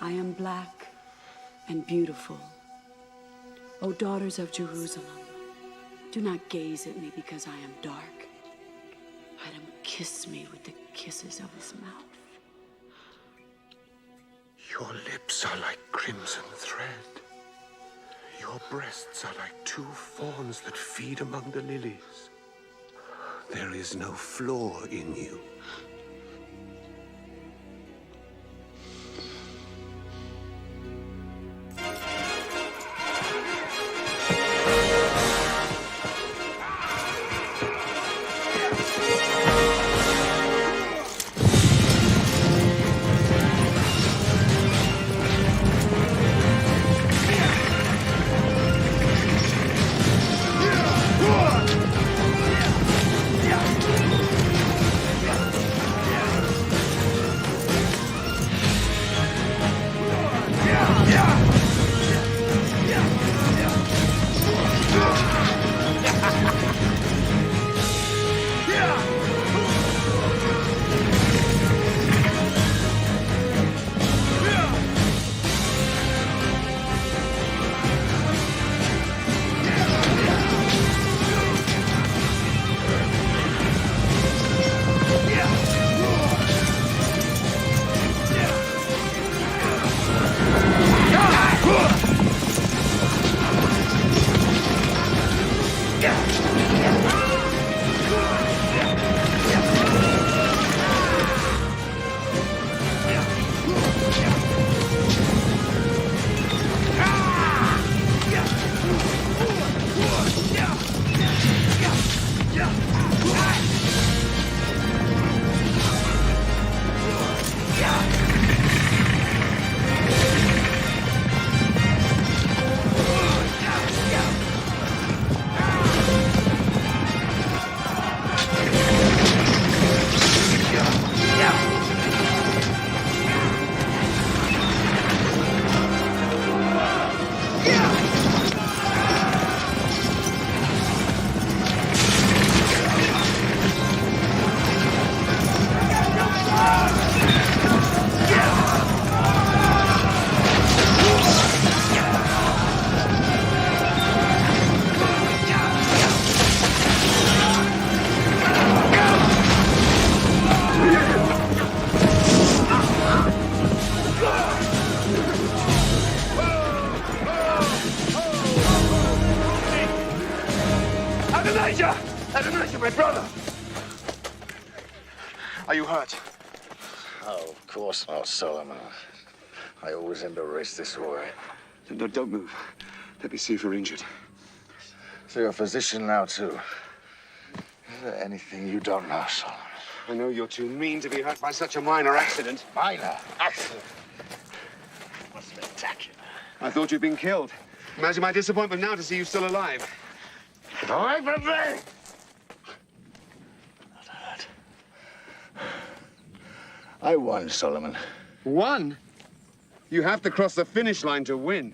I am black and beautiful. O daughters of Jerusalem, do not gaze at me because I am dark. Let him kiss me with the kisses of his mouth. Your lips are like crimson thread. Your breasts are like two fawns that feed among the lilies. There is no flaw in you. Adonijah, my brother! Are you hurt? Oh, of course not, Solomon. I always embrace this way. No, don't move. Let me see if you're injured. So you're a physician now, too. Is there anything you don't know, Solomon? I know you're too mean to be hurt by such a minor accident. Minor accident? What's spectacular? I thought you'd been killed. Imagine my disappointment now to see you still alive. Get away from me! Not hurt. I won, Solomon. Won? You have to cross the finish line to win.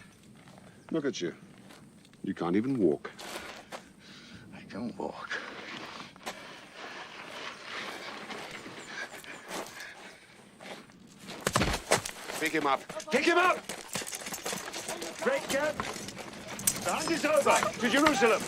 Look at you. You can't even walk. I can walk. Pick him up. Pick him up! Great camp. The hunt is over. To Jerusalem.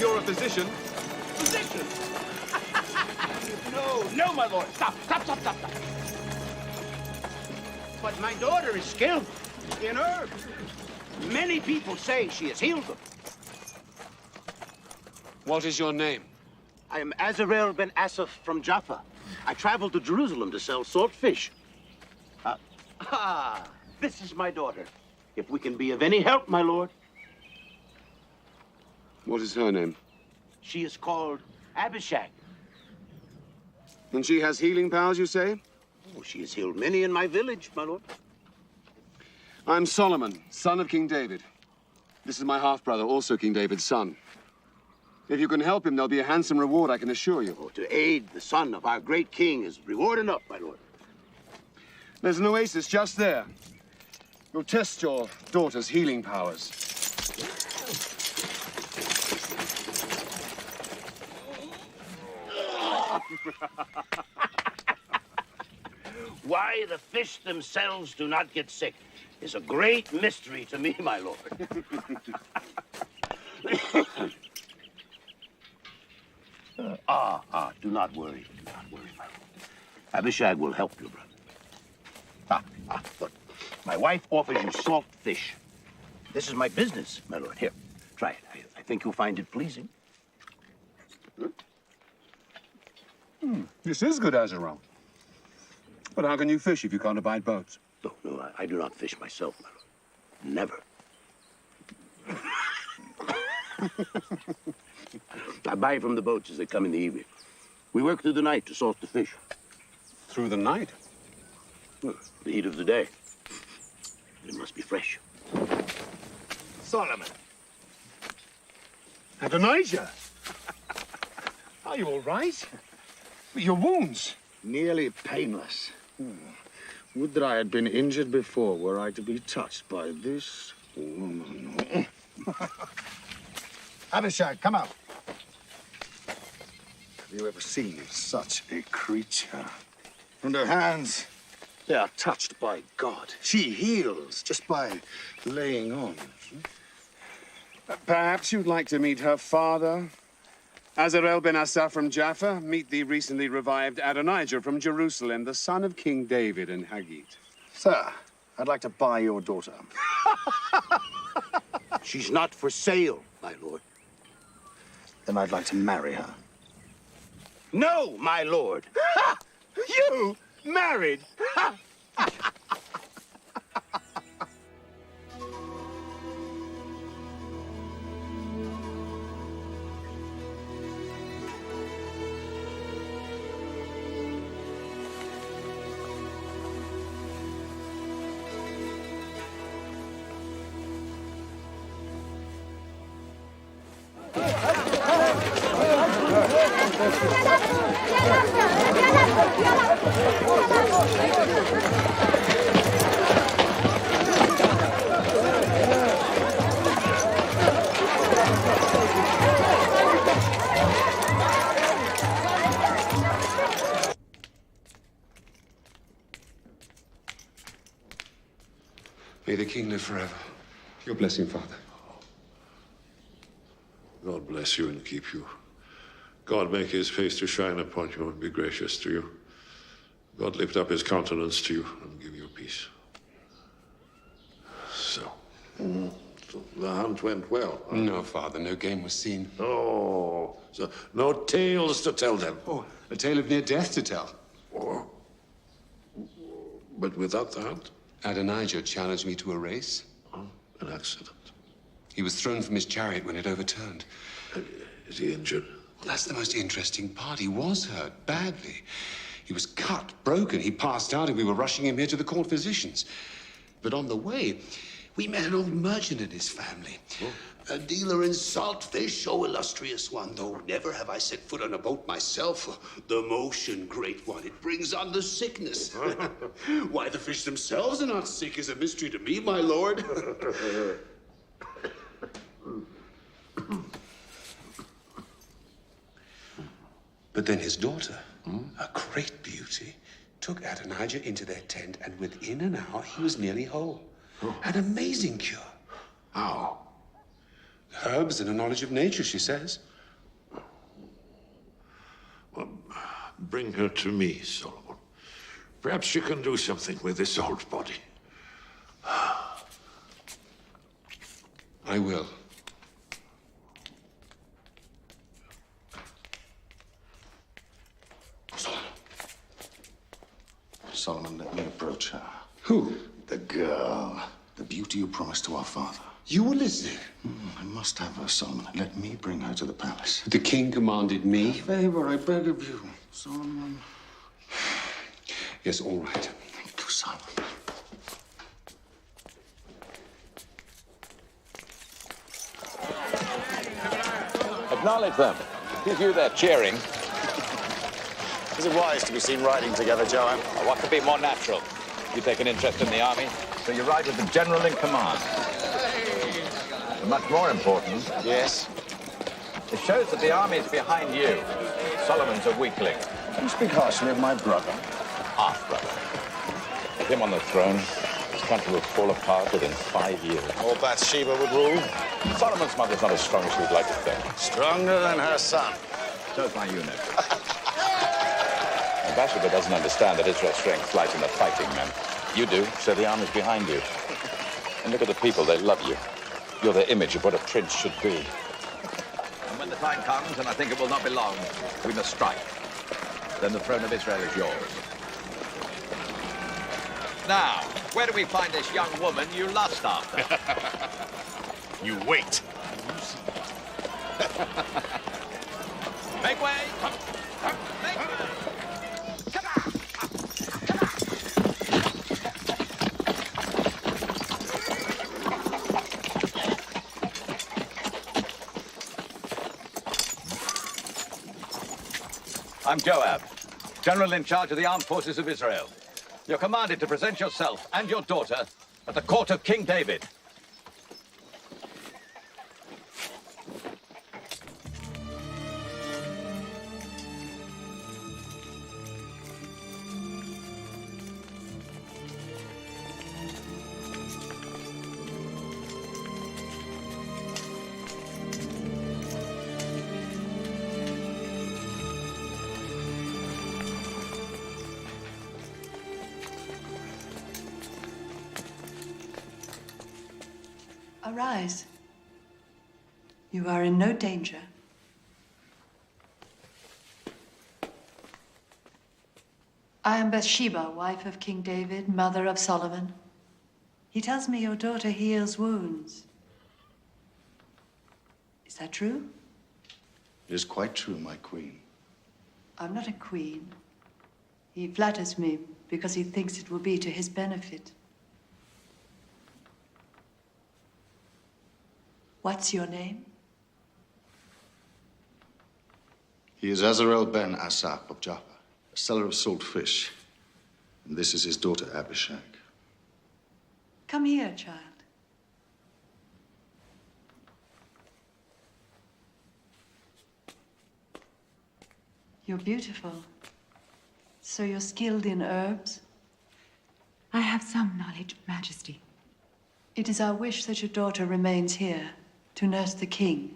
you're a physician. Physician? No, my lord. Stop. But my daughter is skilled in herbs. Many people say she has healed them. What is your name? I am Azarel ben Asaf from Jaffa. I traveled to Jerusalem to sell salt fish. This is my daughter. If we can be of any help, my lord. What is her name? She is called Abishag. And she has healing powers, you say? Oh, she has healed many in my village, my lord. I'm Solomon, son of King David. This is my half-brother, also King David's son. If you can help him, there'll be a handsome reward, I can assure you. Oh, to aid the son of our great king is reward enough, my lord. There's an oasis just there. We'll test your daughter's healing powers. Why the fish themselves do not get sick is a great mystery to me, my lord. Do not worry. Do not worry, my lord. Abishag will help you, brother. Look. My wife offers you salt fish. This is my business, my lord. Here, try it. I think you'll find it pleasing. This is good, Azarel. But how can you fish if you can't abide boats? No, I do not fish myself, my lord. Never. I buy from the boats as they come in the evening. We work through the night to salt the fish. Through the night? The heat of the day. It must be fresh. Solomon. Adonijah. Are you all right? Your wounds? Nearly painless. Would that I had been injured before were I to be touched by this woman. Abishag, come out. Have you ever seen such a creature? And her hands, they are touched by God. She heals just by laying on. Perhaps you'd like to meet her father? Azarel ben Asaf from Jaffa. Meet the recently revived Adonijah from Jerusalem, the son of King David and Haggit. Sir, I'd like to buy your daughter. She's not for sale, my lord. Then I'd like to marry her. No, my lord. You married? May the king live forever. Your blessing, Father. God bless you and keep you. God make his face to shine upon you and be gracious to you. God lift up his countenance to you and give you peace. So the hunt went well. Huh? No, Father, no game was seen. Oh, so no tales to tell them. Oh, a tale of near death to tell. Oh, but without the hunt? Adonijah challenged me to a race. Oh, an accident. He was thrown from his chariot when it overturned. Is he injured? Well, that's the most interesting part. He was hurt badly. He was cut, broken. He passed out, and we were rushing him here to the court physicians. But on the way, we met an old merchant and his family. Oh. A dealer in salt fish, oh illustrious one, though never have I set foot on a boat myself. The motion, great one, it brings on the sickness. Why the fish themselves are not sick is a mystery to me, my lord. But then his daughter, a great beauty, took Adonijah into their tent, and within an hour he was nearly whole. An amazing cure. How? Herbs and a knowledge of nature, she says. Well, bring her to me, Solomon. Perhaps she can do something with this old body. I will. Solomon, let me approach her. Who? The girl. The beauty you promised to our father. You were listening. I must have her, Solomon. Let me bring her to the palace. The king commanded me. Favor, I beg of you. Solomon. Yes, all right. Thank you, Solomon. Acknowledge them. Did you there cheering? Is it wise to be seen riding together, Joab? What could be more natural? You take an interest in the army, so you ride with the general in command. But much more important, Yes. it shows that the army is behind you. Solomon's a weakling, You speak harshly of my brother. half-brother. With him on the throne, this country will fall apart within 5 years. Or Bathsheba would rule. Solomon's mother's not as strong as we'd like to think. Stronger than her son. So's my eunuch. Bathsheba doesn't understand that Israel's strength lies in the fighting men. You do, so the army's behind you. And look at the people, they love you. You're the image of what a prince should be. And when the time comes, and I think it will not be long, we must strike. Then the throne of Israel is yours. Now, where do we find this young woman you lust after? You wait. Make way! Make way! Come on! I'm Joab, general in charge of the armed forces of Israel. You're commanded to present yourself and your daughter at the court of King David. Arise. You are in no danger. I am Bathsheba, wife of King David, mother of Solomon. He tells me your daughter heals wounds. Is that true? It is quite true, my queen. I'm not a queen. He flatters me because he thinks it will be to his benefit. What's your name? He is Azarel ben Asap of Joppa, a seller of salt fish. And this is his daughter, Abishag. Come here, child. You're beautiful. So you're skilled in herbs? I have some knowledge, Majesty. It is our wish that your daughter remains here to nurse the king.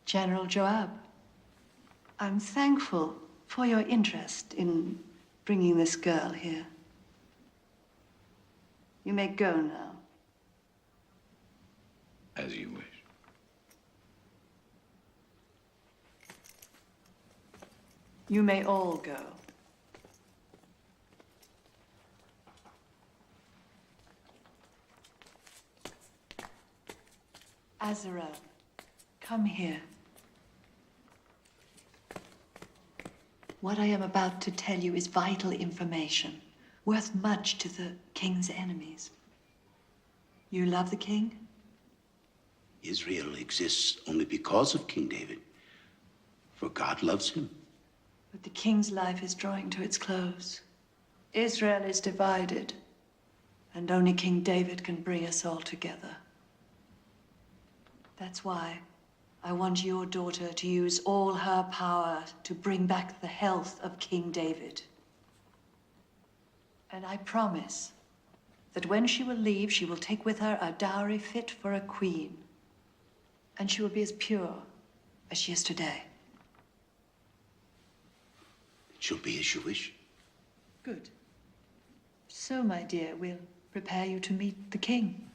General Joab, I'm thankful for your interest in bringing this girl here. You may go now. As you wish. You may all go. Azarel, come here. What I am about to tell you is vital information, worth much to the king's enemies. You love the king? Israel exists only because of King David. For God loves him. But the king's life is drawing to its close. Israel is divided, and only King David can bring us all together. That's why I want your daughter to use all her power to bring back the health of King David. And I promise that when she will leave, she will take with her a dowry fit for a queen. and she will be as pure as she is today. She'll be as you wish. Good. So, my dear, we'll prepare you to meet the king.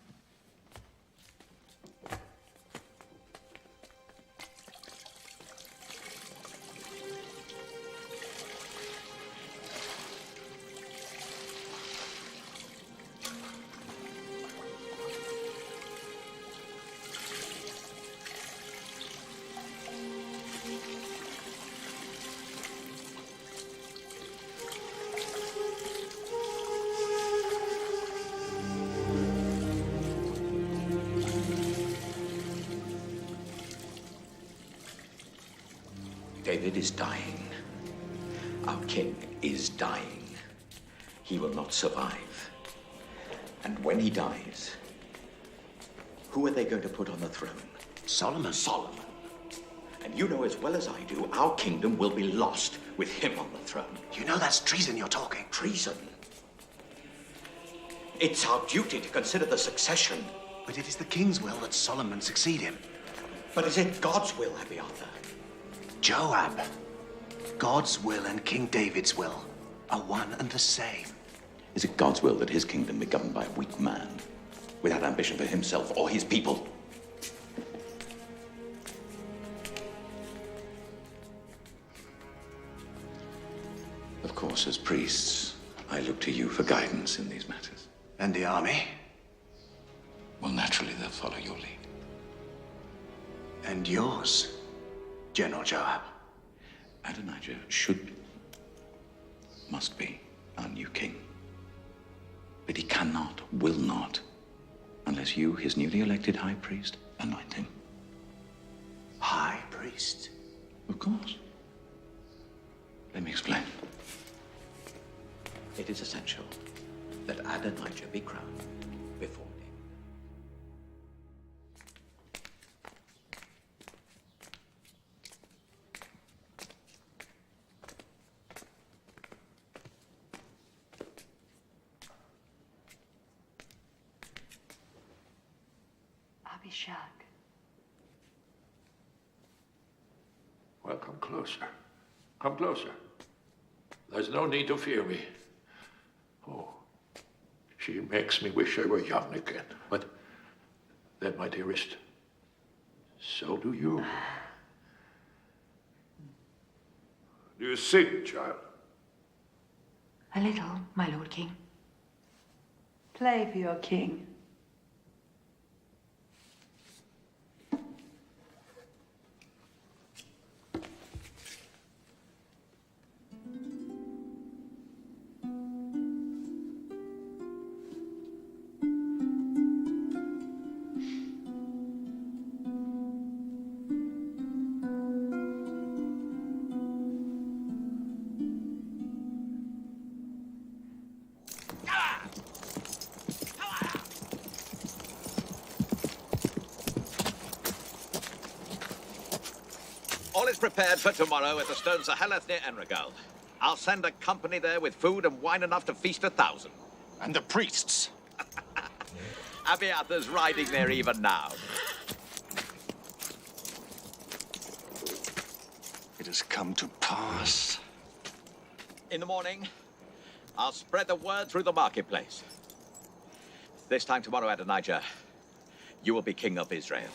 David is dying. Our king is dying. He will not survive. And when he dies, who are they going to put on the throne? Solomon. Solomon. And you know as well as I do, our kingdom will be lost with him on the throne. You know that's treason you're talking. Treason? It's our duty to consider the succession. But it is the king's will that Solomon succeed him. But is it God's will, Abiathar? Joab. God's will and King David's will are one and the same. Is it God's will that his kingdom be governed by a weak man, without ambition for himself or his people? Of course, as priests, I look to you for guidance in these matters. And the army? Well, naturally, they'll follow your lead. And yours, General Joab. Adonijah must be our new king. But he cannot, will not, unless you, his newly elected high priest, anoint him. High priest? Of course. Let me explain. It is essential that Adonijah be crowned before David. Abishag. Well, come closer. Come closer. There's no need to fear me. Oh, she makes me wish I were young again. But then, my dearest, so do you. Do you sing, child? A little, my lord king. Play for your king. All is prepared for tomorrow at the stones of Heleth near Enregal. I'll send a company there with food and wine enough to feast 1,000. And the priests. Abiathar's riding there even now. It has come to pass. In the morning, I'll spread the word through the marketplace. This time tomorrow, Adonijah, you will be king of Israel.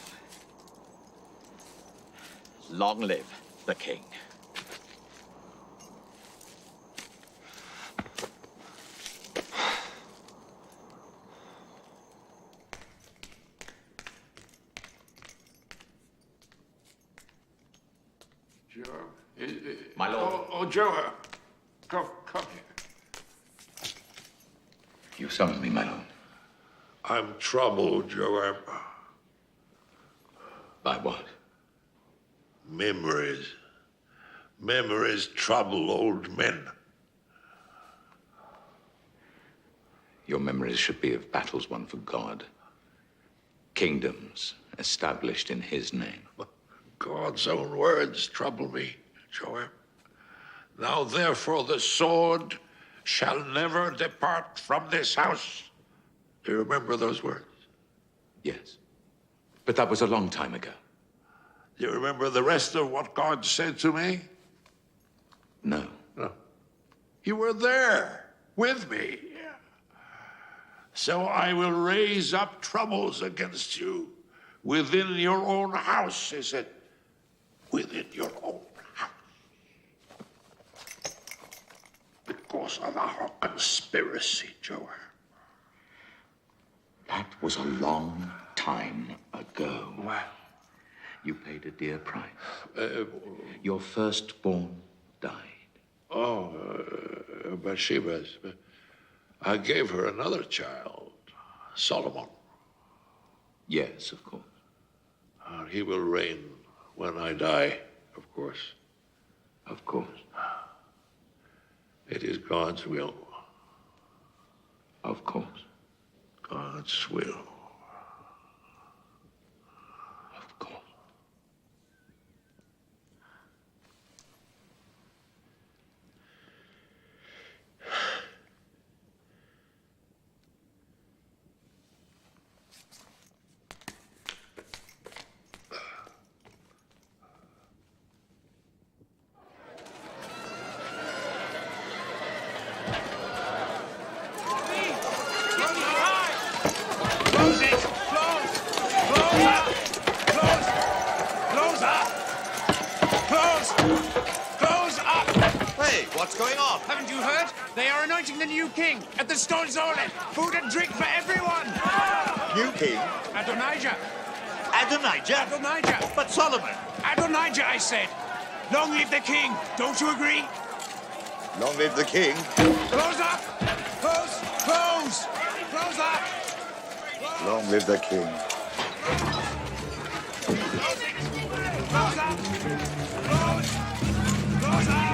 Long live the king. Joab? My lord. Oh, Joab. Come here. You summoned me, my lord. I'm troubled, Joab. By what? Memories. Memories trouble old men. Your memories should be of battles won for God. Kingdoms established in his name. God's own words trouble me, Joab. Now therefore the sword shall never depart from this house. Do you remember those words? Yes. But that was a long time ago. Do you remember the rest of what God said to me? No. No. You were there with me. So I will raise up troubles against you within your own house, he said. Within your own house. Because of our conspiracy, Joab. That was a long time ago. Well, you paid a dear price. Your firstborn died. Bathsheba's. I gave her another child, Solomon. Yes, of course. He will reign when I die, of course. Of course. It is God's will. Of course. God's will. Of course. What's going on? Haven't you heard? They are anointing the new king at the Stone Zolen. Food and drink for everyone. New king? Adonijah. Adonijah? Adonijah. But Solomon. Adonijah, I said. Long live the king. Don't you agree? Long live the king. Close up. Close. Close. Close up. Long live the king. Close up. Close. Close up.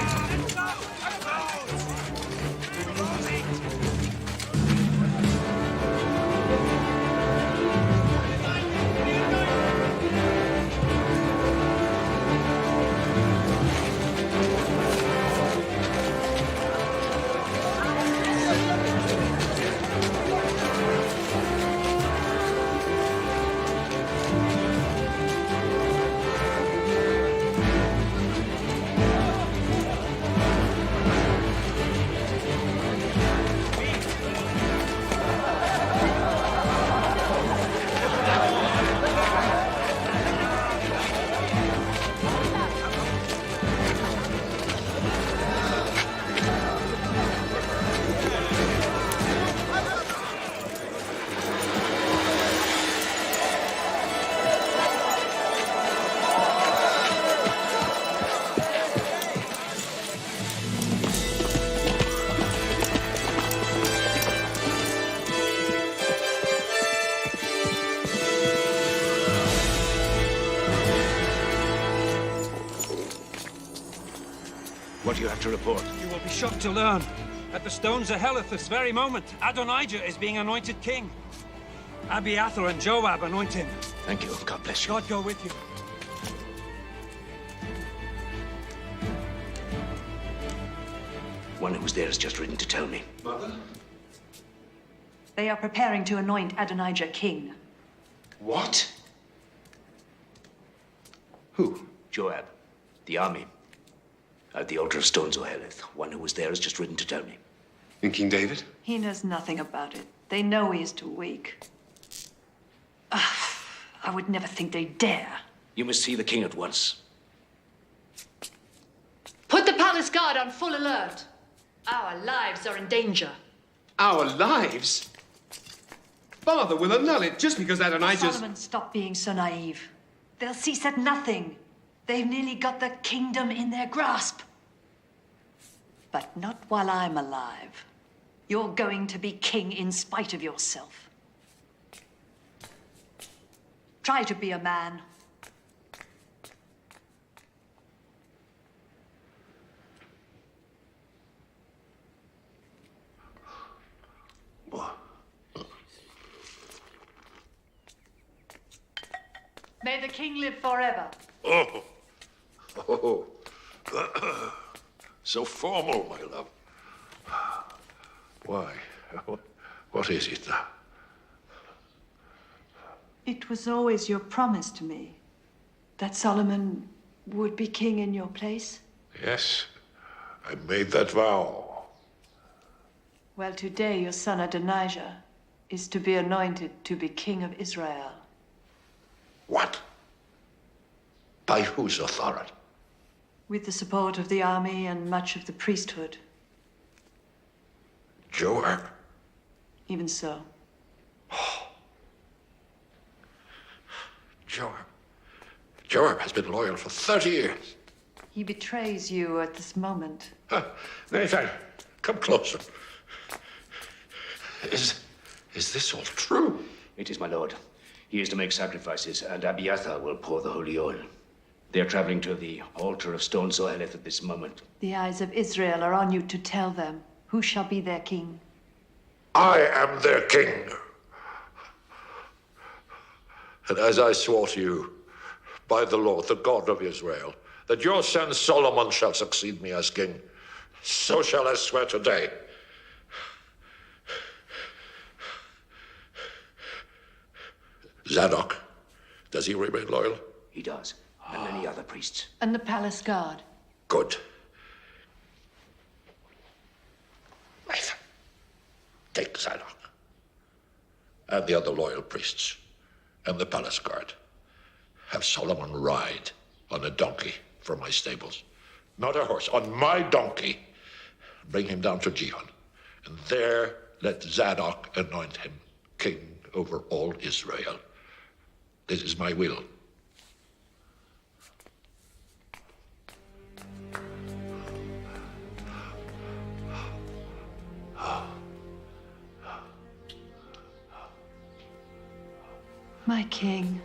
What do you have to report? You will be shocked to learn. At the Stones of Hell at this very moment, Adonijah is being anointed king. Abiathar and Joab anoint him. Thank you. God bless you. God go with you. One who was there has just written to tell me. Mother? They are preparing to anoint Adonijah king. What? Who? Joab. The army. At the altar of Stones of Hell. One who was there has just written to tell me. And King David? He knows nothing about it. They know he is too weak. I would never think they'd dare. You must see the king at once. Put the palace guard on full alert. Our lives are in danger. Our lives? Father will annul it just because Adonijah's... Solomon, stop being so naive. They'll cease at nothing. They've nearly got the kingdom in their grasp. But not while I'm alive. You're going to be king in spite of yourself. Try to be a man. May the king live forever. Oh. Oh. So formal, my love. Why? What is it now? It was always your promise to me that Solomon would be king in your place? Yes, I made that vow. Well, today your son Adonijah is to be anointed to be king of Israel. What? By whose authority? With the support of the army and much of the priesthood. Joab? Even so. Joab has been loyal for 30 years. He betrays you at this moment. Nathan, come closer. Is this all true? It is, my lord. He is to make sacrifices, and Abiathar will pour the holy oil. They are traveling to the altar of stone Zoheleth at this moment. The eyes of Israel are on you to tell them who shall be their king. I am their king. And as I swore to you, by the Lord, the God of Israel, that your son Solomon shall succeed me as king, so shall I swear today. Zadok, does he remain loyal? He does, and many other priests. And the palace guard. Good. Nathan, take Zadok and the other loyal priests and the palace guard. Have Solomon ride on a donkey from my stables. Not a horse, on my donkey. Bring him down to Gihon. And there let Zadok anoint him king over all Israel. This is my will. My king.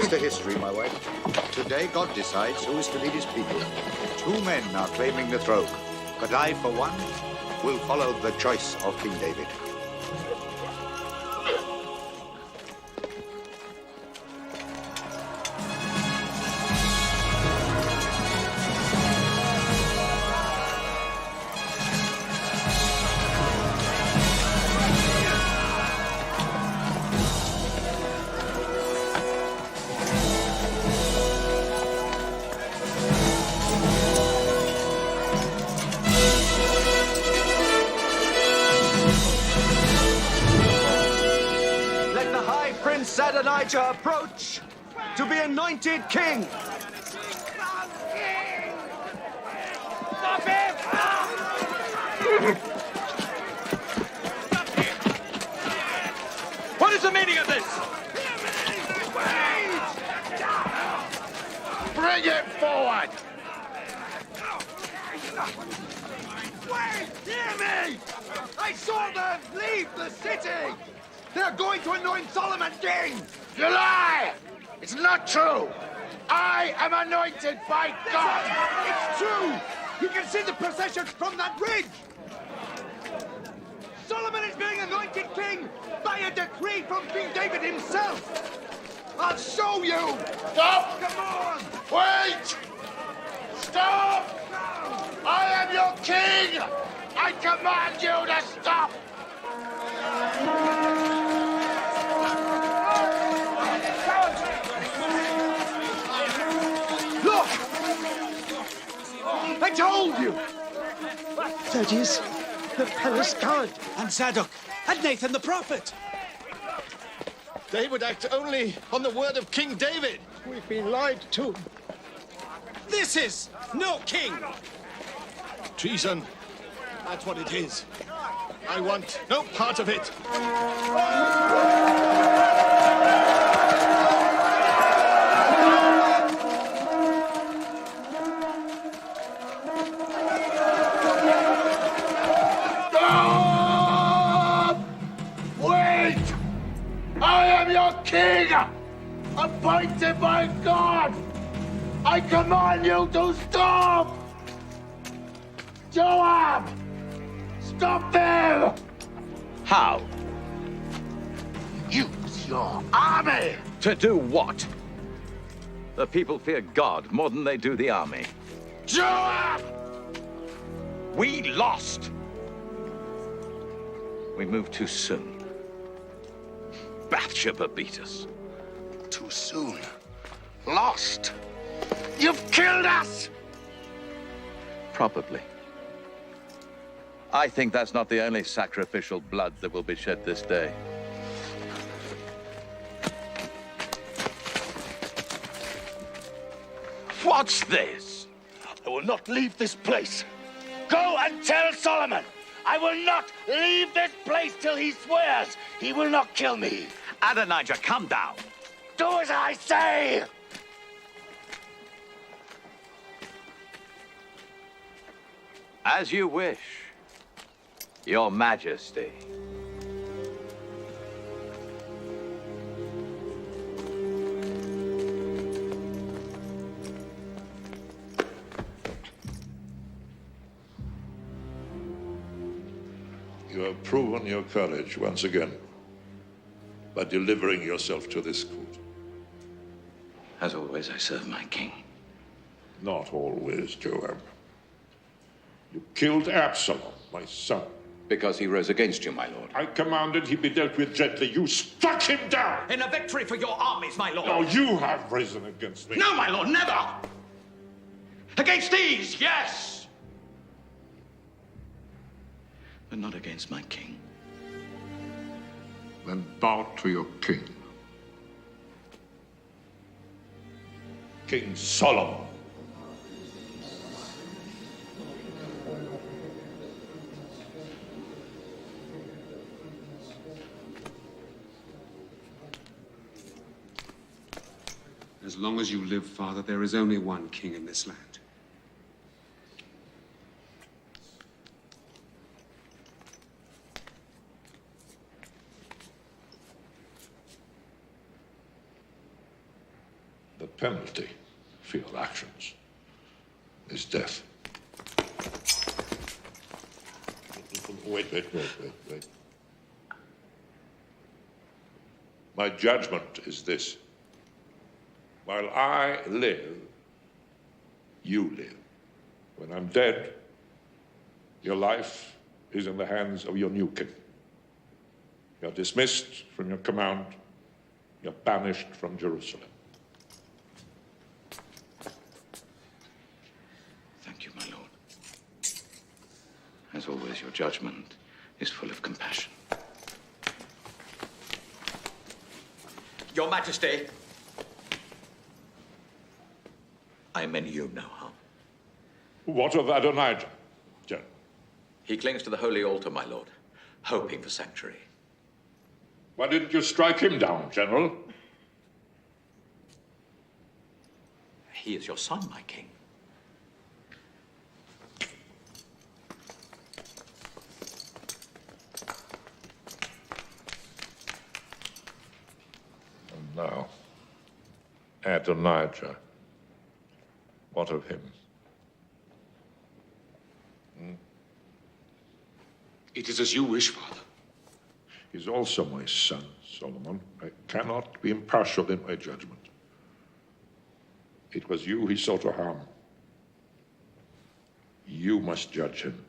To history, my wife. To day, God decides who is to lead his people. 2 men are claiming the throne, but I, for one, will follow the choice of King David. Let the High Prince Adonijah approach to be anointed king. Stop him! What is the meaning of this? Bring him forward! Wait! Hear me! I saw them leave the city! They're going to anoint Solomon king! You lie! It's not true! I am anointed by God! It's true! You can see the procession from that ridge! Solomon is being anointed king by a decree from King David himself! I'll show you! Stop! Come on! Wait! Stop! I am your king! I command you to stop! Look! I told you! That is the palace guard. And Zadok, and Nathan the prophet. They would act only on the word of King David. We've been lied to. This is no king. Treason. That's what it is. I want no part of it. Stop! Wait! I am your king! Appointed by God! I command you to stop! Joab! Stop them! How? Use your army! To do what? The people fear God more than they do the army. Joab! We lost! We moved too soon. Bathsheba beat us. Too soon. Lost. You've killed us! Probably. I think that's not the only sacrificial blood that will be shed this day. What's this? I will not leave this place. Go and tell Solomon. I will not leave this place till he swears he will not kill me. Adonijah, come down. Do as I say! As you wish, Your Majesty. You have proven your courage once again by delivering yourself to this court. As always, I serve my king. Not always, Joab. You killed Absalom, my son. Because he rose against you, my lord. I commanded he be dealt with gently. You struck him down! In a victory for your armies, my lord. No, you have risen against me. No, my lord, never! Against these, yes! But not against my king. Then bow to your king. King Solomon. As long as you live, Father, there is only one king in this land. The penalty for your actions is death. Wait. My judgment is this. While I live, you live. When I'm dead, your life is in the hands of your new king. You're dismissed from your command. You're banished from Jerusalem. Thank you, my lord. As always, your judgment is full of compassion. Your Majesty, I mean you no harm. What of Adonijah, General? He clings to the holy altar, my lord, hoping for sanctuary. Why didn't you strike him down, General? He is your son, my king. And now, Adonijah. What of him? It is as you wish, Father. He's also my son, Solomon. I cannot be impartial in my judgment. It was you he sought to harm. You must judge him.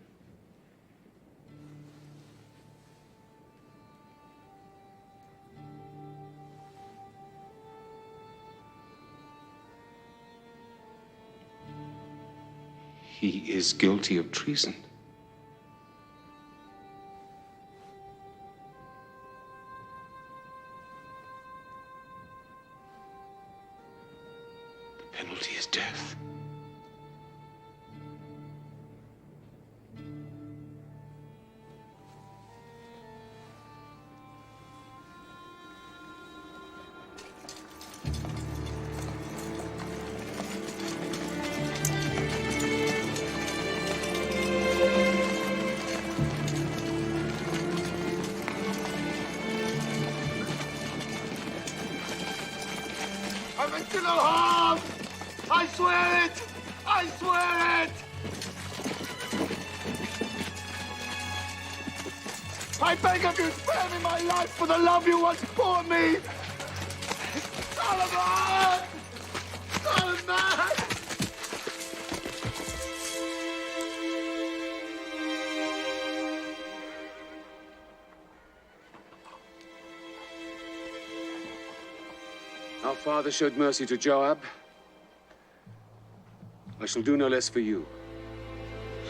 He is guilty of treason. The penalty is death. I meant you no harm! I swear it! I swear it! I beg of you, spare me my life for the love you once bore me! Solomon! Solomon! Our father showed mercy to Joab. I shall do no less for you.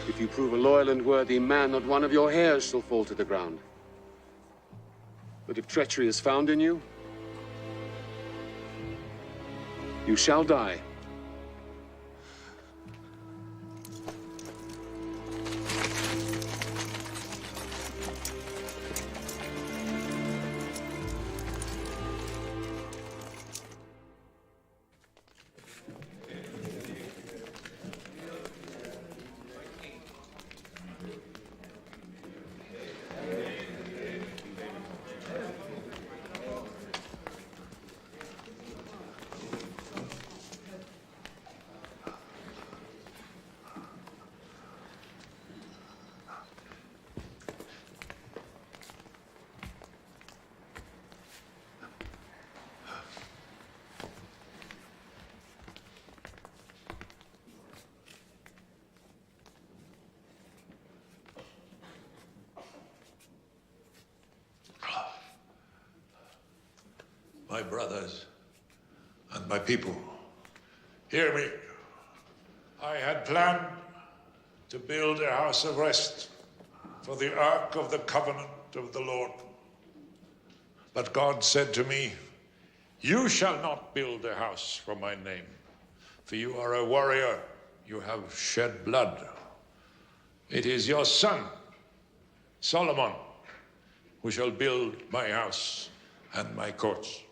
If you prove a loyal and worthy man, not one of your hairs shall fall to the ground. But if treachery is found in you, you shall die. My brothers and my people, hear me. I had planned to build a house of rest for the Ark of the Covenant of the Lord. But God said to me, you shall not build a house for my name, for you are a warrior, you have shed blood. It is your son, Solomon, who shall build my house and my courts.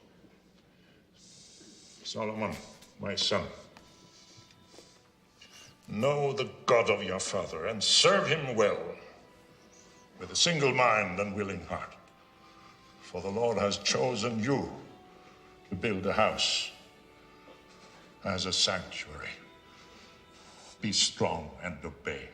Solomon, my son, know the God of your father and serve him well, with a single mind and willing heart. For the Lord has chosen you to build a house as a sanctuary. Be strong and obey.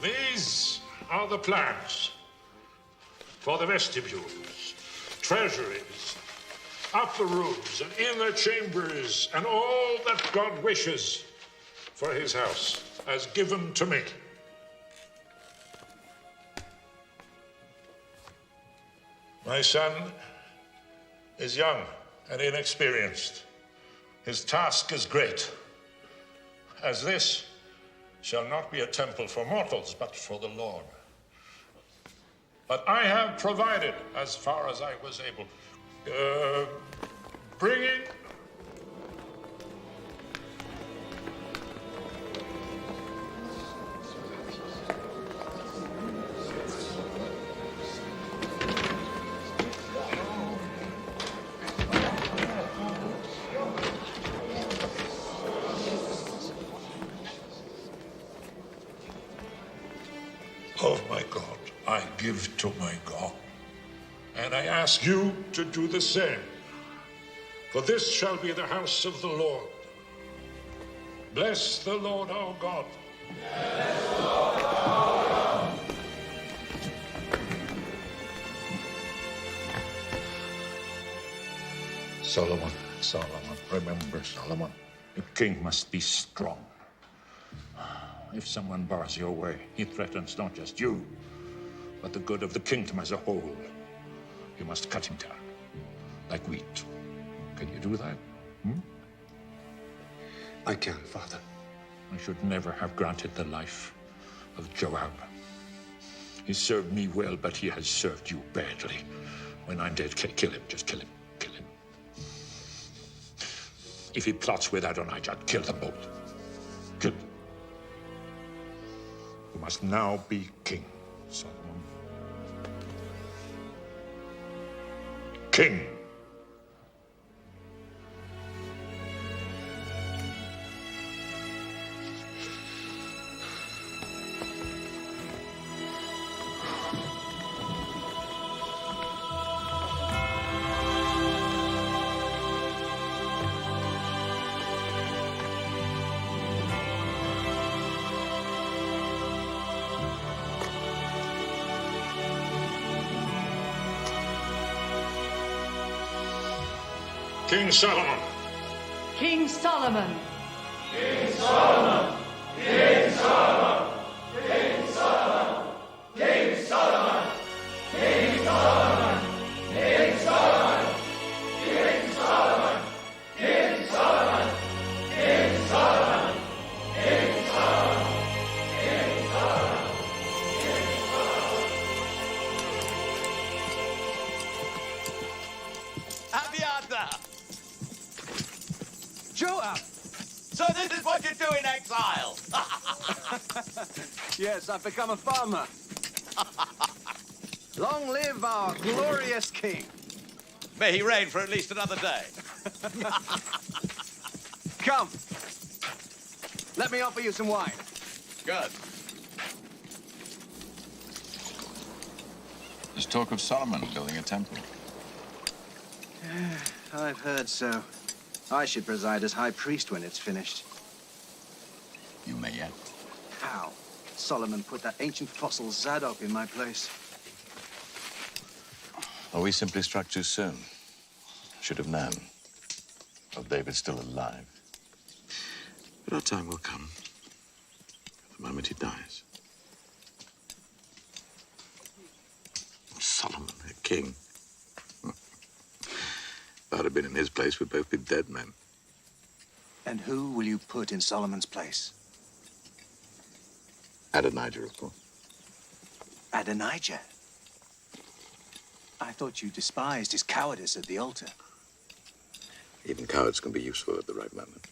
These are the plans for the vestibules, treasuries, upper rooms, and inner chambers, and all that God wishes for his house, as given to me. My son is young and inexperienced. His task is great, as this shall not be a temple for mortals, but for the Lord. But I have provided, as far as I was able, bringing of my God, I give to my God. And I ask you to do the same. For this shall be the house of the Lord. Bless the Lord our God. Bless the Lord our God. Solomon, remember, Solomon, the king must be strong. If someone bars your way, he threatens not just you, but the good of the kingdom as a whole. You must cut him down, like wheat. Can you do that? I can, Father. I should never have granted the life of Joab. He served me well, but he has served you badly. When I'm dead, kill him. Just kill him. Kill him. If he plots with Adonijah, kill them both. Kill them. You must now be king, Solomon. King. King Solomon. King Solomon. King Solomon. King Solomon. King Solomon. King Solomon. King Solomon. King Solomon. King Solomon. King Solomon. King Solomon. King Solomon. King Solomon. Abiathar! Joab! So this is what you do in exile? Yes, I've become a farmer. Long live our glorious king. May he reign for at least another day. Come. Let me offer you some wine. Good. There's talk of Solomon building a temple. I've heard so. I should preside as high priest when it's finished. You may yet. How? Solomon put that ancient fossil Zadok in my place. Or we simply struck too soon. Should have known. Well, David's still alive. But our time will come. The moment he dies. Solomon, a king. If I'd have been in his place, we'd both be dead men. And who will you put in Solomon's place? Adonijah, of course. Adonijah? I thought you despised his cowardice at the altar. Even cowards can be useful at the right moment.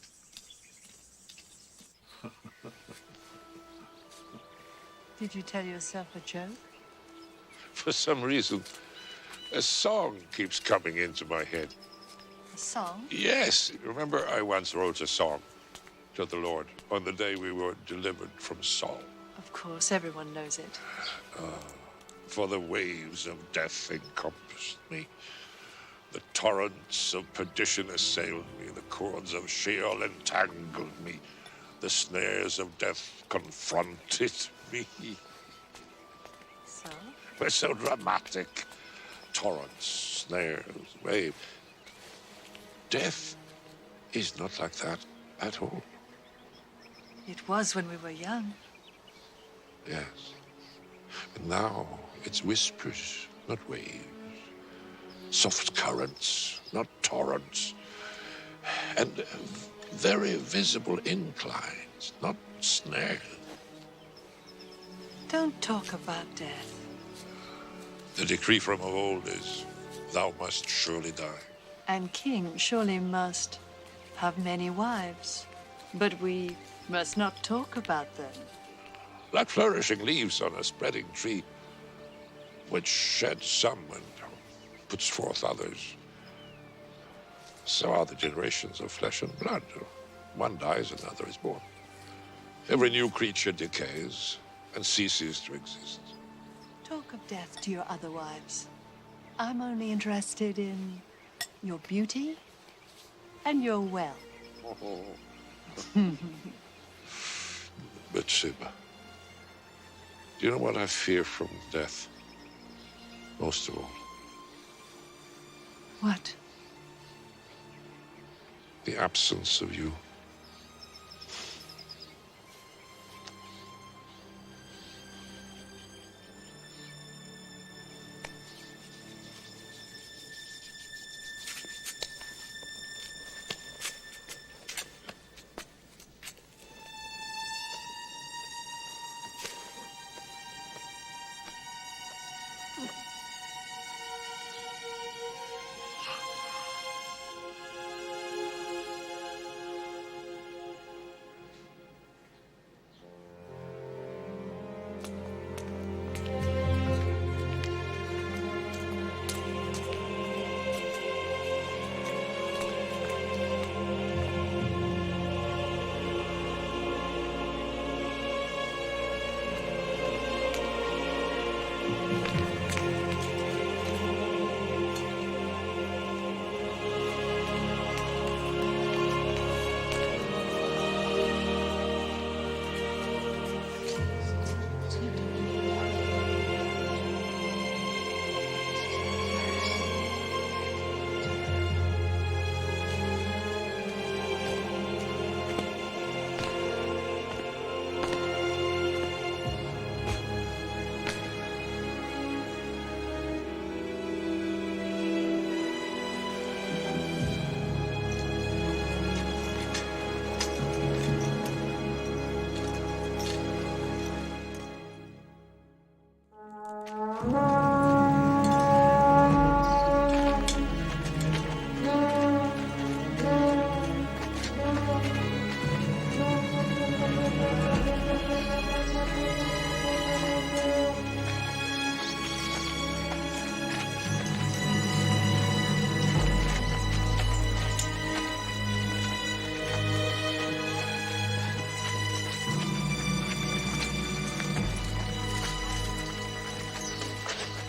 Did you tell yourself a joke? For some reason, a song keeps coming into my head. A song? Yes. Remember, I once wrote a song to the Lord on the day we were delivered from Saul. Of course, everyone knows it. For the waves of death encompassed me. The torrents of perdition assailed me. The cords of Sheol entangled me. The snares of death confronted me. So? We're so dramatic. Torrents, snares, waves. Death is not like that at all. It was when we were young. Yes. But now it's whispers, not waves. Soft currents, not torrents. And very visible inclines, not snares. Don't talk about death. The decree from of old is, thou must surely die. And king surely must have many wives. But we must not talk about them. Like flourishing leaves on a spreading tree, which sheds some and puts forth others. So are the generations of flesh and blood. One dies, another is born. Every new creature decays and ceases to exist. Talk of death to your other wives. I'm only interested in your beauty and your wealth. Bathsheba, do you know what I fear from death? Most of all. What? The absence of you.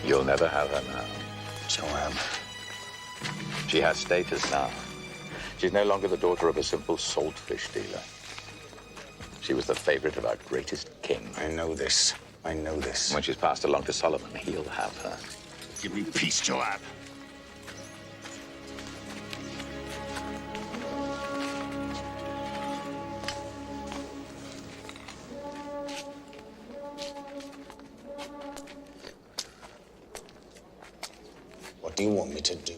You'll never have her now. Joanne. She has status now. She's no longer the daughter of a simple saltfish dealer. She was the favorite of our greatest king. I know this. I know this. When she's passed along to Solomon, he'll have her. Give me peace, Joab. What do you want me to do?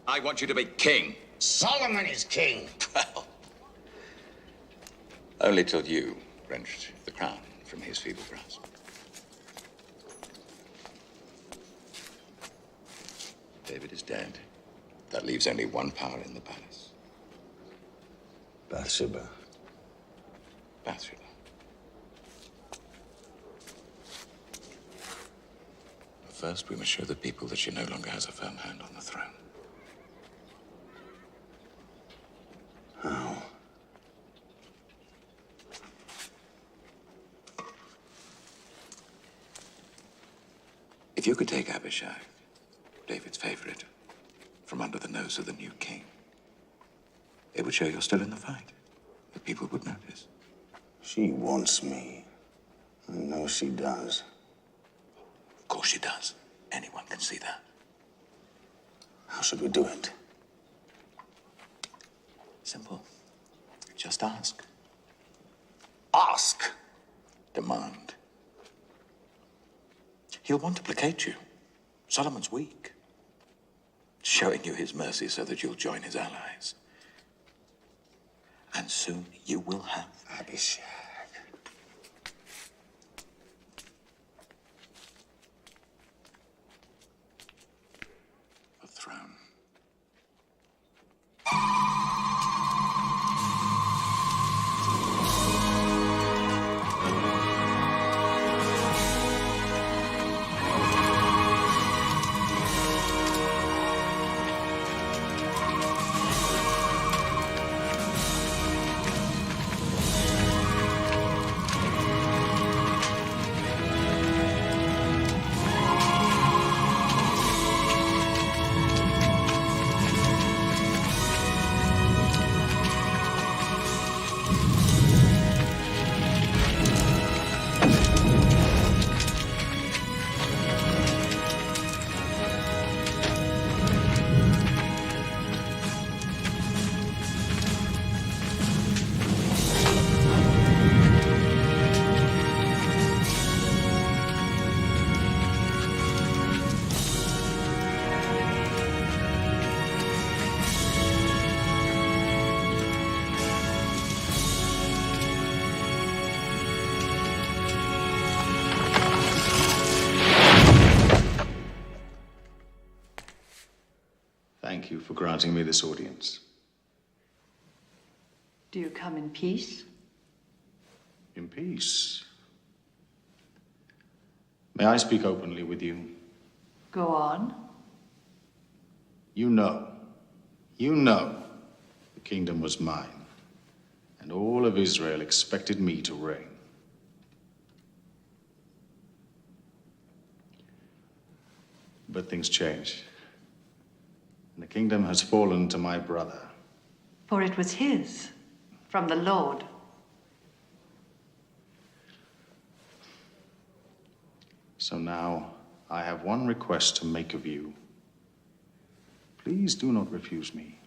I want you to be king. Solomon is king. Well, only till you wrenched the crown from his feeble grasp. David is dead. That leaves only one power in the palace. Bathsheba. Bathsheba. But first, we must show the people that she no longer has a firm hand on the throne. If you could take Abishag, David's favorite, from under the nose of the new king, it would show you're still in the fight. The people would notice. She wants me. I know she does. Of course she does. Anyone can see that. How should we do it? Simple. Just ask. Ask? Demand. He'll want to placate you. Solomon's weak. Showing you his mercy so that you'll join his allies. And soon you will have Abishag. a throne. Thank you for granting me this audience. Do you come in peace? In peace. May I speak openly with you? Go on. You know the kingdom was mine, and all of Israel expected me to reign. But things change, and the kingdom has fallen to my brother. For it was his, from the Lord. So now I have one request to make of you. Please do not refuse me.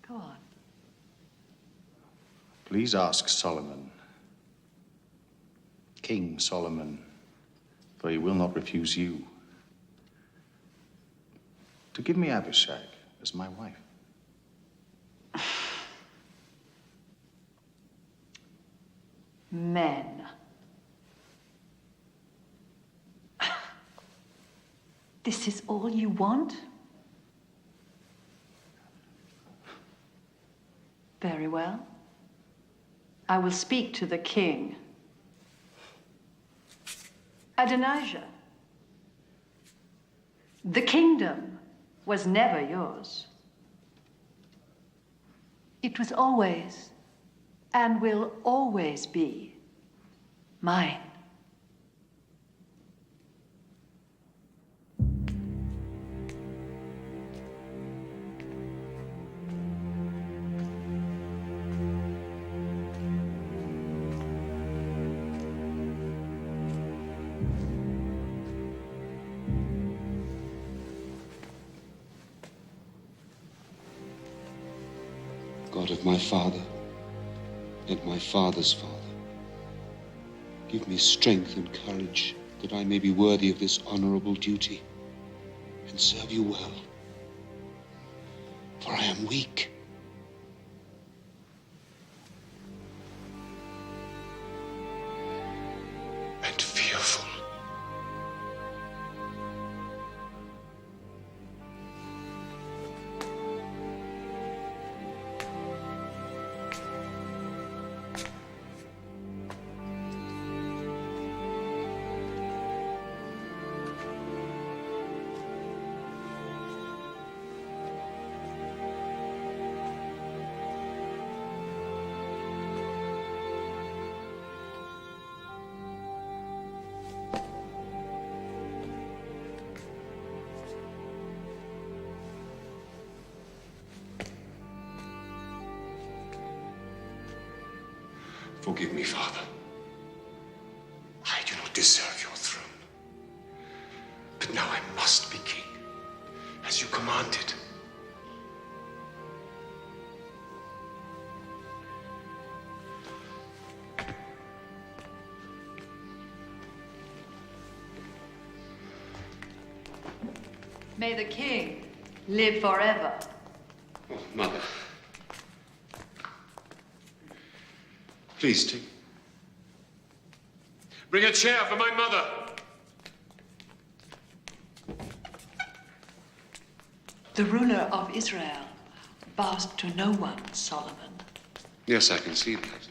Go on. Please ask Solomon, King Solomon, for he will not refuse you, to give me Abishag as my wife. Men. This is all you want? Very well. I will speak to the king. Adonijah, the kingdom was never yours. It was always and will always be mine. God of my father and my father's father, give me strength and courage that I may be worthy of this honorable duty and serve you well. For I am weak. And fearful. Forgive me, Father. I do not deserve your throne. But now I must be king, as you commanded. May the king live forever. Oh, Mother. Please, take. Bring a chair for my mother. The ruler of Israel bows to no one, Solomon. Yes, I can see that.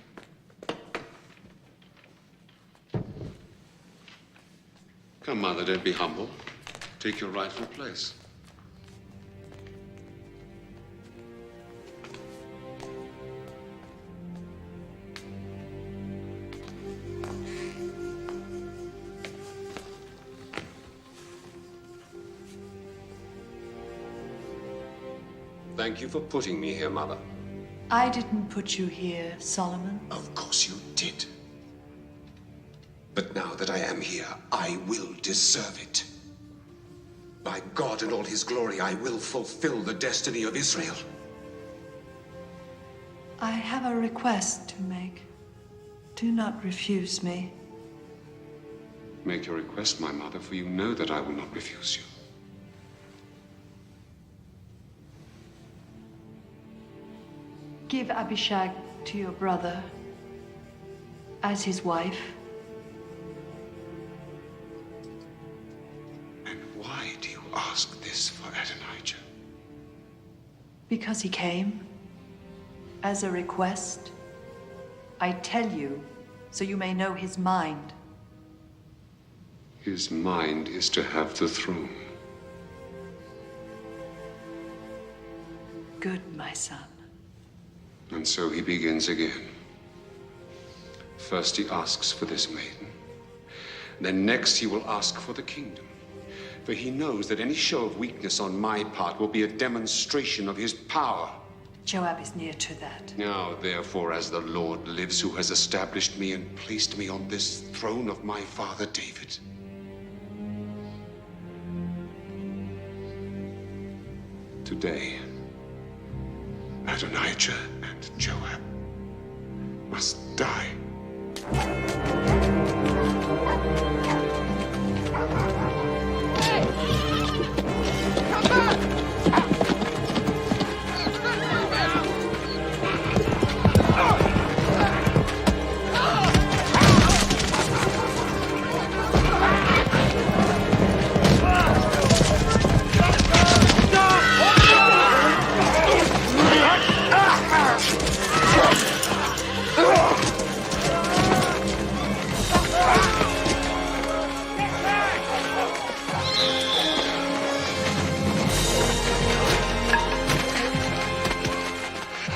Come, Mother, don't be humble. Take your rightful place. Thank you for putting me here, Mother. I didn't put you here, Solomon. Of course you did. But now that I am here, I will deserve it. By God and all his glory, I will fulfill the destiny of Israel. I have a request to make. Do not refuse me. Make your request, my mother, for you know that I will not refuse you. Give Abishag to your brother as his wife. And why do you ask this for Adonijah? Because he came as a request. I tell you so you may know his mind. His mind is to have the throne. Good, my son. And so he begins again. First he asks for this maiden. Then next he will ask for the kingdom. For he knows that any show of weakness on my part will be a demonstration of his power. Joab is near to that. Now, therefore, as the Lord lives, who has established me and placed me on this throne of my father David, today, Adonijah and Joab must die.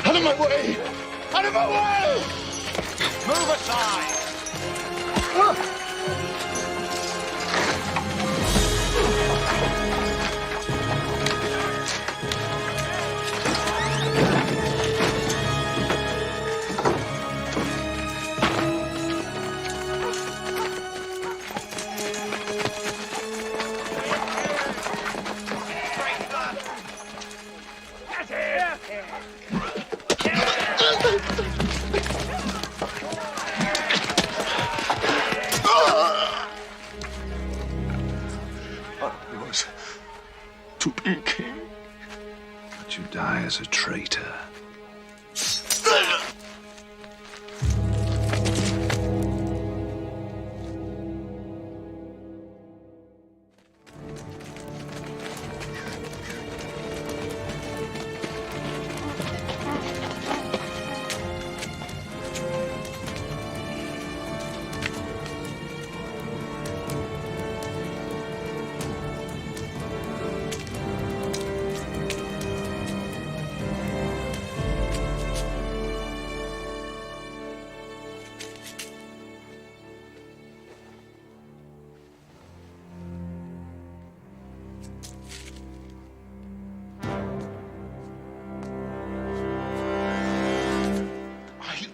Out of my way! Out of my way! Move aside! Yours to be king. But you die as a traitor.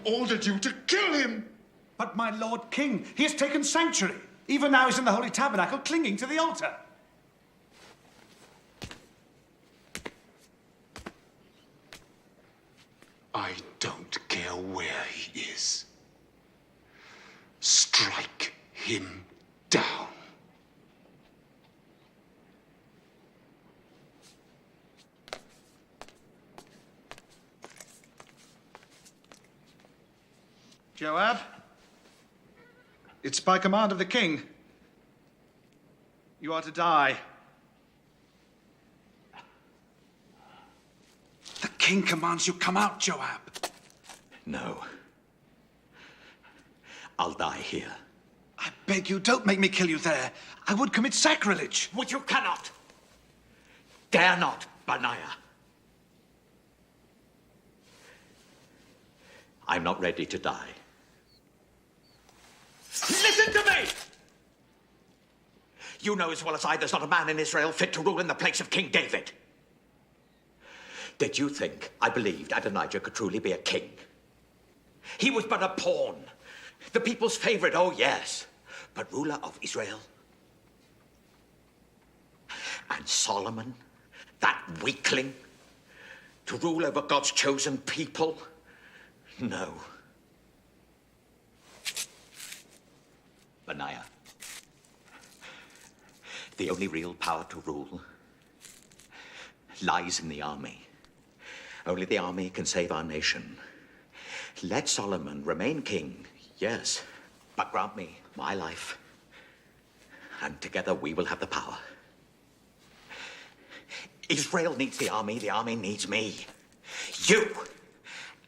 ordered you to kill him. But my Lord King, he has taken sanctuary. Even now he's in the Holy Tabernacle clinging to the altar. I don't care where he is. Strike him down. Joab, it's by command of the king. You are to die. The king commands you come out, Joab. No. I'll die here. I beg you, don't make me kill you there. I would commit sacrilege. Which you cannot. Dare not, Benaiah. I'm not ready to die. Listen to me! You know as well as I there's not a man in Israel fit to rule in the place of King David. Did you think I believed Adonijah could truly be a king? He was but a pawn. The people's favorite, oh yes. But ruler of Israel? And Solomon, that weakling, to rule over God's chosen people? No. Benaiah, the only real power to rule lies in the army. Only the army can save our nation. Let Solomon remain king, yes, but grant me my life, and together we will have the power. Israel needs the army needs me. You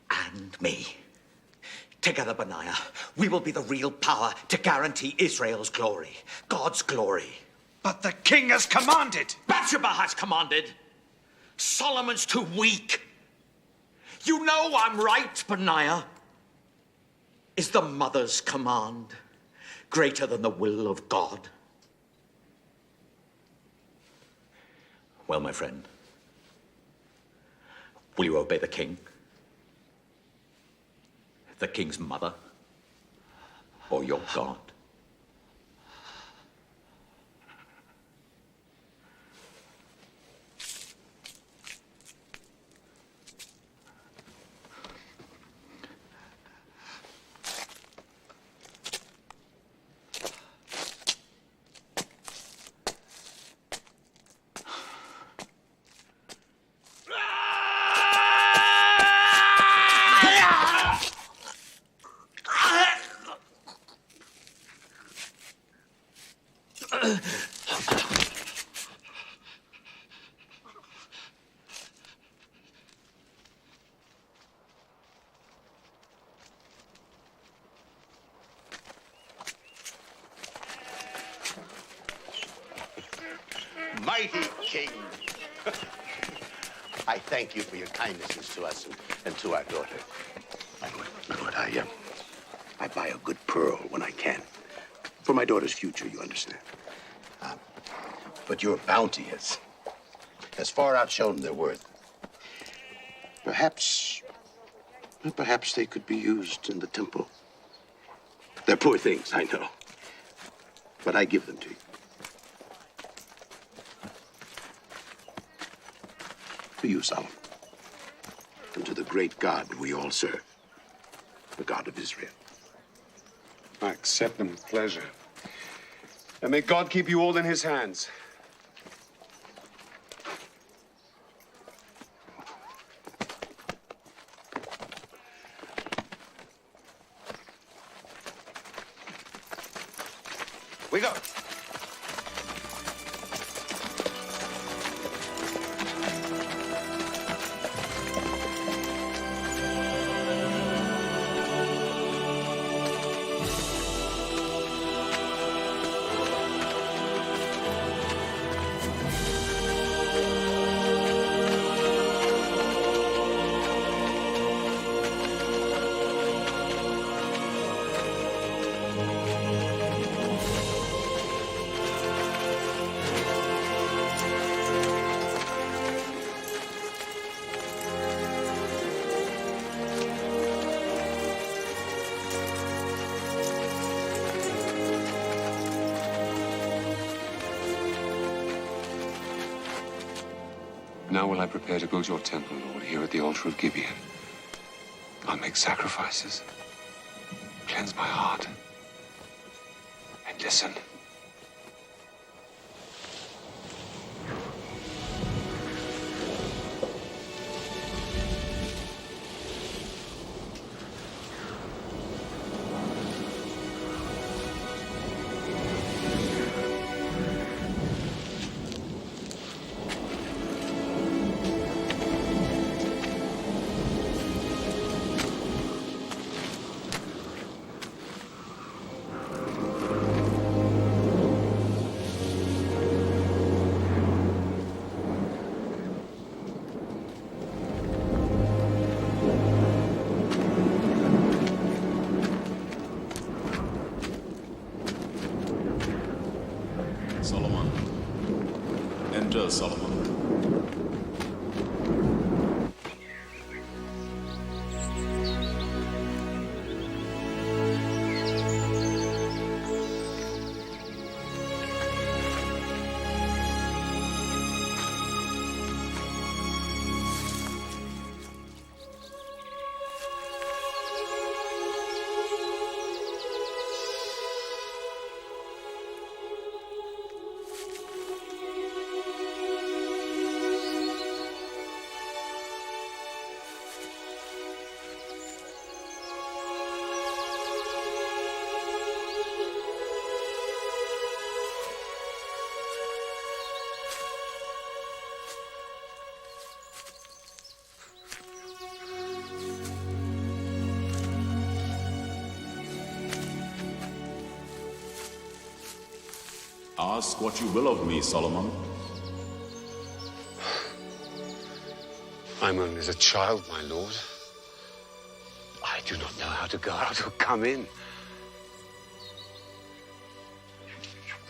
and me. Together, Benaiah, we will be the real power to guarantee Israel's glory, God's glory. But the king has commanded. Bathsheba has commanded. Solomon's too weak. You know I'm right, Benaiah. Is the mother's command greater than the will of God? Well, my friend, will you obey the king? The king's mother? Or your God? Mighty king, I thank you for your kindnesses to us and to our daughter. My lord, I buy a good pearl when I can. For my daughter's future, you understand. But your bounty has far outshone their worth. Perhaps they could be used in the temple. They're poor things, I know. But I give them to you. To you, Solomon, and to the great God we all serve, the God of Israel. I accept them with pleasure. And may God keep you all in his hands. We go. Now will I prepare to go to your temple, Lord, here at the altar of Gibeon. I'll make sacrifices, cleanse my heart, and listen. Solomon. Enter, Solomon. Ask what you will of me, Solomon. I'm only as a child, my lord. I do not know how to go out or come in.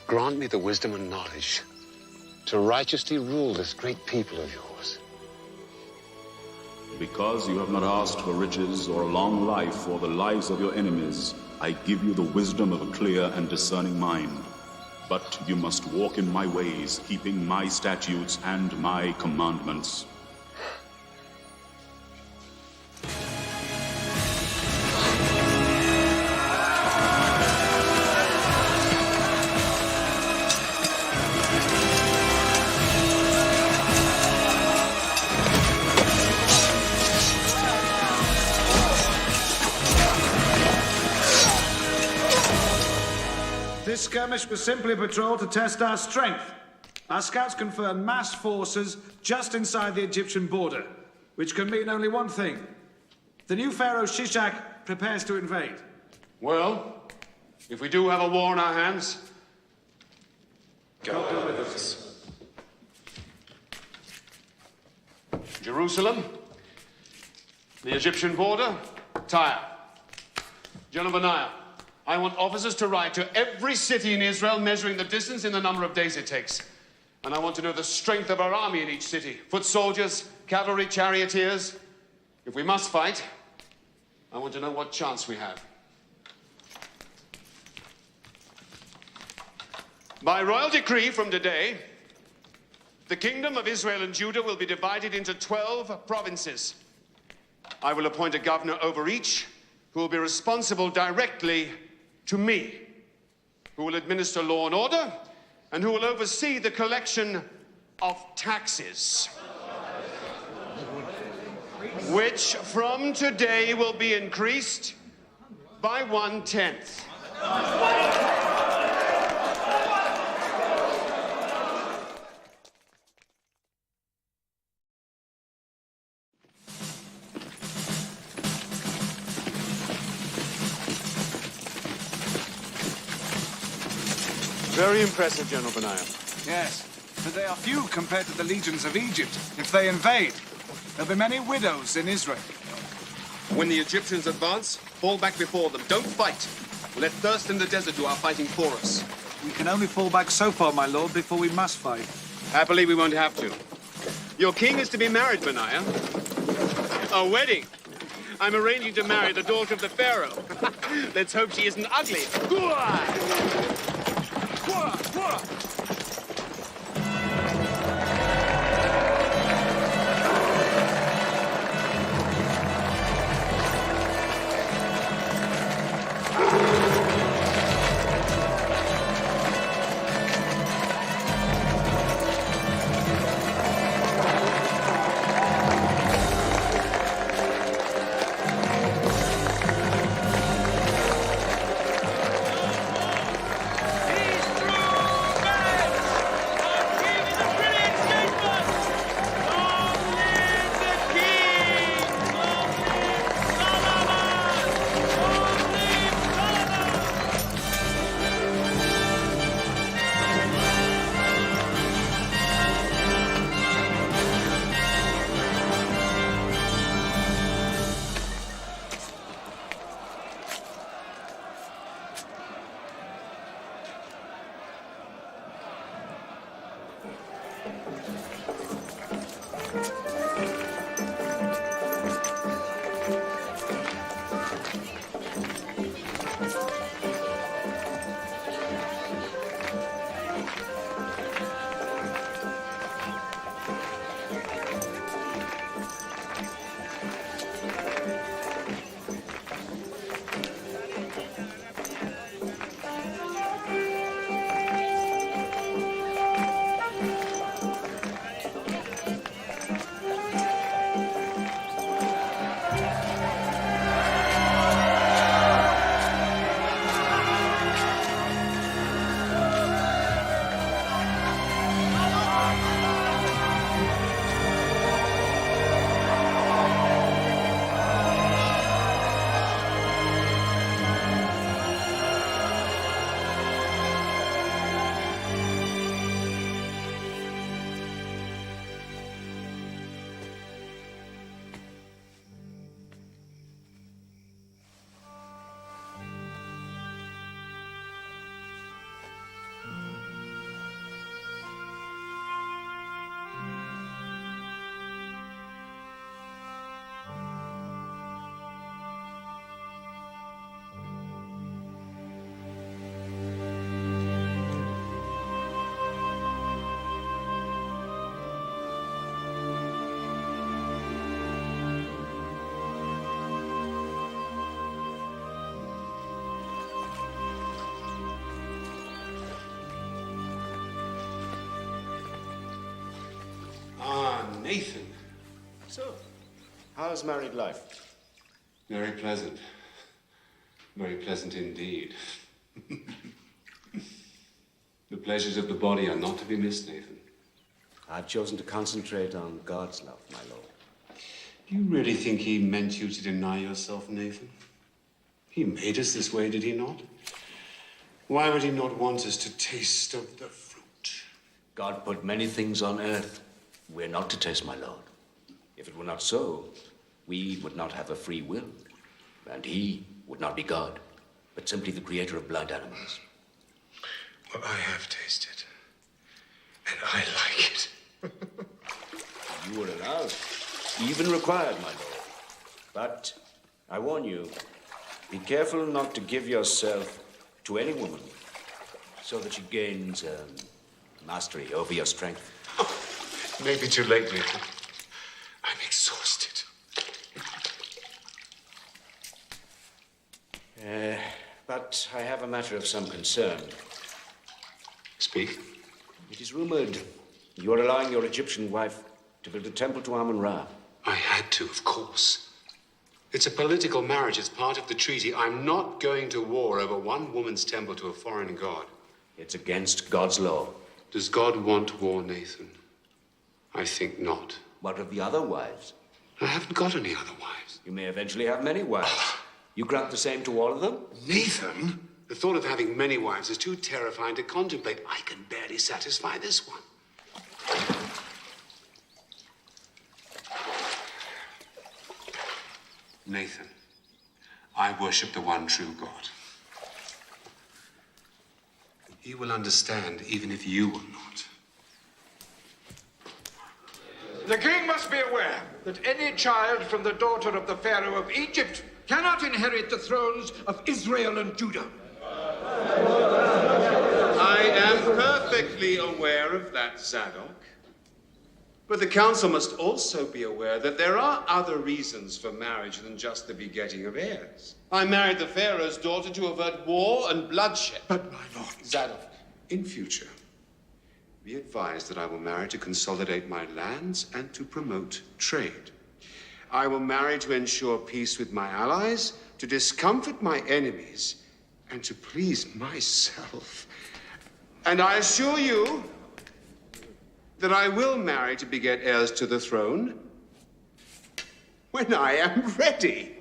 Grant me the wisdom and knowledge to righteously rule this great people of yours. Because you have not asked for riches or a long life or the lives of your enemies, I give you the wisdom of a clear and discerning mind. But you must walk in my ways, keeping my statutes and my commandments. This skirmish was simply a patrol to test our strength. Our scouts confirmed mass forces just inside the Egyptian border, which can mean only one thing. The new pharaoh Shishak prepares to invade. Well, if we do have a war on our hands, go with us. Jerusalem, the Egyptian border, Tyre. General Benaiah, I want officers to ride to every city in Israel, measuring the distance in the number of days it takes. And I want to know the strength of our army in each city. Foot soldiers, cavalry, charioteers. If we must fight, I want to know what chance we have. By royal decree from today, the kingdom of Israel and Judah will be divided into 12 provinces. I will appoint a governor over each, who will be responsible directly to me, who will administer law and order, and who will oversee the collection of taxes, which from today will be increased by 1/10. Very impressive, General Benaiah. Yes, but they are few compared to the legions of Egypt. If they invade, there'll be many widows in Israel. When the Egyptians advance, fall back before them. Don't fight. Let thirst in the desert do our fighting for us. We can only fall back so far, my lord, before we must fight. Happily, we won't have to. Your king is to be married, Benaiah. A wedding. I'm arranging to marry the daughter of the pharaoh. Let's hope she isn't ugly. Nathan. So, how's married life? Very pleasant. Very pleasant indeed. The pleasures of the body are not to be missed, Nathan. I've chosen to concentrate on God's love, my lord. Do you really think he meant you to deny yourself, Nathan? He made us this way, did he not? Why would he not want us to taste of the fruit? God put many things on earth we're not to taste, my lord. If it were not so, we would not have a free will, and he would not be God, but simply the creator of blind animals. Well, I have tasted, and I like it. You were allowed, even required, my lord. But I warn you, be careful not to give yourself to any woman so that she gains mastery over your strength. Maybe too late, Nathan. I'm exhausted. But I have a matter of some concern. Speak. It is rumored you're allowing your Egyptian wife to build a temple to Amun-Ra. I had to, of course. It's a political marriage. It's part of the treaty. I'm not going to war over one woman's temple to a foreign god. It's against God's law. Does God want war, Nathan? I think not. What of the other wives? I haven't got any other wives. You may eventually have many wives. You grant the same to all of them? Nathan, the thought of having many wives is too terrifying to contemplate. I can barely satisfy this one. Nathan, I worship the one true God. He will understand even if you will not. The king must be aware that any child from the daughter of the Pharaoh of Egypt cannot inherit the thrones of Israel and Judah. I am perfectly aware of that, Zadok. But the council must also be aware that there are other reasons for marriage than just the begetting of heirs. I married the Pharaoh's daughter to avert war and bloodshed. But, my lord... Zadok, in future, be advised that I will marry to consolidate my lands and to promote trade. I will marry to ensure peace with my allies, to discomfort my enemies, and to please myself. And I assure you that I will marry to beget heirs to the throne when I am ready.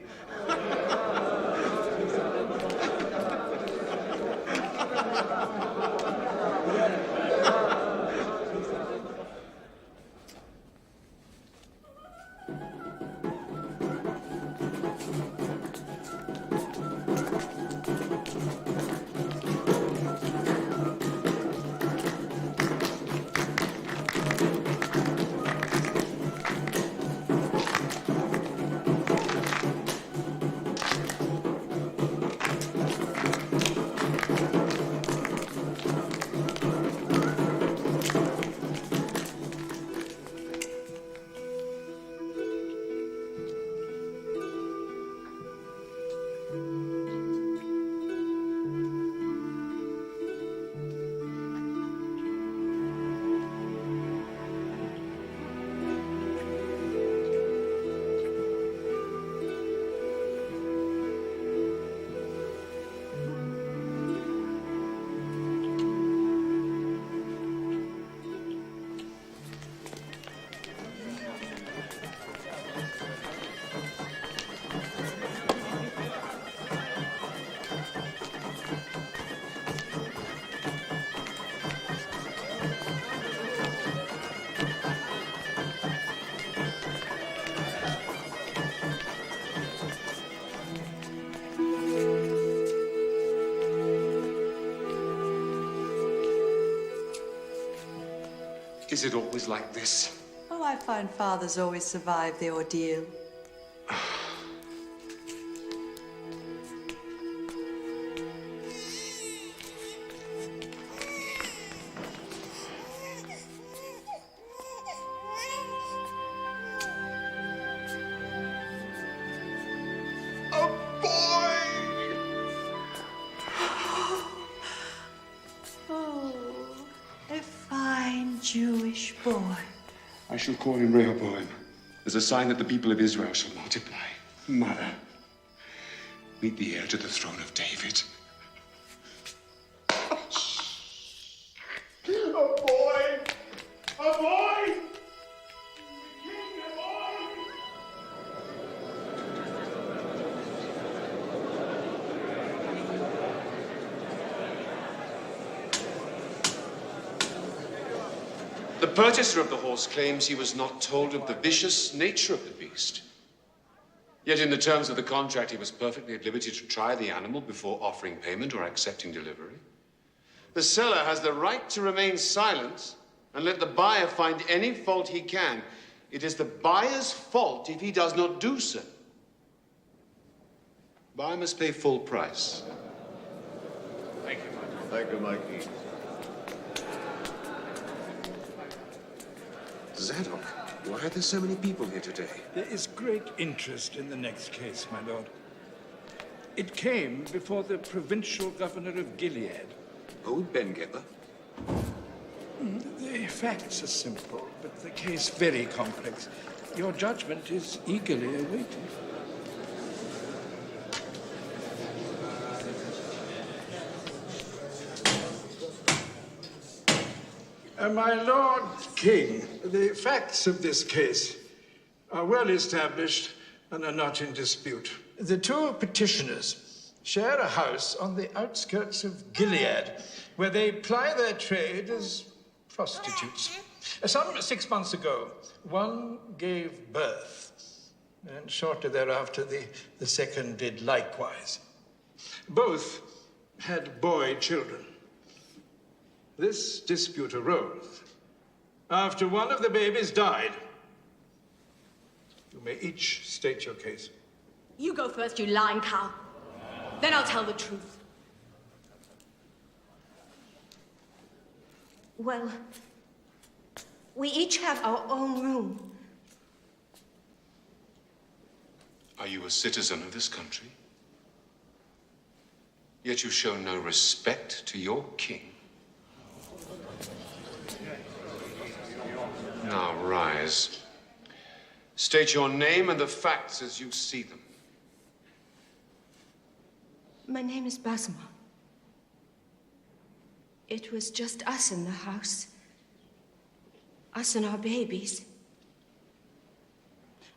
Is it always like this? Oh, I find fathers always survive the ordeal. Jewish boy. I shall call him Rehoboam as a sign that the people of Israel shall multiply. Mother, meet the heir to the throne of David. A boy! A boy! The purchaser of the horse claims he was not told of the vicious nature of the beast. Yet in the terms of the contract, he was perfectly at liberty to try the animal before offering payment or accepting delivery. The seller has the right to remain silent and let the buyer find any fault he can. It is the buyer's fault if he does not do so. Buyer must pay full price. Thank you, Mikey. Thank you, Mikey. Zadok, why are there so many people here today? There is great interest in the next case, my lord. It came before the provincial governor of Gilead. Old Ben Geber? The facts are simple, but the case very complex. Your judgment is eagerly awaited. My Lord King, the facts of this case are well established and are not in dispute. The two petitioners share a house on the outskirts of Gilead, where they ply their trade as prostitutes. Some 6 months ago, one gave birth, and shortly thereafter, the second did likewise. Both had boy children. This dispute arose after one of the babies died. You may each state your case. You go first, you lying cow. Then I'll tell the truth. Well, we each have our own room. Are you a citizen of this country? Yet you show no respect to your king. Now rise. State your name and the facts as you see them. My name is Basma. It was just us in the house. Us and our babies.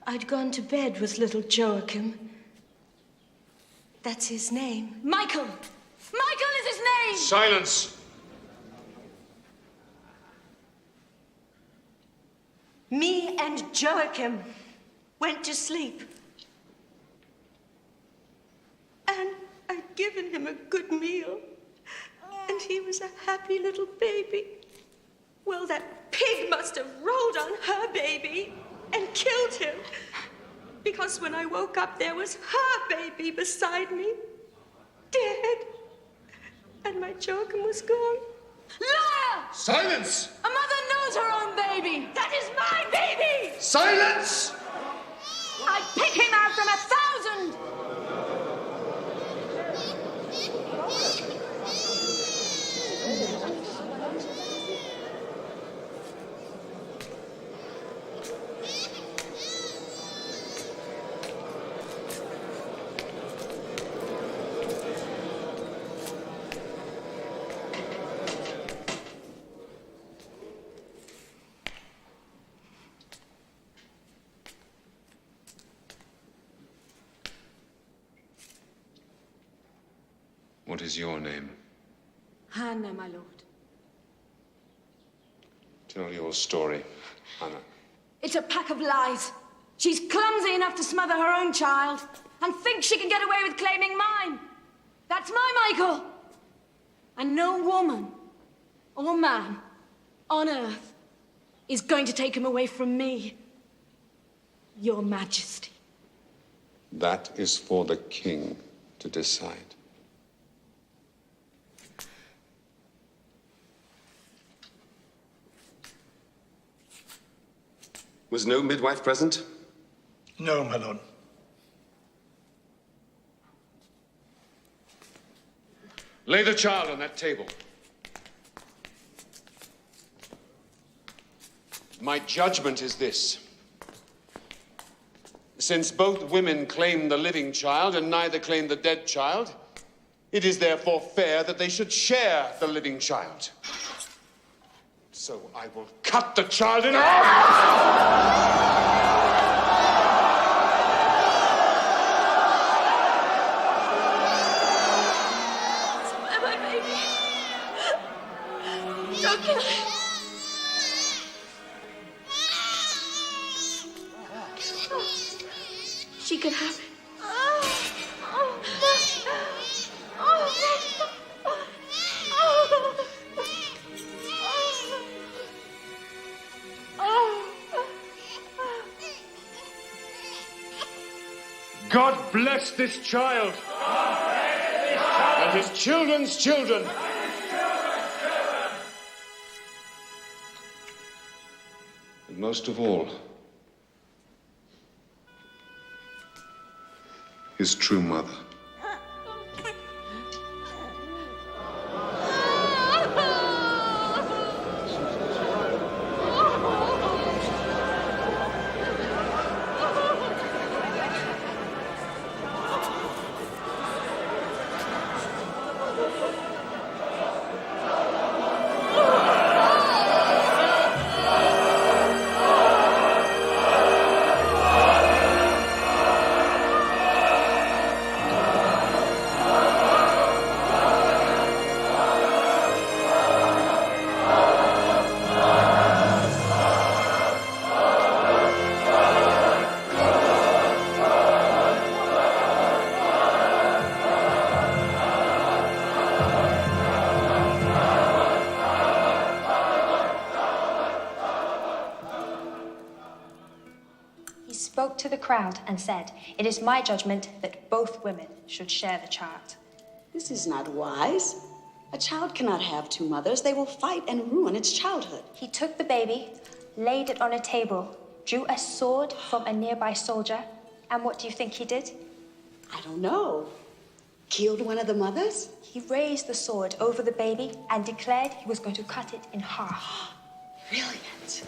I'd gone to bed with little Joachim. That's his name. Michael! Michael is his name! Silence! Me and Joachim went to sleep. And I'd given him a good meal. And he was a happy little baby. Well, that pig must have rolled on her baby and killed him. Because when I woke up, there was her baby beside me, dead. And my Joachim was gone. Liar! Silence! A mother knows her own baby. That is my baby! Silence! I'd pick him out from 1,000. What is your name? Hannah, my lord. Tell your story, Hannah. It's a pack of lies. She's clumsy enough to smother her own child and thinks she can get away with claiming mine. That's my Michael. And no woman or man on earth is going to take him away from me, Your Majesty. That is for the king to decide. Was no midwife present? No, my lord. Lay the child on that table. My judgment is this. Since both women claim the living child and neither claim the dead child, it is therefore fair that they should share the living child. So I will cut the child in half! My baby. Don't kill him. She can have it. God bless this child. And his children's children. And most of all, His true mother. To the crowd and said, "It is my judgment that both women should share the child." This is not wise. A child cannot have two mothers. They will fight and ruin its childhood. He took the baby, laid it on a table, drew a sword from a nearby soldier, and what do you think he did? I don't know. Killed one of the mothers? He raised the sword over the baby and declared he was going to cut it in half. Brilliant.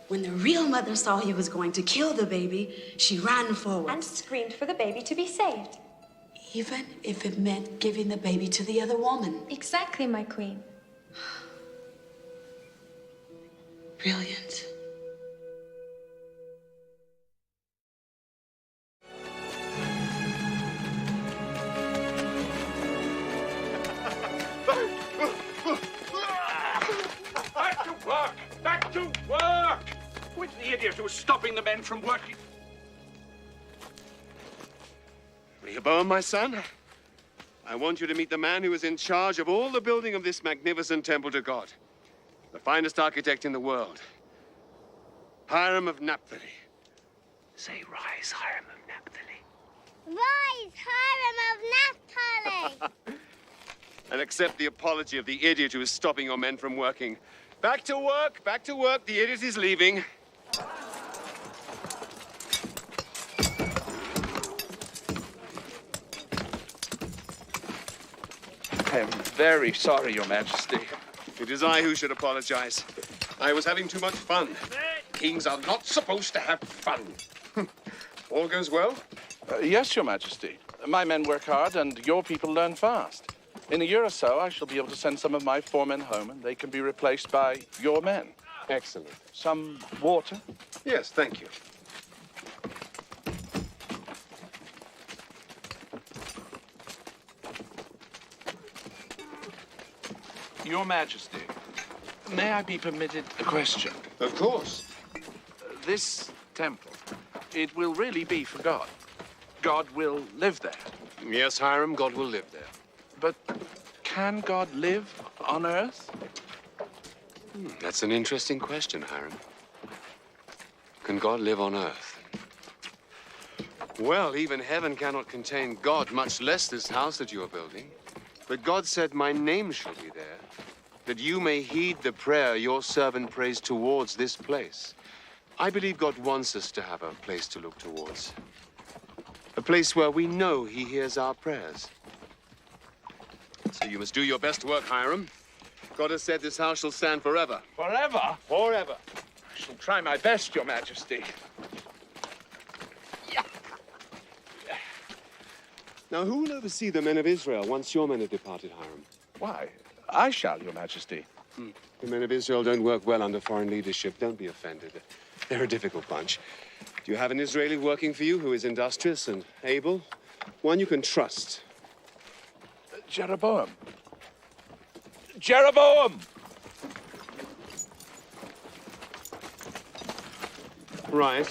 When the real mother saw he was going to kill the baby, she ran forward. And screamed for the baby to be saved. Even if it meant giving the baby to the other woman. Exactly, my queen. Brilliant. Back to work! Back to work! Who is the idiot who is stopping the men from working? Rehoboam, my son, I want you to meet the man who is in charge of all the building of this magnificent temple to God. The finest architect in the world. Hiram of Naphtali. Say, rise, Hiram of Naphtali. Rise, Hiram of Naphtali! And accept the apology of the idiot who is stopping your men from working. Back to work, back to work. The idiot is leaving. I am very sorry, Your Majesty. It is I who should apologize. I was having too much fun. Kings are not supposed to have fun. All goes well? Yes, Your Majesty. My men work hard, and your people learn fast. In a year or so, I shall be able to send some of my foremen home, and they can be replaced by your men. Excellent. Some water? Yes, thank you. Your Majesty, may I be permitted a question? Of course. This temple, it will really be for God. God will live there. Yes, Hiram, God will live there. But can God live on Earth? That's an interesting question, Hiram. Can God live on earth? Well, even heaven cannot contain God, much less this house that you are building. But God said, my name shall be there, that you may heed the prayer your servant prays towards this place. I believe God wants us to have a place to look towards. A place where we know he hears our prayers. So you must do your best work, Hiram. God has said this house shall stand forever. Forever? Forever. I shall try my best, Your Majesty. Now, who will oversee the men of Israel once your men have departed, Hiram? Why, I shall, Your Majesty. The men of Israel don't work well under foreign leadership. Don't be offended. They're a difficult bunch. Do you have an Israeli working for you who is industrious and able? One you can trust. Jeroboam. Jeroboam! Right.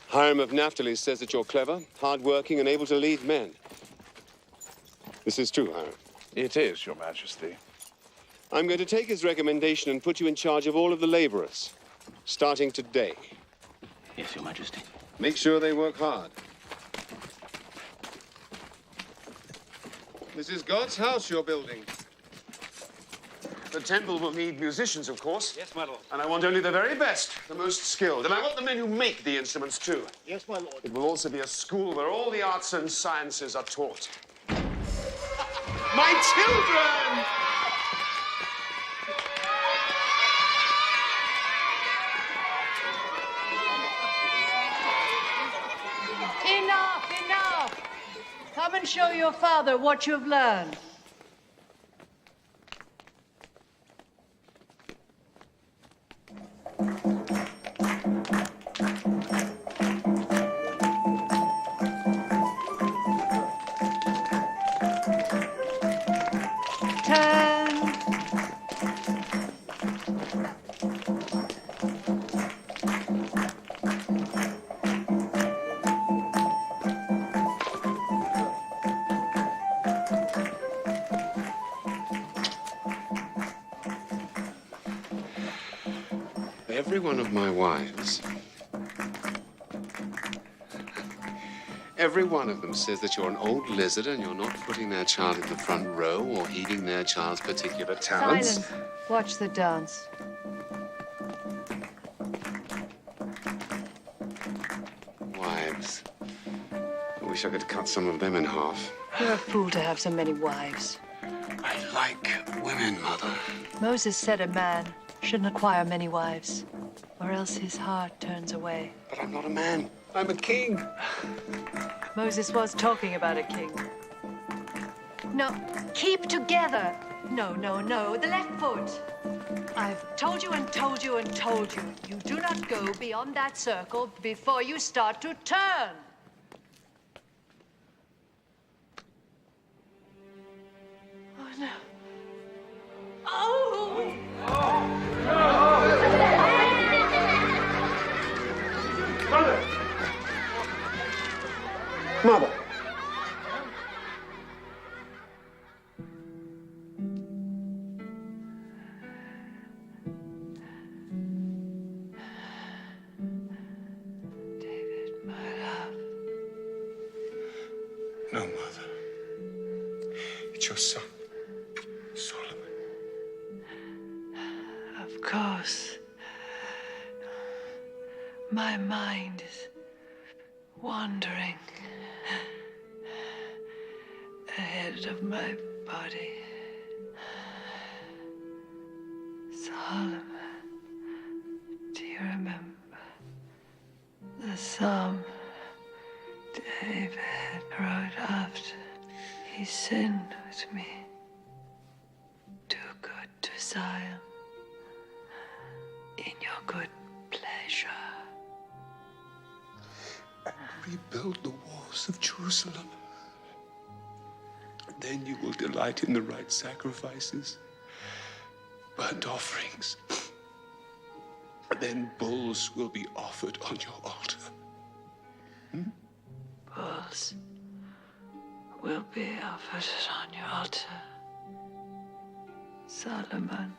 Hiram of Naphtali says that you're clever, hardworking, and able to lead men. This is true, Hiram. It is, Your Majesty. I'm going to take his recommendation and put you in charge of all of the laborers, starting today. Yes, Your Majesty. Make sure they work hard. This is God's house you're building. The temple will need musicians, of course. Yes, my lord. And I want only the very best, the most skilled. And I want the men who make the instruments, too. Yes, my lord. It will also be a school where all the arts and sciences are taught. My children! Enough, enough! Come and show your father what you've learned. Every one of my wives, every one of them says that you're an old lizard and you're not putting their child in the front row or heeding their child's particular talents. Silence. Watch the dance. Wives. I wish I could cut some of them in half. You're a fool to have so many wives. I like women, Mother. Moses said a man shouldn't acquire many wives, or else his heart turns away. But I'm not a man. I'm a king. Moses was talking about a king. No, keep together. No, no, no, the left foot. I've told you and told you and told you. You do not go beyond that circle before you start to turn. Oh, no. Oh! Mother! Mother! David, my love. No, Mother. It's your son, Solomon. Of course. My mind is wandering ahead of my body. Solomon, do you remember the psalm David wrote after he sinned with me? Do good to Zion in your good pleasure. And rebuild the walls of Jerusalem. Then you will delight in the right sacrifices, burnt offerings. Then bulls will be offered on your altar. Bulls will be offered on your altar. Solomon.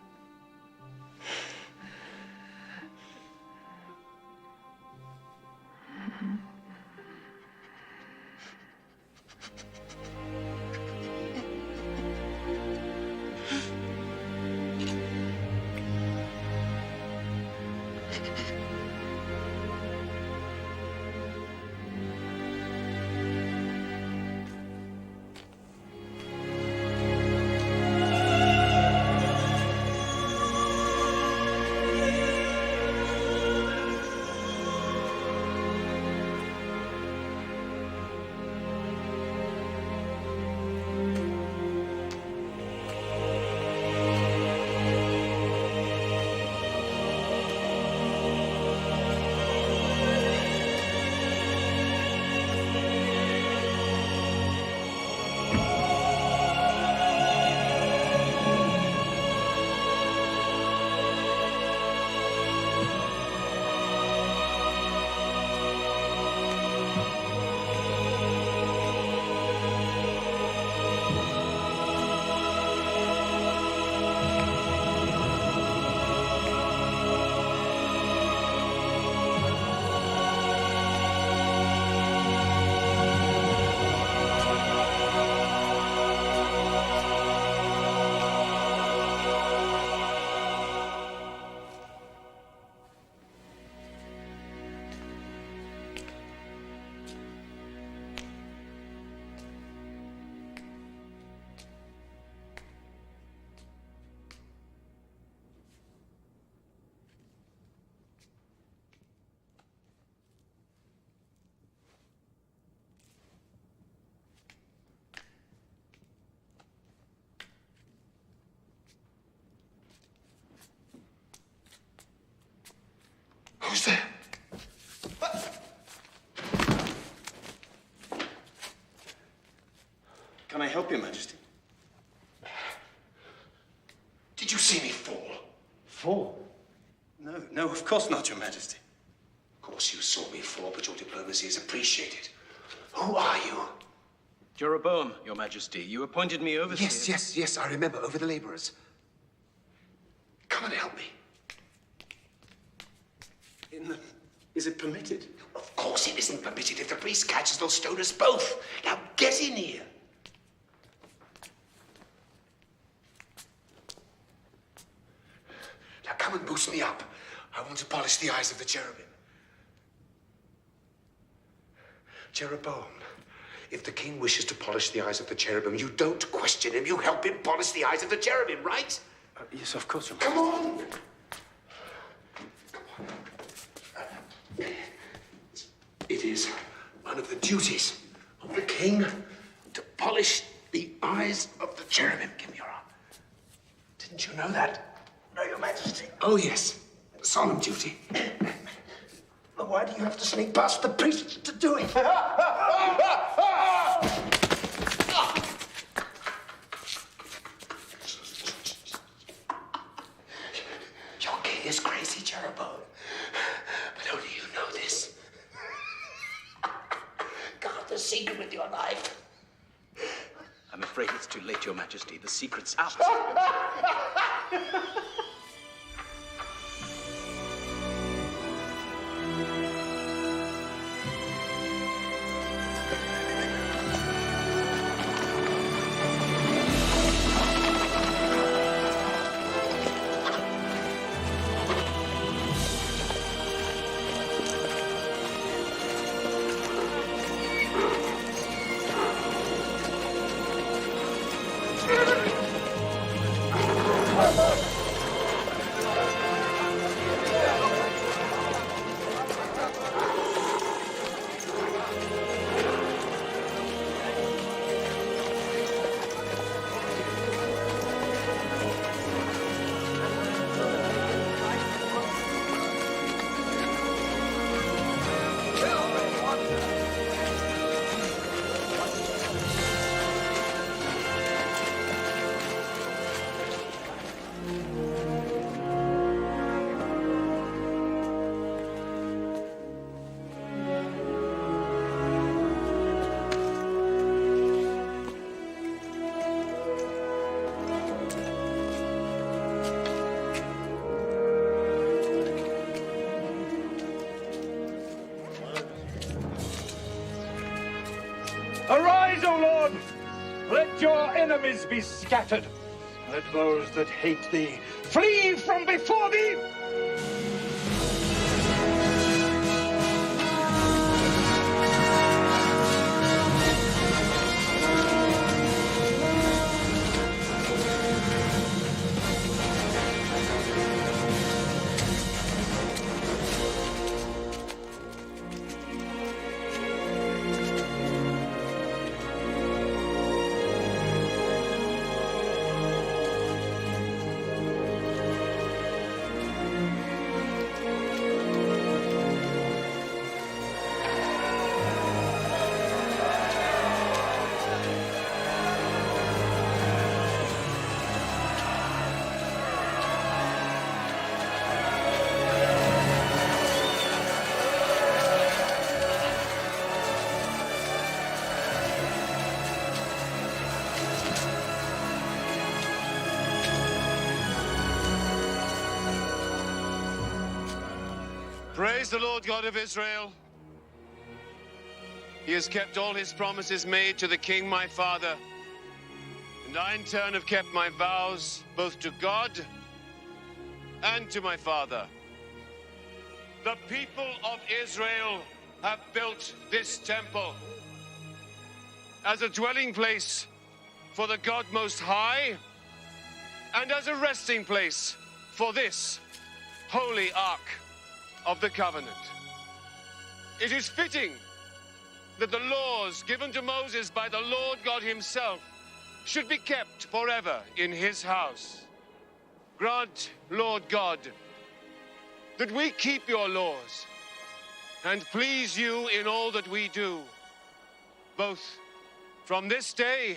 Who's there? Can I help you, Majesty? Did you see me fall? Fall? No, of course not, Your Majesty. Of course you saw me fall, but your diplomacy is appreciated. Who are you? Jeroboam, Your Majesty. You appointed me overseer. Yes, I remember, over the laborers. Come and help me. Is it permitted? Of course it isn't permitted. If the priest catches, they'll stone us both. Now get in here. Now come and boost me up. I want to polish the eyes of the cherubim. Jeroboam, if the king wishes to polish the eyes of the cherubim, you don't question him. You help him polish the eyes of the cherubim, right? Yes, of course, Your Come Majesty. on! It is one of the duties of the king to polish the eyes of the cherubim. Give me your arm. Didn't you know that? No, Your Majesty. Oh, yes. A solemn duty. But why do you have to sneak past the priest to do it? Your king is crazy, Jeroboam. But only you know this. Guard the secret with your life. I'm afraid it's too late, Your Majesty. The secret's out. your enemies be scattered. Let those that hate thee flee from before thee. Praise the Lord God of Israel. He has kept all his promises made to the king, my father. And I, in turn, have kept my vows both to God and to my father. The people of Israel have built this temple as a dwelling place for the God Most High and as a resting place for this holy ark of the covenant. It is fitting that the laws given to Moses by the Lord God himself should be kept forever in his house. Grant, Lord God, that we keep your laws and please you in all that we do, both from this day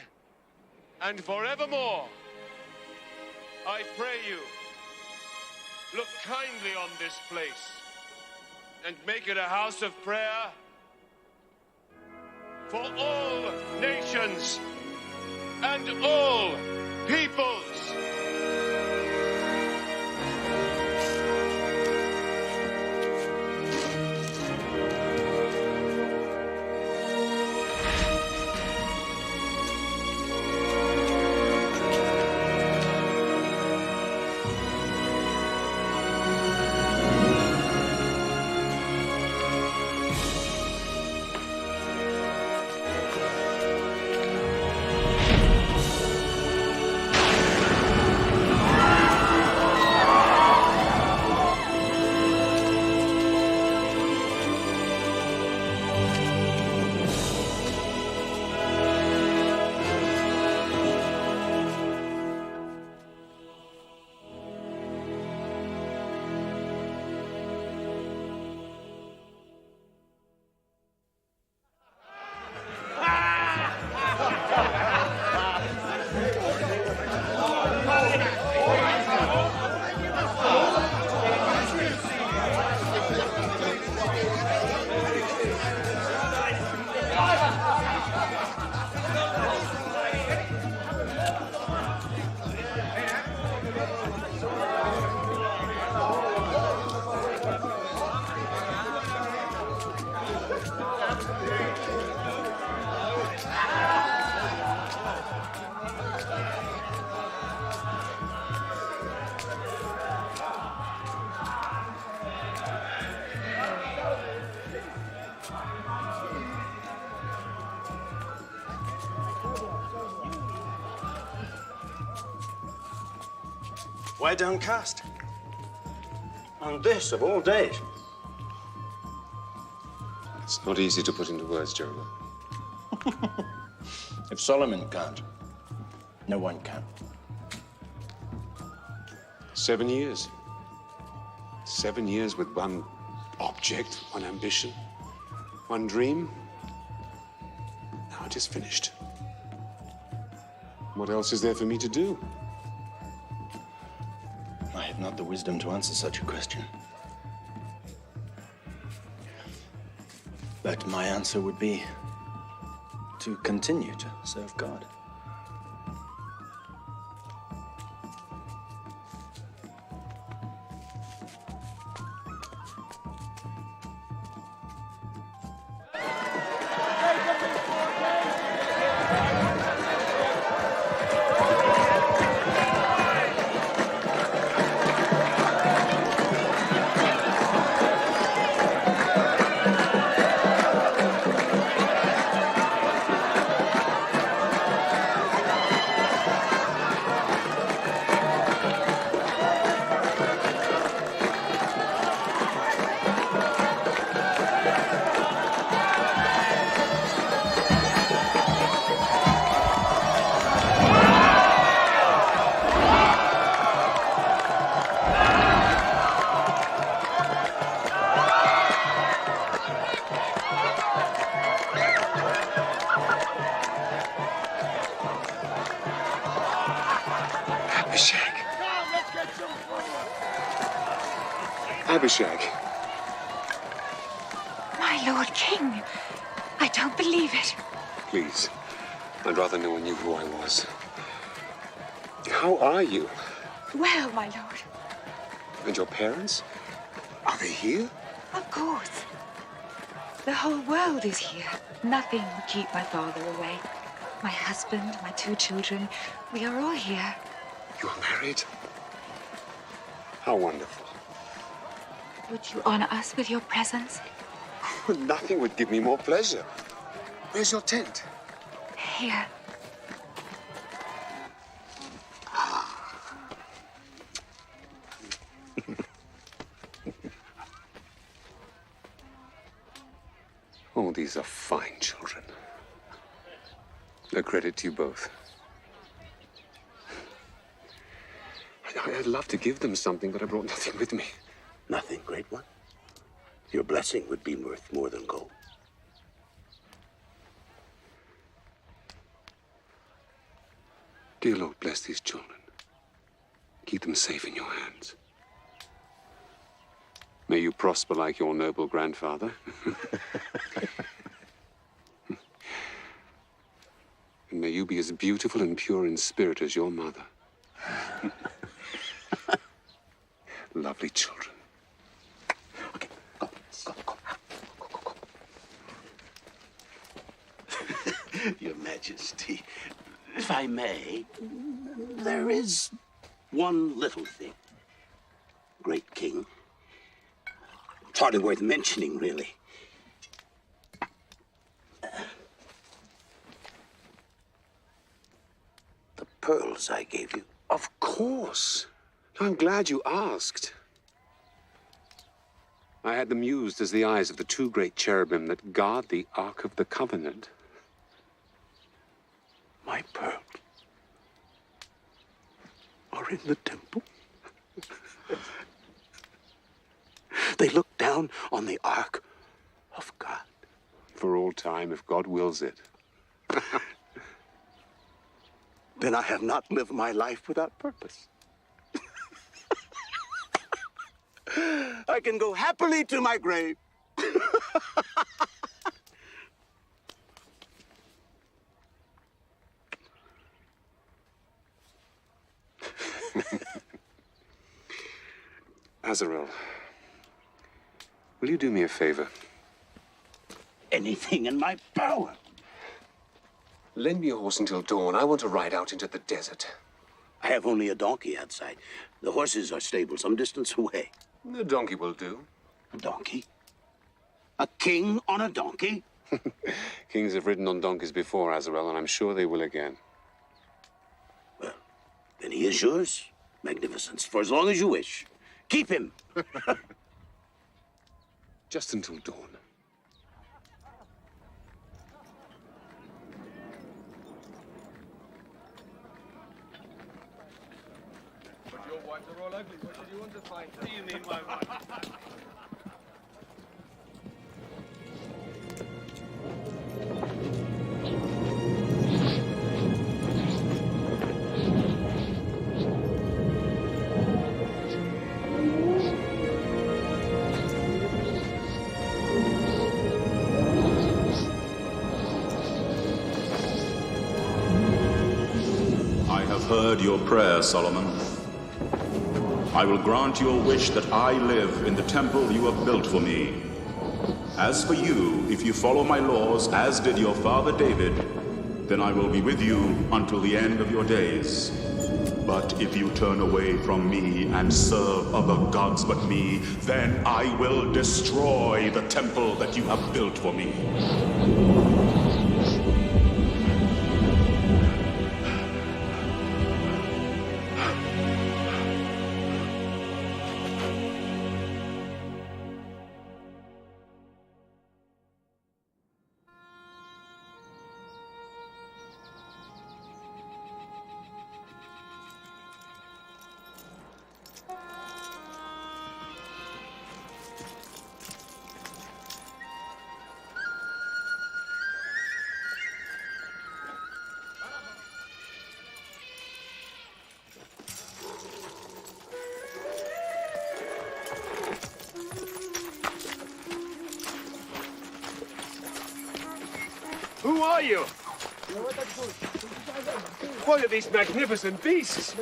and forevermore. I pray you, look kindly on this place and make it a house of prayer for all nations and all peoples. Why downcast? On this, of all days. It's not easy to put into words, Jeremiah. If Solomon can't, no one can. 7 years. 7 years with one object, one ambition, one dream. Now it is finished. What else is there for me to do? I have not the wisdom to answer such a question. But my answer would be to continue to serve God. Abishag. Come, let's get some food. Abishag. My Lord King, I don't believe it. Please, I'd rather no one knew who I was. How are you? Well, my lord. And your parents? Are they here? Of course. The whole world is here. Nothing will keep my father away. My husband, my 2 children, we are all here. You are married? How wonderful. Would you honor us with your presence? Nothing would give me more pleasure. Where's your tent? Here. Oh, these are fine children. A credit to you both. I'd love to give them something, but I brought nothing with me. Nothing, great one. Your blessing would be worth more than gold. Dear Lord, bless these children. Keep them safe in your hands. May you prosper like your noble grandfather. And may you be as beautiful and pure in spirit as your mother. Lovely children. Okay, go. Your Majesty, if I may, there is one little thing. Great King. It's hardly worth mentioning, really. The pearls I gave you. Of course. I'm glad you asked. I had them used as the eyes of the 2 great cherubim that guard the Ark of the Covenant. My pearls are in the temple. They look down on the Ark of God. For all time, if God wills it. Then I have not lived my life without purpose. I can go happily to my grave. Azarel, will you do me a favor? Anything in my power. Lend me a horse until dawn. I want to ride out into the desert. I have only a donkey outside. The horses are stabled some distance away. The donkey will do. A donkey? A king on a donkey? Kings have ridden on donkeys before, Azarel, and I'm sure they will again. Well, then he is yours, Magnificence, for as long as you wish. Keep him. Just until dawn. But your wives are all ugly. What did you want to find? What do you mean, my wife? Heard your prayer, Solomon. I will grant your wish that I live in the temple you have built for me. As for you, if you follow my laws, as did your father David, then I will be with you until the end of your days. But if you turn away from me and serve other gods but me, then I will destroy the temple that you have built for me. Who are you? What are these magnificent beasts?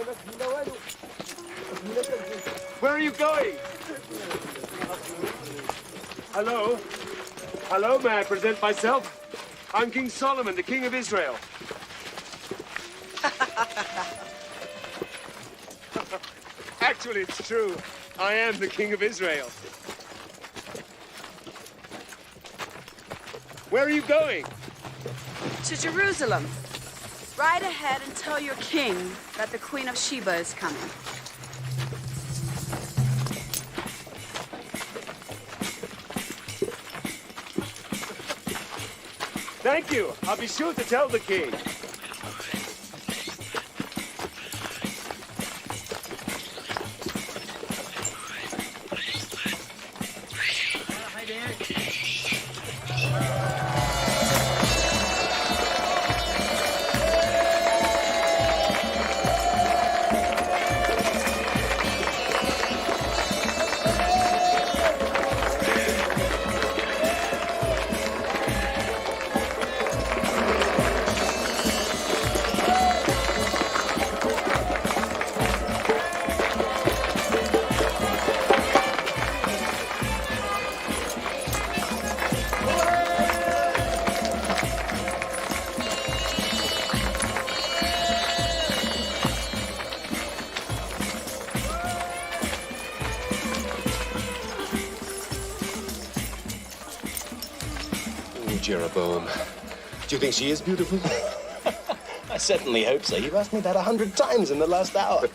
Where are you going? Hello? Hello, may I present myself? I'm King Solomon, the King of Israel. Actually, it's true. I am the King of Israel. Where are you going? To Jerusalem. Ride ahead and tell your king that the Queen of Sheba is coming. Thank you. I'll be sure to tell the king. Jeroboam. Do you think she is beautiful? I certainly hope so. You've asked me that 100 times in the last hour.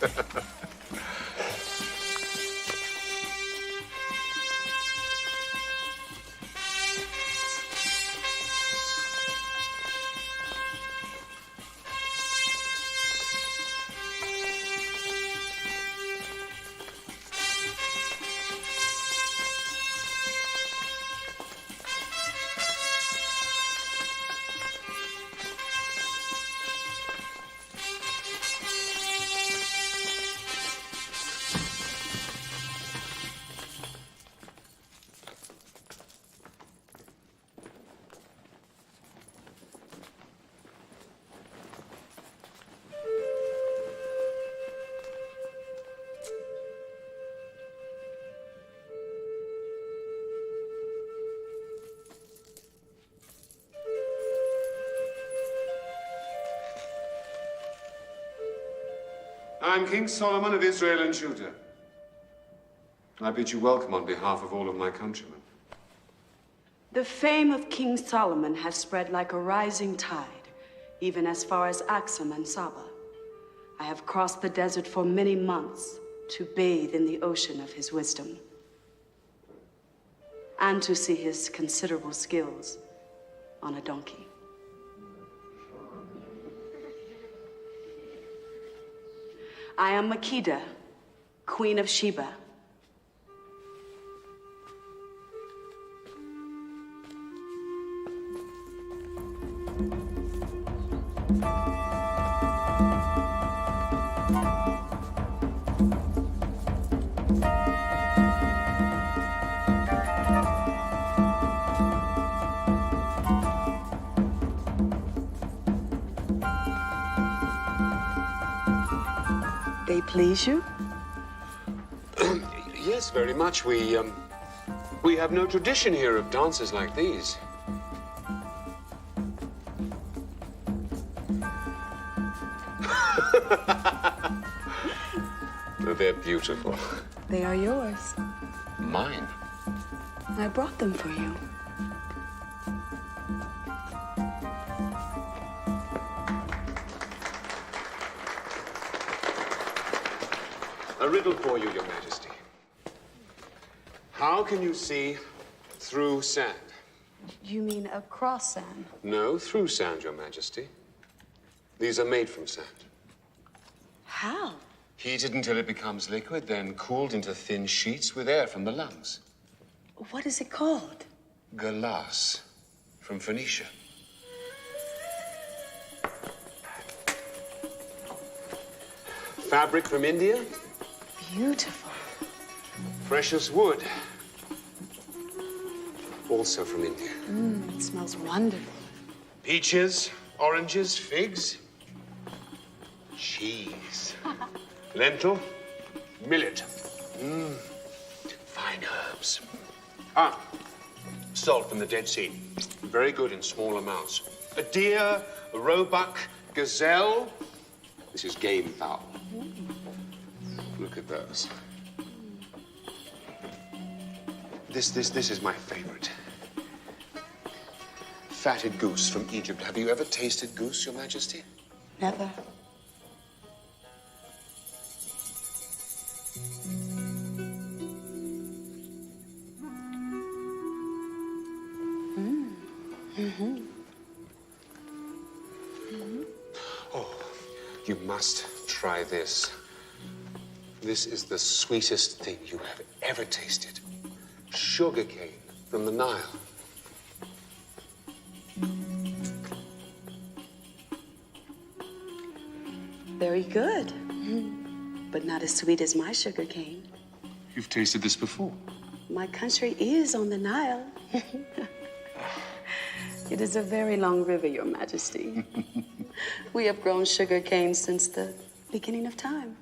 I'm King Solomon of Israel and Judah. I bid you welcome on behalf of all of my countrymen. The fame of King Solomon has spread like a rising tide, even as far as Axum and Saba. I have crossed the desert for many months to bathe in the ocean of his wisdom and to see his considerable skills on a donkey. I am Makeda, Queen of Sheba. They please you? Yes, very much. We have no tradition here of dances like these. They're beautiful. They are yours. Mine. I brought them for you. A riddle for you, Your Majesty. How can you see through sand? You mean across sand? No, through sand, Your Majesty. These are made from sand. How? Heated until it becomes liquid, then cooled into thin sheets with air from the lungs. What is it called? Glass from Phoenicia. Fabric from India. Beautiful. Precious wood. Also from India. It smells wonderful. Peaches, oranges, figs, cheese, lentil, millet, fine herbs. Ah, salt from the Dead Sea. Very good in small amounts. A deer, a roebuck, gazelle. This is game fowl. Look at those. This is my favorite. Fatted goose from Egypt. Have you ever tasted goose, Your Majesty? Never. Oh, you must try this. This is the sweetest thing you have ever tasted. Sugar cane from the Nile. Very good. But not as sweet as my sugar cane. You've tasted this before? My country is on the Nile. It is a very long river, Your Majesty. We have grown sugar cane since the beginning of time.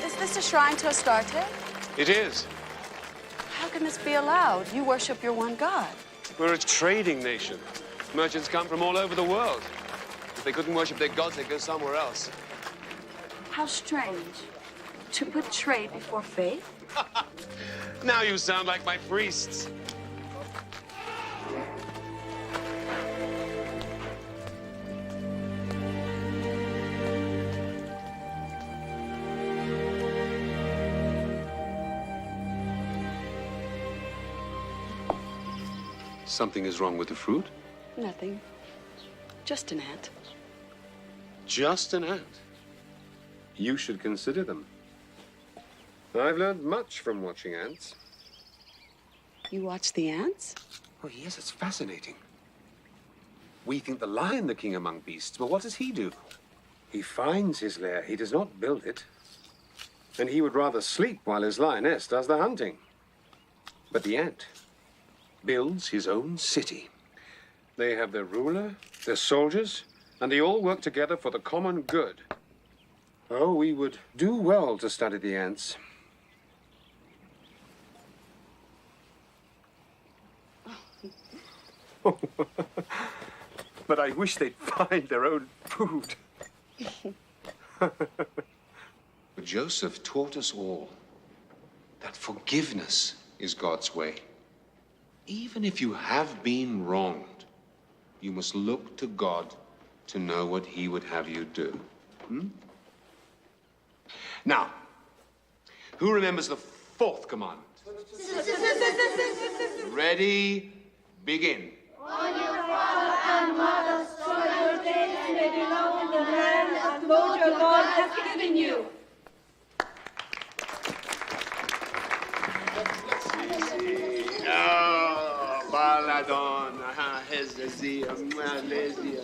Is this a shrine to Astarte? It is. How can this be allowed? You worship your one god. We're a trading nation. Merchants come from all over the world. If they couldn't worship their gods, they'd go somewhere else. How strange. To put trade before faith? Now you sound like my priests. Something is wrong with the fruit? Nothing. Just an ant. Just an ant. You should consider them. I've learned much from watching ants. You watch the ants? Oh, yes, it's fascinating. We think the lion the king among beasts, but what does he do? He finds his lair. He does not build it. And he would rather sleep while his lioness does the hunting. But the ant builds his own city. They have their ruler, their soldiers, and they all work together for the common good. Oh, we would do well to study the ants. But I wish they'd find their own food. Joseph taught us all that forgiveness is God's way. Even if you have been wronged, you must look to God to know what he would have you do. Now, who remembers the fourth commandment? Ready, begin. Honor your father and mother, so your days may be long in the land that the Lord your God has given you. Oh, baladon, hezezia, malezia.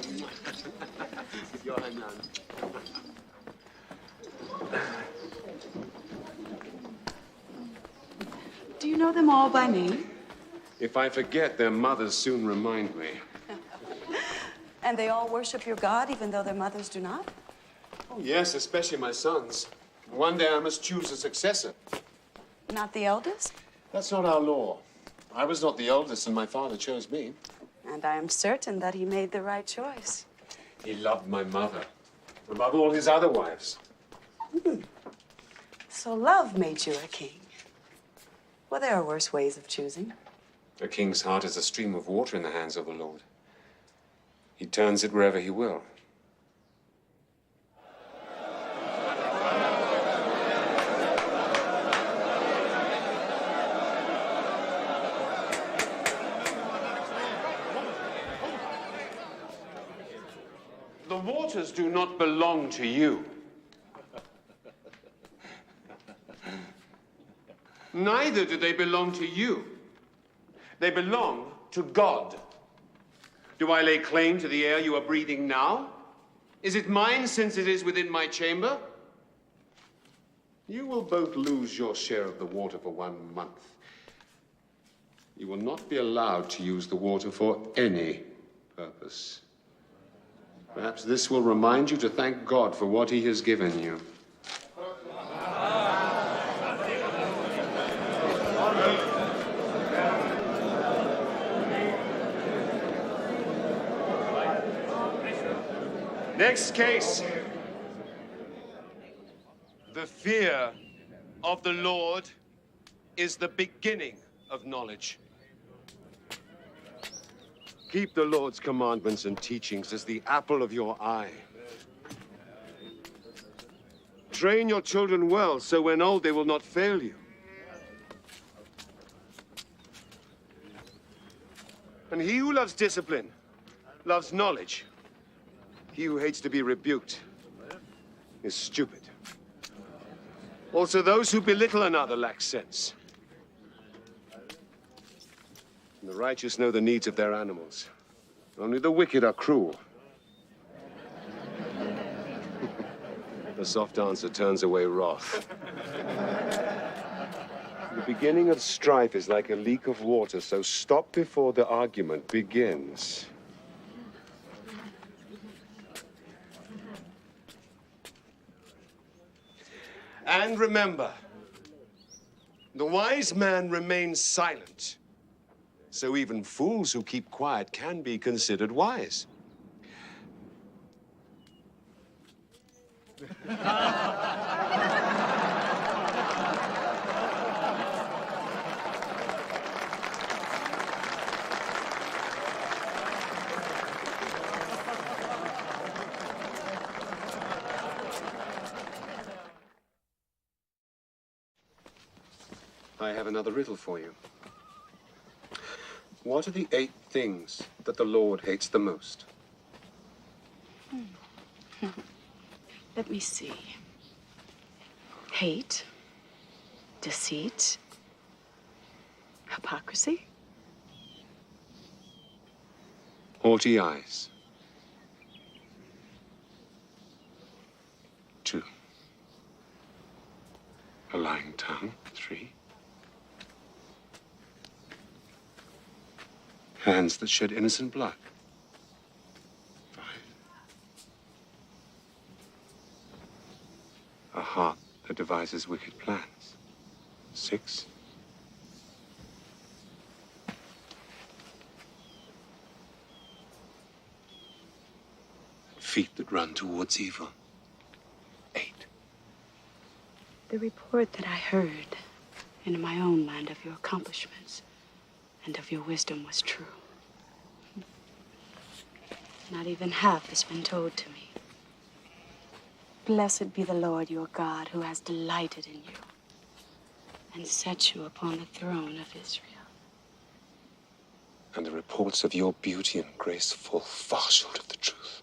Yohanan. Do you know them all by name? If I forget, their mothers soon remind me. And they all worship your God, even though their mothers do not? Oh, yes, especially my sons. One day I must choose a successor. Not the eldest? That's not our law. I was not the oldest, and my father chose me. And I am certain that he made the right choice. He loved my mother above all his other wives. So love made you a king. Well, there are worse ways of choosing. A king's heart is a stream of water in the hands of the Lord. He turns it wherever he will. The waters do not belong to you. Neither do they belong to you. They belong to God. Do I lay claim to the air you are breathing now? Is it mine since it is within my chamber? You will both lose your share of the water for 1 month. You will not be allowed to use the water for any purpose. Perhaps this will remind you to thank God for what he has given you. Next case. The fear of the Lord is the beginning of knowledge. Keep the Lord's commandments and teachings as the apple of your eye. Train your children well, so when old they will not fail you. And he who loves discipline loves knowledge. He who hates to be rebuked is stupid. Also, those who belittle another lack sense. And the righteous know the needs of their animals. Only the wicked are cruel. The soft answer turns away wrath. The beginning of strife is like a leak of water, so stop before the argument begins. And remember, the wise man remains silent, so even fools who keep quiet can be considered wise. I have another riddle for you. What are the 8 things that the Lord hates the most? Let me see. Hate, deceit, hypocrisy, Haughty eyes. 2. A lying tongue. 3. Hands that shed innocent blood. 5. A heart that devises wicked plans. 6. Feet that run towards evil. 8. the report that I heard in my own land of your accomplishments and of your wisdom was true. Not even half has been told to me. Blessed be the Lord your God, who has delighted in you and set you upon the throne of Israel. And the reports of your beauty and grace fall far short of the truth.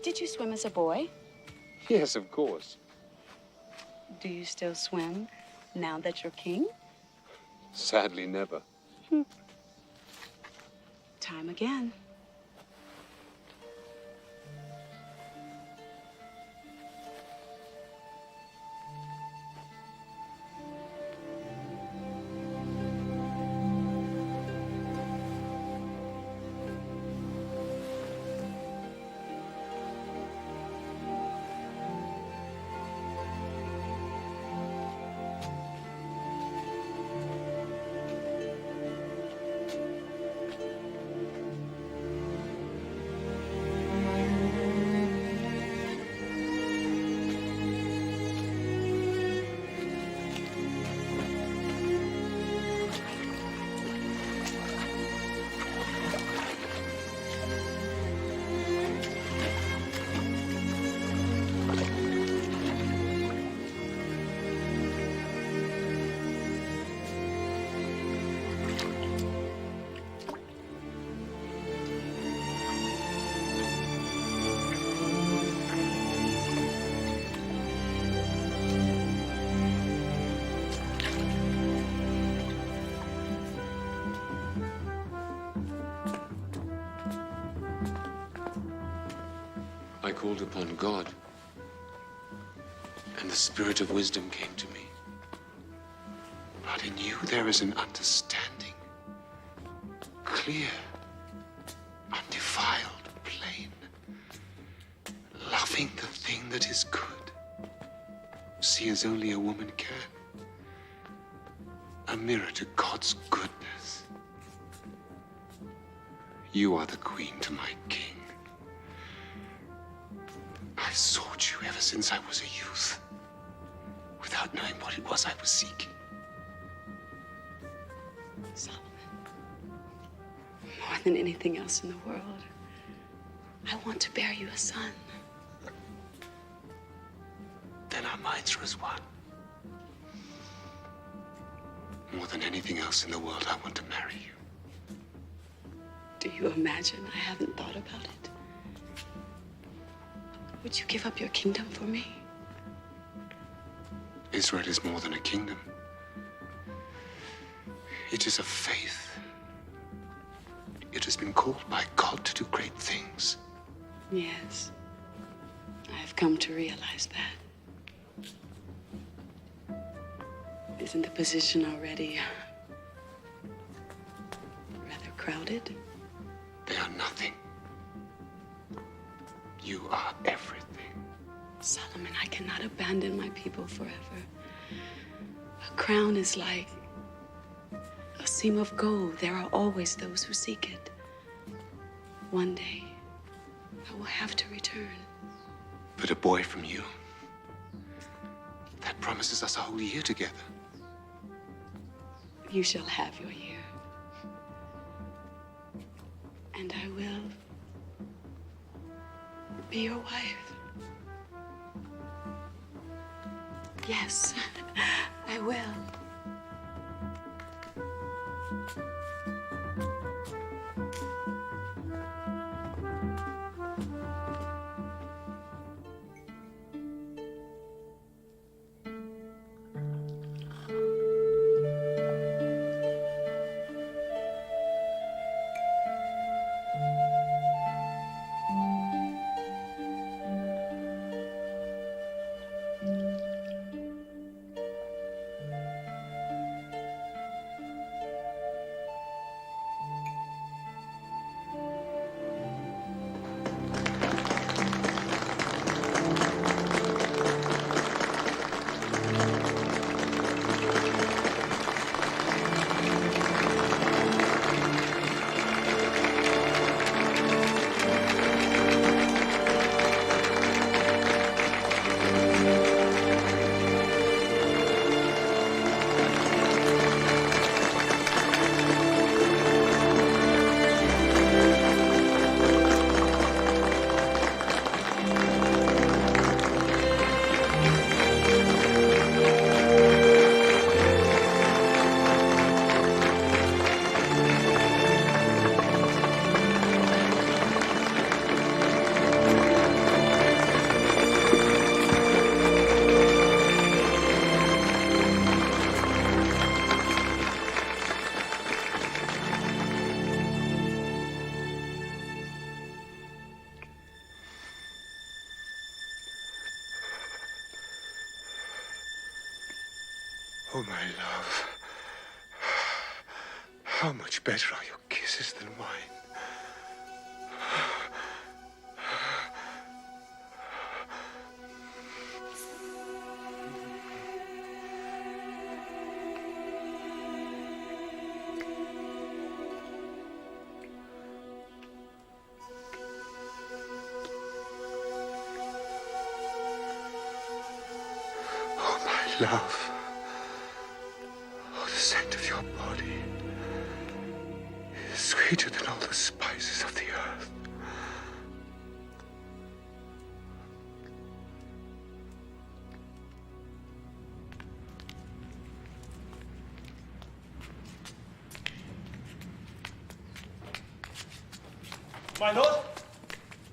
Did you swim as a boy? Yes, of course. Do you still swim now that you're king? Sadly, never. Time again. I called upon God, and the spirit of wisdom came to me. But in you there is an understanding, clear, undefiled, plain, loving the thing that is good. See as only a woman can. A mirror to God's goodness. You are the queen to my king. I've sought you ever since I was a youth, without knowing what it was I was seeking. Solomon, more than anything else in the world, I want to bear you a son. Then our minds are as one. More than anything else in the world, I want to marry you. Do you imagine I haven't thought about it? Would you give up your kingdom for me? Israel is more than a kingdom. It is a faith. It has been called by God to do great things. Yes, I've come to realize that. Isn't the position already rather crowded? They are nothing. You are everything. Solomon, I cannot abandon my people forever. A crown is like a seam of gold. There are always those who seek it. One day, I will have to return. But a boy from you, that promises us a whole year together. You shall have your year. And I will be your wife. Yes, I will. Oh, my love. How much better are your kisses than mine? Oh, my love. Oh, the scent of your body is sweeter than all the spices of the earth. My lord?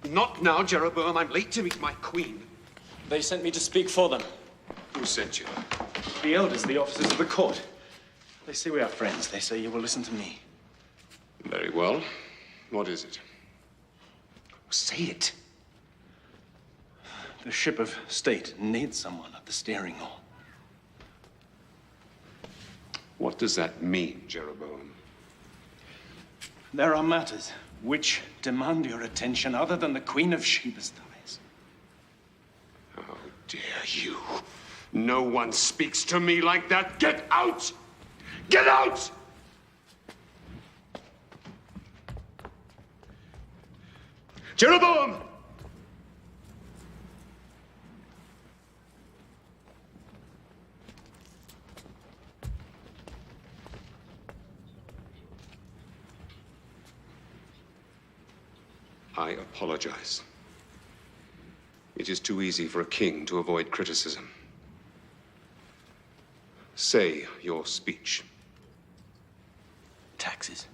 Not now, Jeroboam. I'm late to meet my queen. They sent me to speak for them. Who sent you? The elders, the officers of the court. They say we are friends. They say you will listen to me. Very well. What is it? Say it. The ship of state needs someone at the steering oar. What does that mean, Jeroboam? There are matters which demand your attention other than the Queen of Sheba's thighs. How dare you? No one speaks to me like that. Get out! Get out! Jeroboam! I apologize. It is too easy for a king to avoid criticism. Say your speech. Taxes.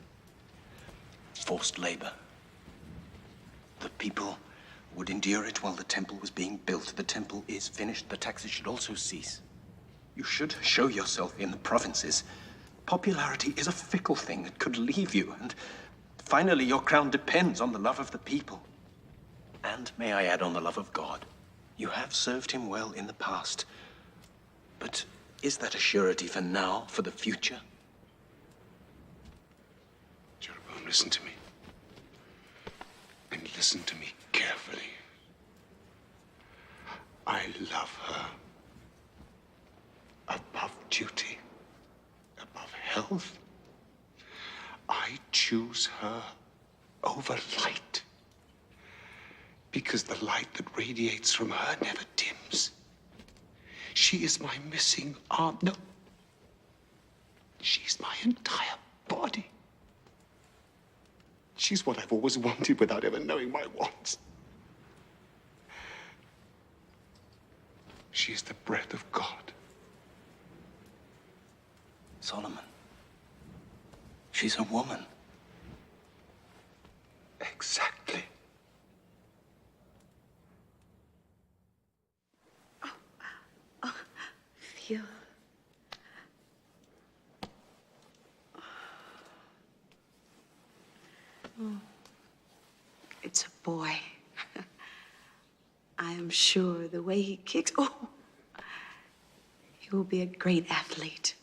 Forced labor. The people would endure it while the temple was being built. The temple is finished. The taxes should also cease. You should show yourself in the provinces. Popularity is a fickle thing that could leave you, and finally your crown depends on the love of the people. And, may I add, on the love of God. You have served him well in the past, but is that a surety for now, for the future? Jeroboam, listen to me. And listen to me carefully. I love her above duty, above health. I choose her over light, because the light that radiates from her never dims. She is my missing arm. No, she's my entire body. She's what I've always wanted without ever knowing my wants. She is the breath of God. Solomon. She's a woman. Exactly. Feel. Oh. It's a boy. I am sure the way he kicks. Oh, he will be a great athlete.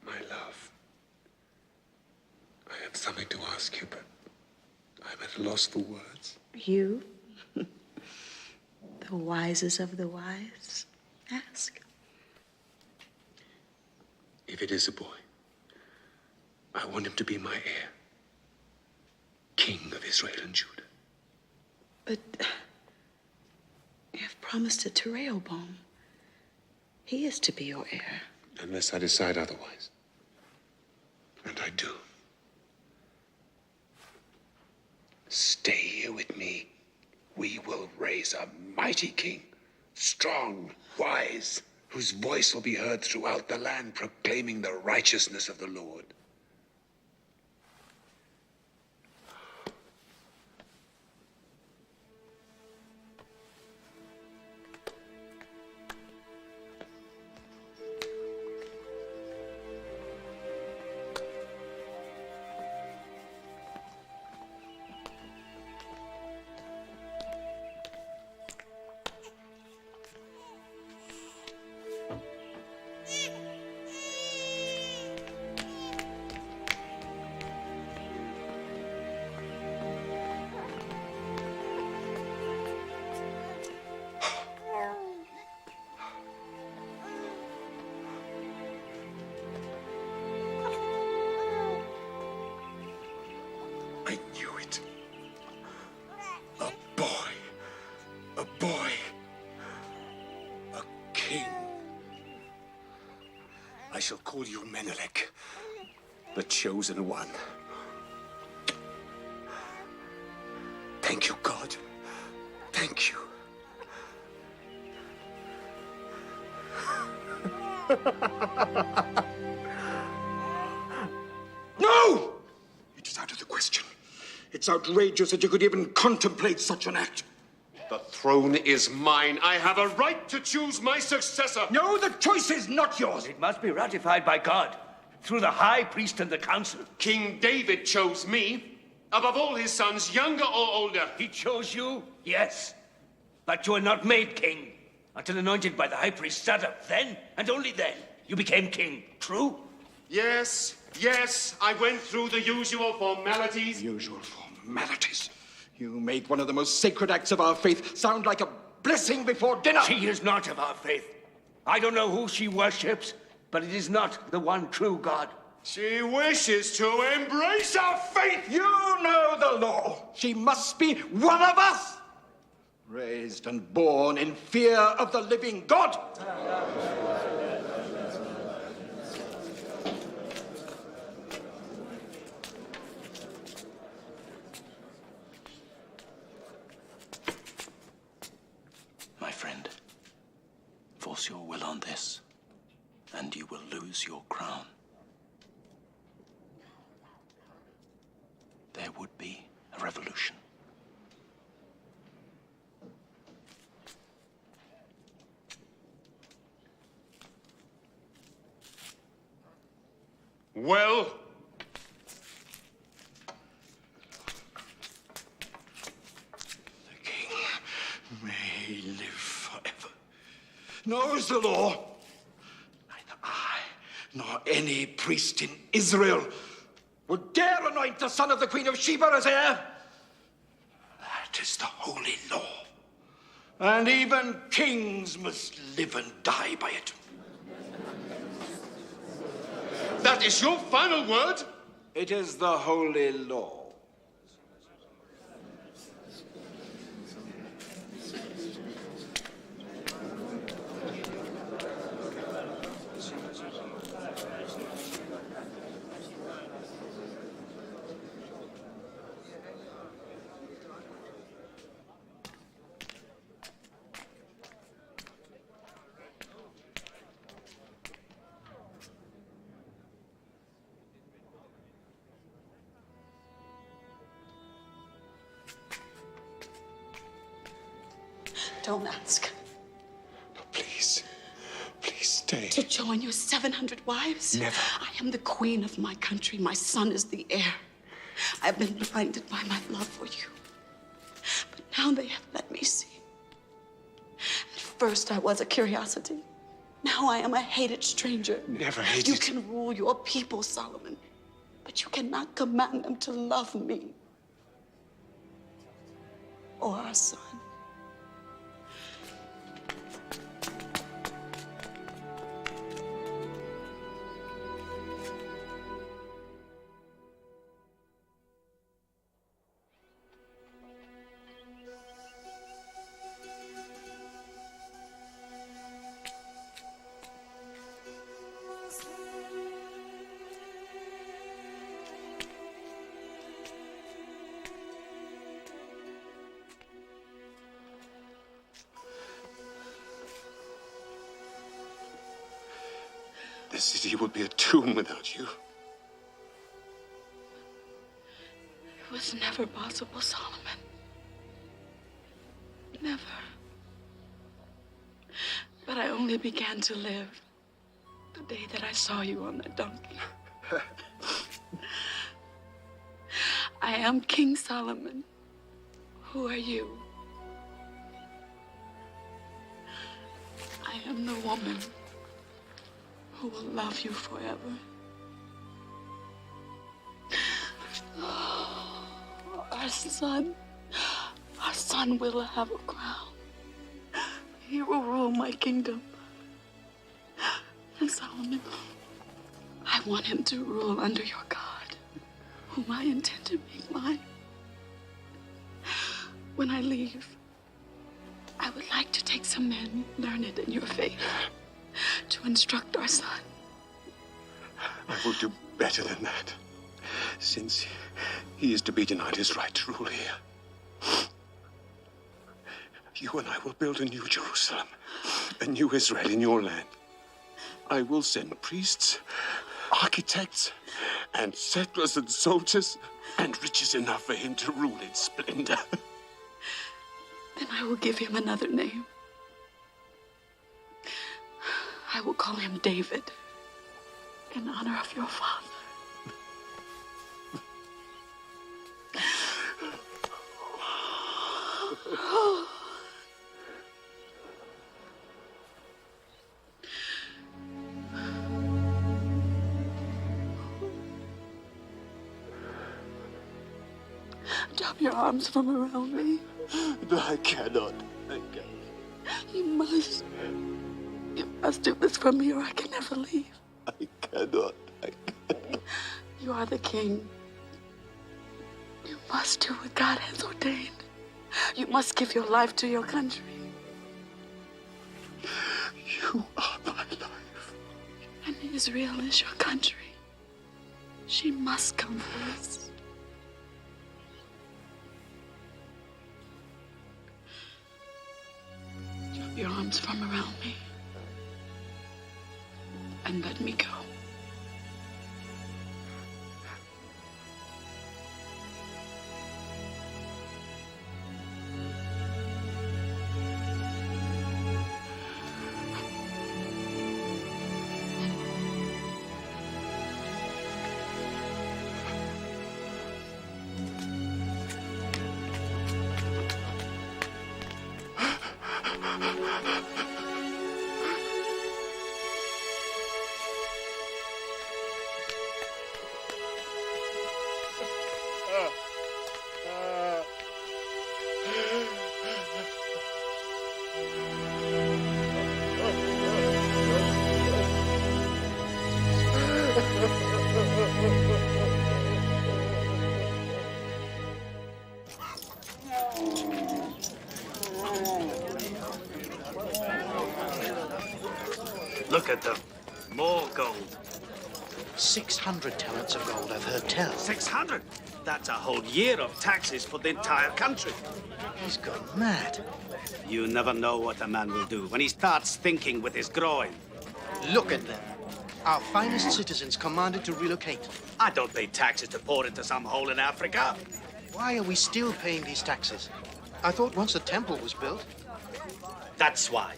My love, I had something to ask you, but I'm at a loss for words. You, the wisest of the wise, ask. If it is a boy, I want him to be my heir, king of Israel and Judah. But you have promised it to Rehoboam. He is to be your heir. Unless I decide otherwise. And I do. Stay here with me. We will raise a mighty king, strong, wise, whose voice will be heard throughout the land, proclaiming the righteousness of the Lord. I knew it. A boy. A boy. A king. I shall call you Menelik, the chosen one. Thank you, God. Thank you. No! It is out of the question. It's outrageous that you could even contemplate such an act. The throne is mine. I have a right to choose my successor. No, the choice is not yours. It must be ratified by God through the high priest and the council. King David chose me. above all his sons, younger or older. He chose you, yes. But you were not made king until anointed by the high priest Saddam. Then, and only then, you became king. True? Yes, yes, I went through the usual formalities. Usual formalities? You make one of the most sacred acts of our faith sound like a blessing before dinner. She is not of our faith. I don't know who she worships, but it is not the one true God. She wishes to embrace our faith. You know the law. She must be one of us. Raised and born in fear of the living God. My friend, force your will on this, and you will lose your crown. There would be a revolution. Well, May live forever. Knows the law. Neither I nor any priest in Israel would dare anoint the son of the Queen of Sheba as heir. That is the holy law. And even kings must live and die by it. that is your final word? It is the holy law. Don't ask. No, please. Please stay. To join your 700 wives? Never. I am the queen of my country. My son is the heir. I've been blinded by my love for you. But now they have let me see. At first I was a curiosity. Now I am a hated stranger. Never hated. You can rule your people, Solomon, but you cannot command them to love me or our son. The city would be a tomb without you. It was never possible, Solomon. Never. But I only began to live the day that I saw you on that donkey. I am King Solomon. Who are you? I am the woman who will love you forever. Our son will have a crown. He will rule my kingdom. And Solomon, I want him to rule under your God, whom I intend to make mine. When I leave, I would like to take some men learned in your faith to instruct our son. I will do better than that, since he is to be denied his right to rule here. You and I will build a new Jerusalem, a new Israel in your land. I will send priests, architects, and settlers and soldiers, and riches enough for him to rule in splendor. Then I will give him another name. I will call him David, in honor of your father. Drop your arms from around me. I cannot. I cannot. You must. You must do this for me or I can never leave. I cannot. You are the king. You must do what God has ordained. You must give your life to your country. You are my life. And Israel is your country. She must come first. Drop your arms from around me and let me go. Look at them. More gold. 600 talents of gold, I've heard tell. 600? That's a whole year of taxes for the entire country. He's gone mad. You never know what a man will do when he starts thinking with his groin. Look at them. Our finest citizens commanded to relocate. I don't pay taxes to pour into some hole in Africa. Why are we still paying these taxes? I thought once the temple was built. That's why.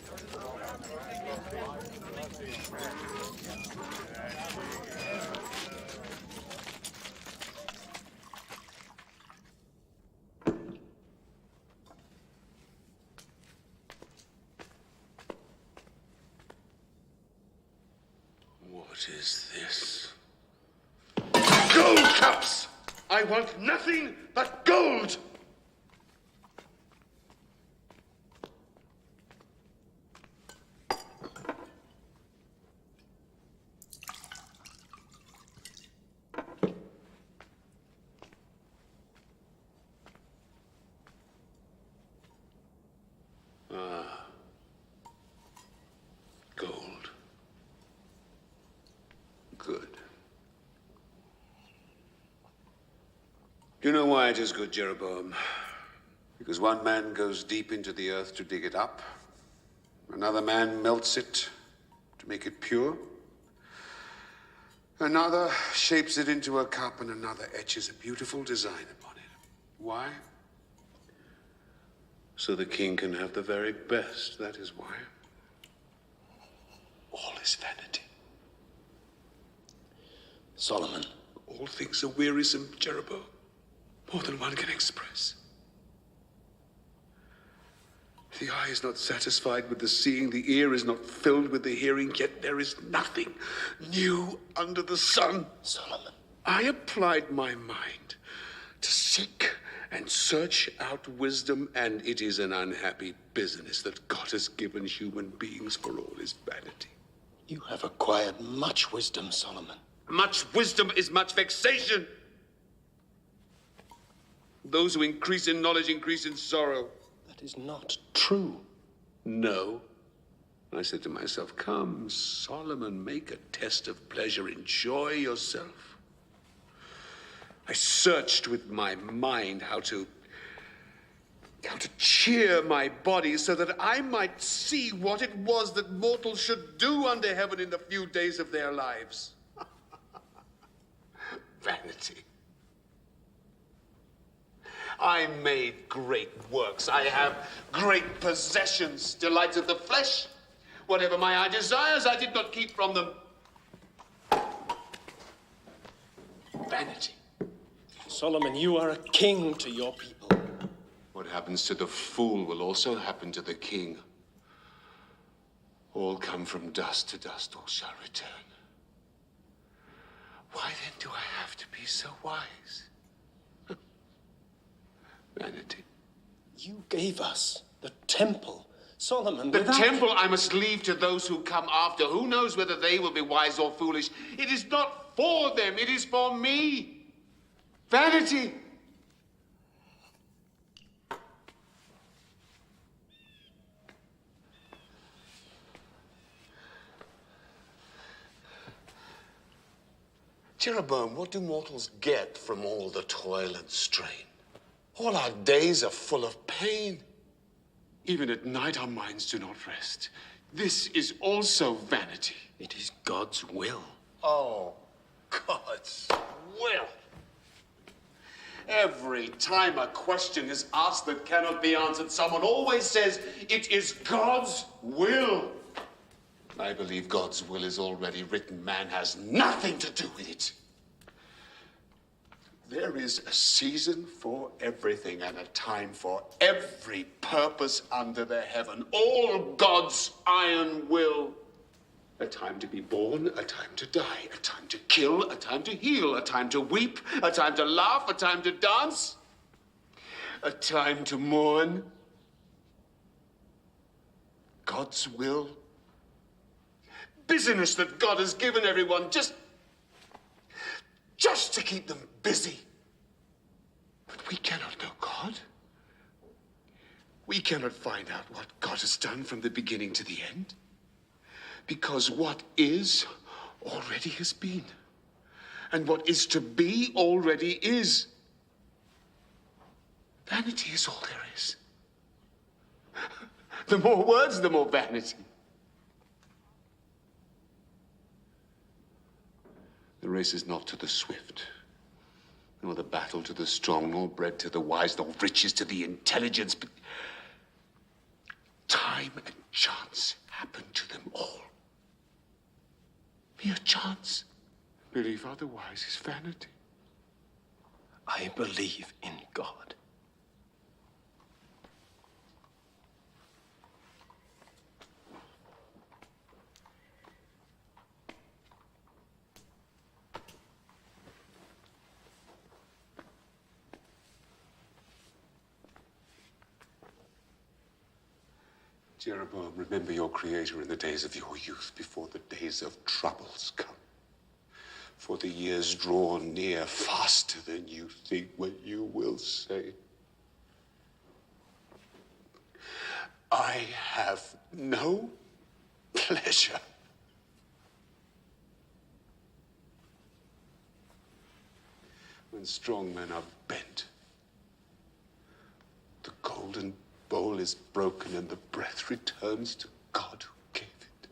What is this? Gold cups! I want nothing but gold! Ah. Gold. Good. Do you know why it is good, Jeroboam? Because one man goes deep into the earth to dig it up. Another man melts it to make it pure. Another shapes it into a cup, and another etches a beautiful design upon it. Why? So the king can have the very best, that is why. All is vanity. Solomon. All things are wearisome, Jeroboam. More than one can express. The eye is not satisfied with the seeing, the ear is not filled with the hearing, yet there is nothing new under the sun. Solomon. I applied my mind to seek and search out wisdom, and it is an unhappy business that God has given human beings for all his vanity. You have acquired much wisdom, Solomon. Much wisdom is much vexation. Those who increase in knowledge increase in sorrow. That is not true. No. I said to myself, come, Solomon, make a test of pleasure. Enjoy yourself. I searched with my mind how to cheer my body so that I might see what it was that mortals should do under heaven in the few days of their lives. Vanity. I made great works. I have great possessions, delights of the flesh. Whatever my eye desires, I did not keep from them. Vanity. Solomon, you are a king to your people. What happens to the fool will also happen to the king. All come from dust to dust, all shall return. Why then do I have to be so wise? Vanity. You gave us the temple, Solomon. The without... temple I must leave to those who come after. Who knows whether they will be wise or foolish? It is not for them, it is for me. Vanity. Jeroboam, what do mortals get from all the toil and strain? All our days are full of pain. Even at night, our minds do not rest. This is also vanity. It is God's will. Oh, God's will. Every time a question is asked that cannot be answered, someone always says, it is God's will. I believe God's will is already written. Man has nothing to do with it. There is a season for everything and a time for every purpose under the heaven. All God's iron will. A time to be born, a time to die, a time to kill, a time to heal, a time to weep, a time to laugh, a time to dance, a time to mourn. God's will. Business that God has given everyone just to keep them busy. But we cannot know God. We cannot find out what God has done from the beginning to the end. Because what is already has been. And what is to be already is. Vanity is all there is. The more words, the more vanity. The race is not to the swift, nor the battle to the strong, nor bread to the wise, nor riches to the intelligent, but time and chance happen to them all. Mere chance. Believe otherwise is vanity. I believe in God. Jeroboam, remember your Creator in the days of your youth, before the days of troubles come. For the years draw near faster than you think what you will say. I have no pleasure when strong men are bent. The golden bowl is broken and the breath returns to God who gave it.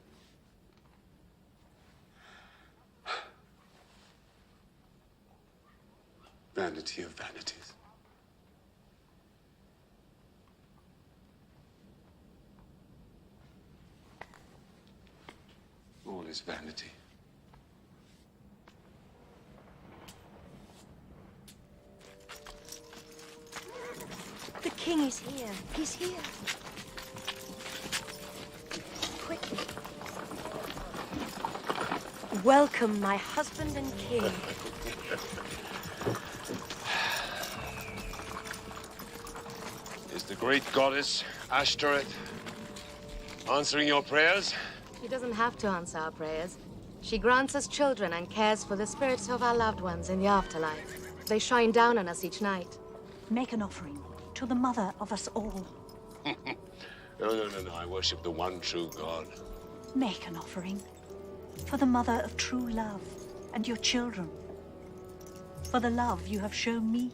Vanity of vanities. All is vanity. The king is here. He's here. Quickly. Welcome, my husband and king. Is the great goddess Ashtoreth answering your prayers? She doesn't have to answer our prayers. She grants us children and cares for the spirits of our loved ones in the afterlife. They shine down on us each night. Make an offering to the mother of us all. No. I worship the one true God. Make an offering for the mother of true love and your children. For the love you have shown me.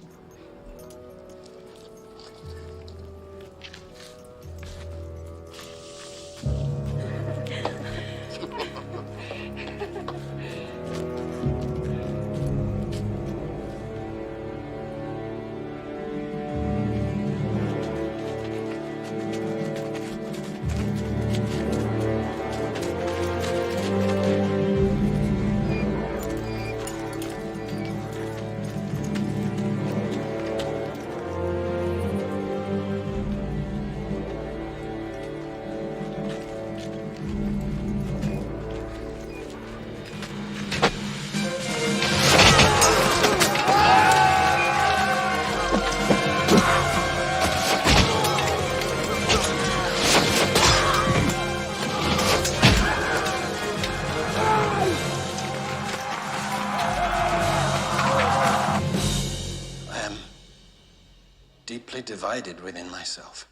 divided within myself.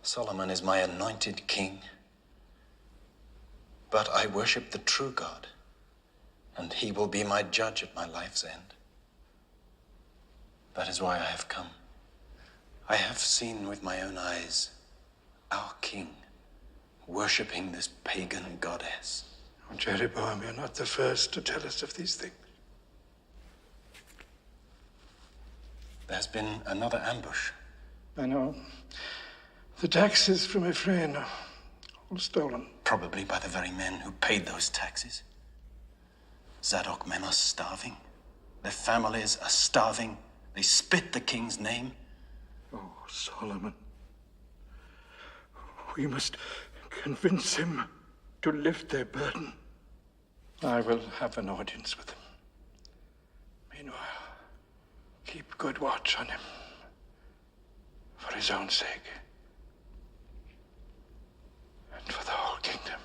Solomon is my anointed king, but I worship the true God, and he will be my judge at my life's end. That is why I have come. I have seen with my own eyes our king worshipping this pagan goddess. Oh, Jeroboam, you're not the first to tell us of these things. There's been another ambush. I know. The taxes from Ephraim are all stolen. Probably by the very men who paid those taxes. Zadok men are starving. Their families are starving. They spit the king's name. Oh, Solomon. We must convince him to lift their burden. I will have an audience with him. Meanwhile, keep good watch on him. For his own sake. And for the whole kingdom.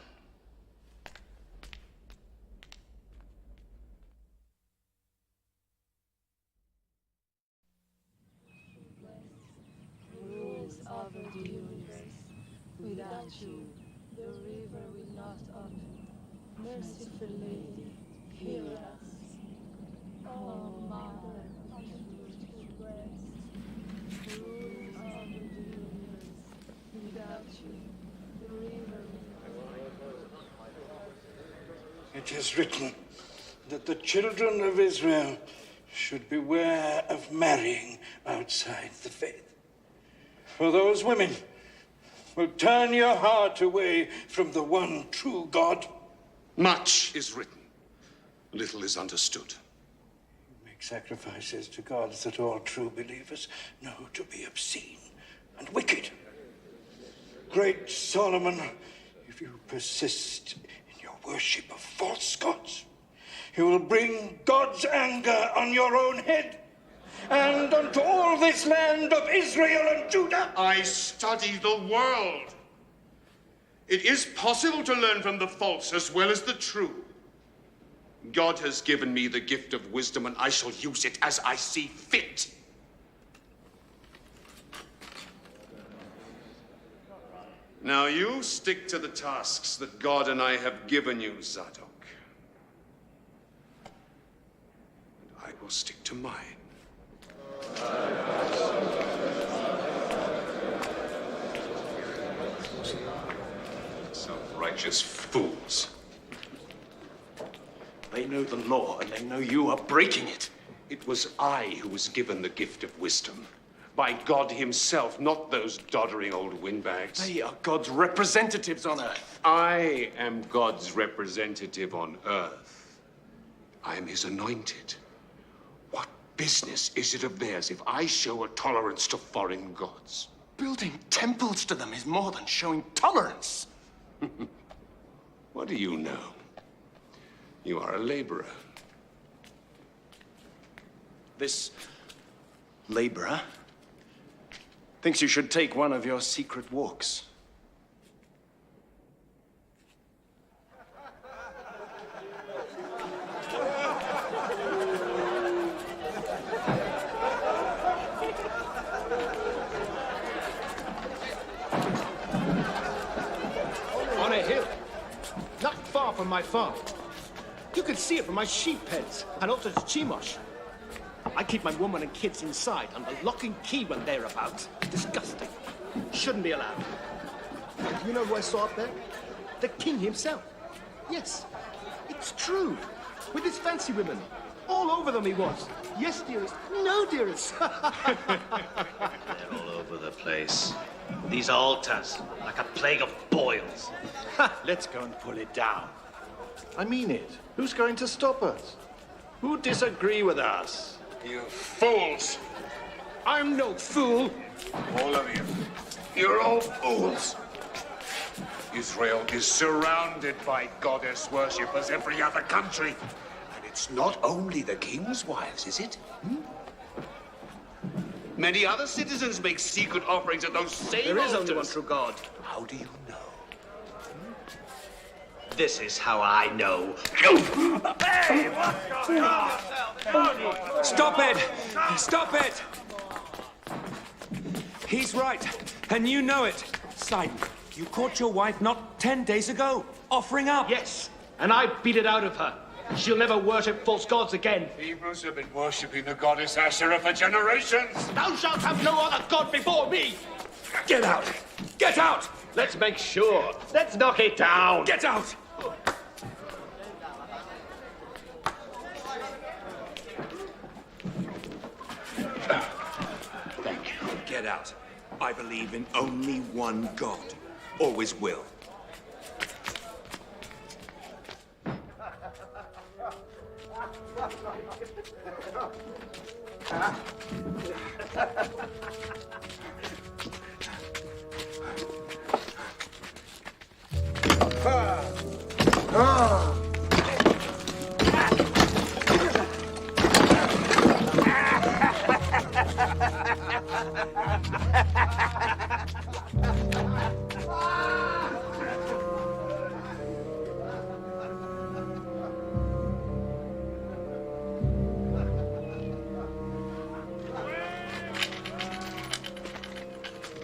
Over the universe. Without you, the river will not open. Merciful Lady, hear us. Oh, Mother of beautiful breast, rules over the universe. Without you, the river will not. It is written that the children of Israel should beware of marrying outside the faith. For those women will turn your heart away from the one true God. Much is written, little is understood. Make sacrifices to gods that all true believers know to be obscene and wicked. Great Solomon, if you persist in your worship of false gods, you will bring God's anger on your own head. And unto all this land of Israel and Judah. I study the world. It is possible to learn from the false as well as the true. God has given me the gift of wisdom, and I shall use it as I see fit. Now you stick to the tasks that God and I have given you, Zadok. And I will stick to mine. Some righteous fools. They know the law, and they know you are breaking it. It was I who was given the gift of wisdom. By God himself, not those doddering old windbags. They are God's representatives on earth. I am God's representative on earth. I am his anointed. What business is it of theirs if I show a tolerance to foreign gods? Building temples to them is more than showing tolerance. What do you know? You are a laborer. This laborer thinks you should take one of your secret walks. On a hill, not far from my farm. You can see it from my sheep pens and also the Chemosh. I keep my woman and kids inside under lock and key when they're about. Disgusting. Shouldn't be allowed. And you know who I saw up there? The king himself. Yes, it's true. With his fancy women. All over them he was. Yes, dearest. No, dearest. They're all over the place. These altars, like a plague of boils. Let's go and pull it down. I mean it. Who's going to stop us? Who disagree with us? You fools! I'm no fool. All of you. You're all fools. Israel is surrounded by goddess worshippers every other country. And it's not only the king's wives, is it? Many other citizens make secret offerings at those same There is altars. only one true God. How do you know? This is how I know. Hey, what's going on? Stop it! Stop it! He's right, and you know it. Sidon, you caught your wife not 10 days ago, offering up. Yes, and I beat it out of her. She'll never worship false gods again. Hebrews have been worshipping the goddess Asherah for generations. Thou shalt have no other god before me. Get out! Get out! Let's make sure. Let's knock it down. Get out! Thank you. Get out. I believe in only one God. Always will.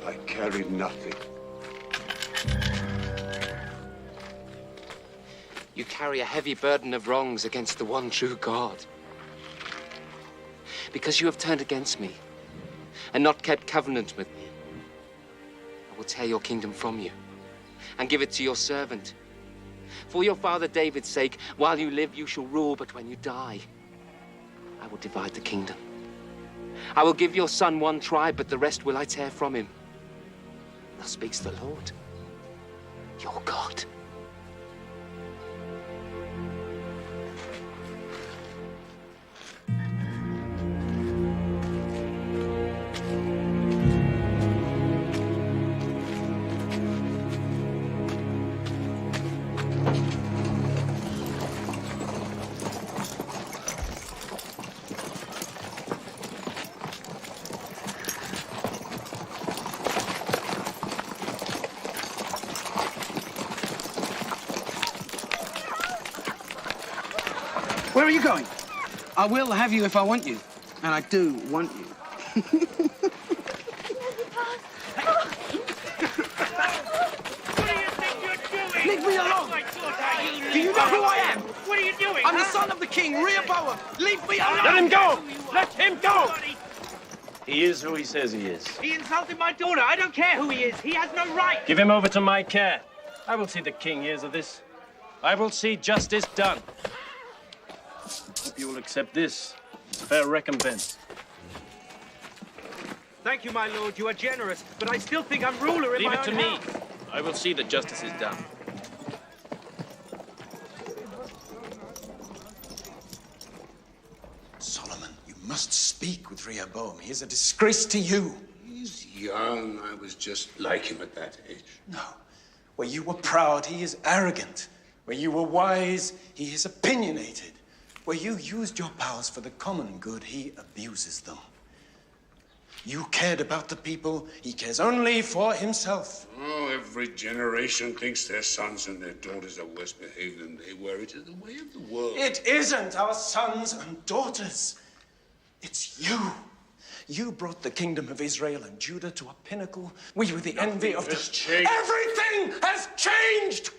I carried nothing. You carry a heavy burden of wrongs against the one true God. Because you have turned against me and not kept covenant with me, I will tear your kingdom from you and give it to your servant. For your father David's sake, while you live, you shall rule, but when you die, I will divide the kingdom. I will give your son one tribe, but the rest will I tear from him. Thus speaks the Lord, your God. Where are you going? I will have you if I want you. And I do want you. Leave me alone! Do you know who I am? What are you doing? I'm the son of the king, Rehoboam. Leave me alone! Let him go! Let him go! He is who he says he is. He insulted my daughter. I don't care who he is. He has no right. Give him over to my care. I will see the king hears of this. I will see justice done. Hope you will accept this as fair recompense. Thank you, my lord. You are generous, but I still think I'm ruler in Leave my it to own me. house. I will see that justice is done. Solomon, you must speak with Rehoboam. He is a disgrace to you. He's young. I was just like him at that age. No. Where you were proud, he is arrogant. Where you were wise, he is opinionated. Where you used your powers for the common good, he abuses them. You cared about the people, he cares only for himself. Oh, every generation thinks their sons and their daughters are worse behaved than they were. It is the way of the world. It isn't our sons and daughters. It's you. You brought the kingdom of Israel and Judah to a pinnacle. We were the envy of the... changed. Everything has changed!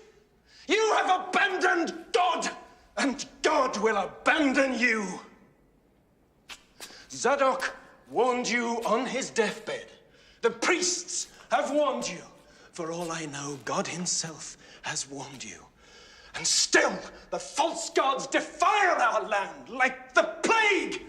You have abandoned God, and God will abandon you. Zadok warned you on his deathbed. The priests have warned you. For all I know, God himself has warned you. And still, the false gods defile our land like the plague.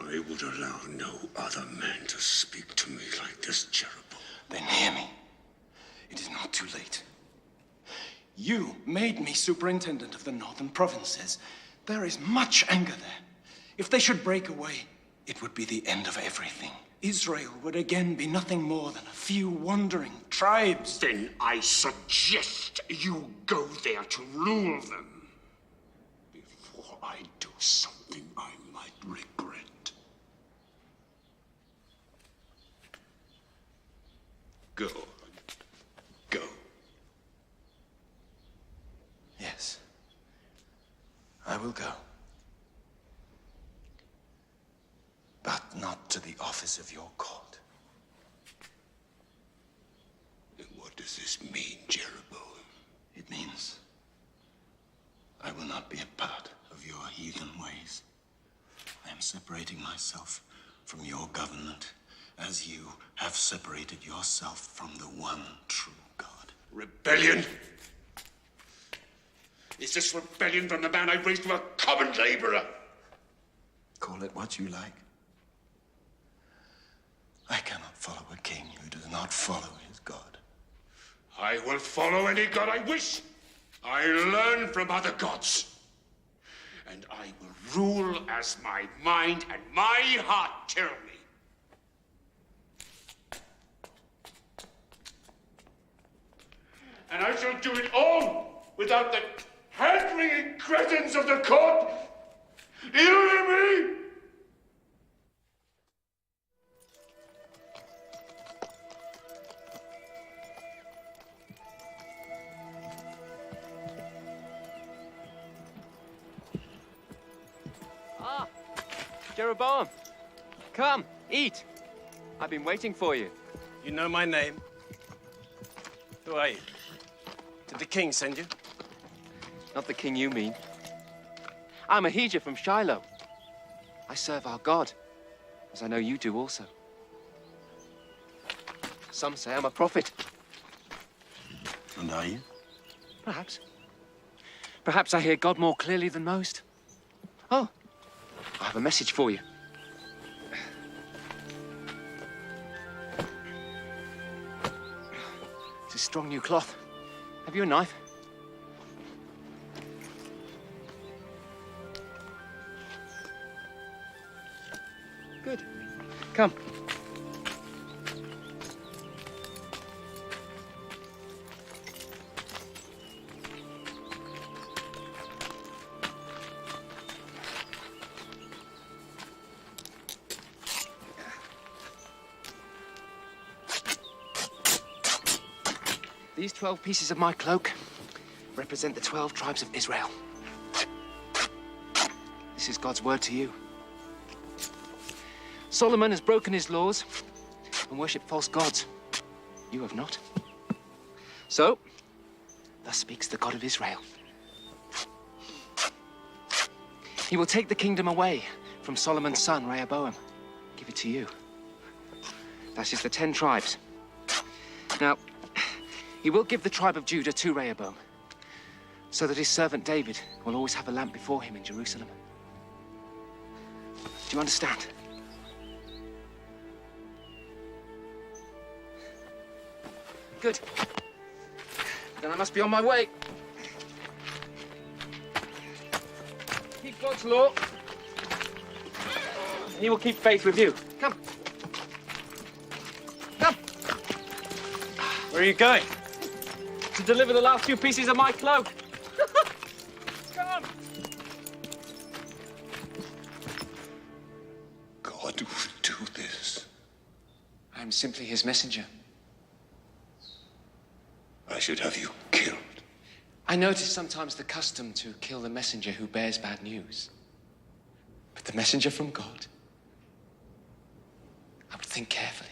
I would allow no other man to speak to me like this, Jeroboam. Then hear me. It is not too late. You made me superintendent of the northern provinces. There is much anger there. If they should break away, it would be the end of everything. Israel would again be nothing more than a few wandering tribes. Then I suggest you go there to rule them. Before I do something I might regret. Go. Go. Yes. I will go. not to the office of your court. And what does this mean, Jeroboam? It means I will not be a part of your heathen ways. I am separating myself from your government as you have separated yourself from the one true God. Rebellion? Is this rebellion from the man I raised from a common laborer? Call it what you like. I cannot follow a king who does not follow his God. I will follow any god I wish. I learn from other gods. And I will rule as my mind and my heart tell me. And I shall do it all without the hand-wringing cretins of the court. Do you hear me? Ah, Jeroboam, come, eat. I've been waiting for you. You know my name? Who are you? Did the king send you? Not the king you mean. I'm Ahijah from Shiloh. I serve our God, as I know you do also. Some say I'm a prophet. And are you? Perhaps. Perhaps I hear God more clearly than most. Oh, I have a message for you. It's a strong new cloth. Have you a knife? Good. Come. These 12 pieces of my cloak represent the 12 tribes of Israel. This is God's word to you. Solomon has broken his laws and worshipped false gods. You have not. So, thus speaks the God of Israel. He will take the kingdom away from Solomon's son, Rehoboam. Give it to you. That is the 10 tribes. Now, he will give the tribe of Judah to Rehoboam, so that his servant David will always have a lamp before him in Jerusalem. Do you understand? Good. Then I must be on my way. Keep God's law, and he will keep faith with you. Come. Come. Where are you going? To deliver the last few pieces of my cloak. Come. God would do this. I am simply his messenger. I should have you killed. I notice sometimes the custom to kill the messenger who bears bad news. But the messenger from God, I would think carefully.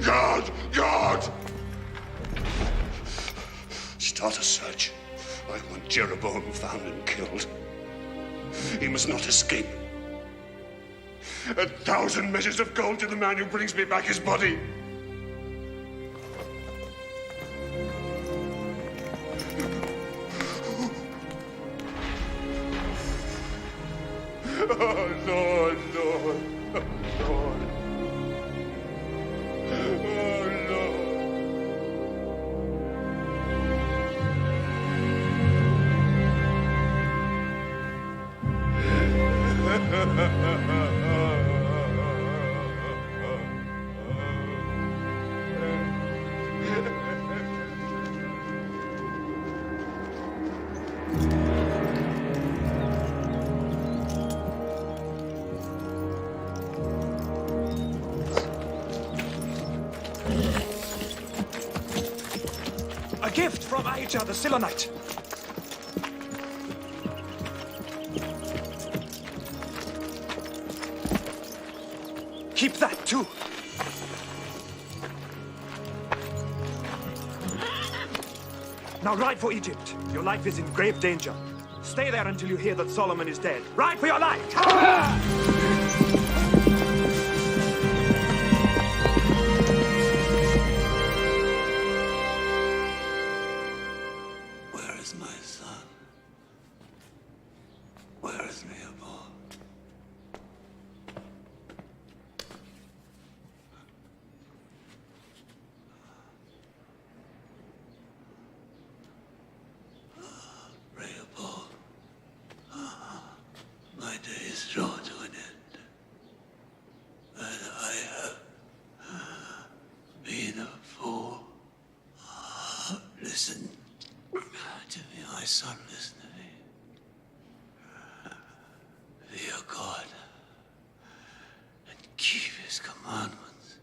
God! God! Start a search. I want Jeroboam found and killed. He must not escape. 1,000 measures of gold to the man who brings me back his body. Oh, Lord, Lord, oh, Lord. A gift from Ahijah the Silonite. Keep that, too. Now ride for Egypt. Your life is in grave danger. Stay there until you hear that Solomon is dead. Ride for your life! Where is my son? Where is Rehoboam? Rehoboam, my days draw to an end, and I have been a fool. Listen to me, my son, listen to me. Fear God and keep his commandments.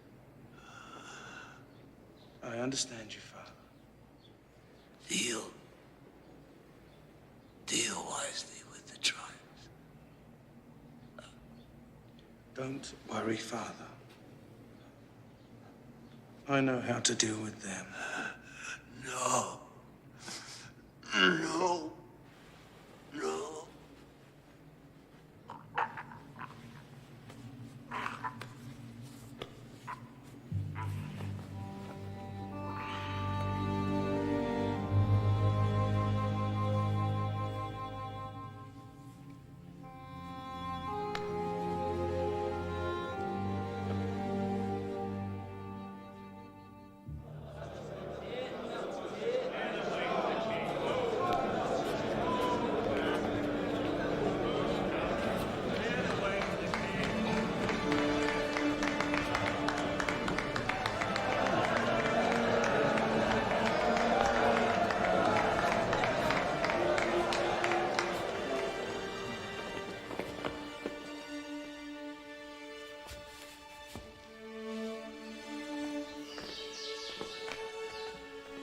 I understand you, Father. Deal wisely with the tribes. Don't worry, Father. I know how to deal with them. No. No. No.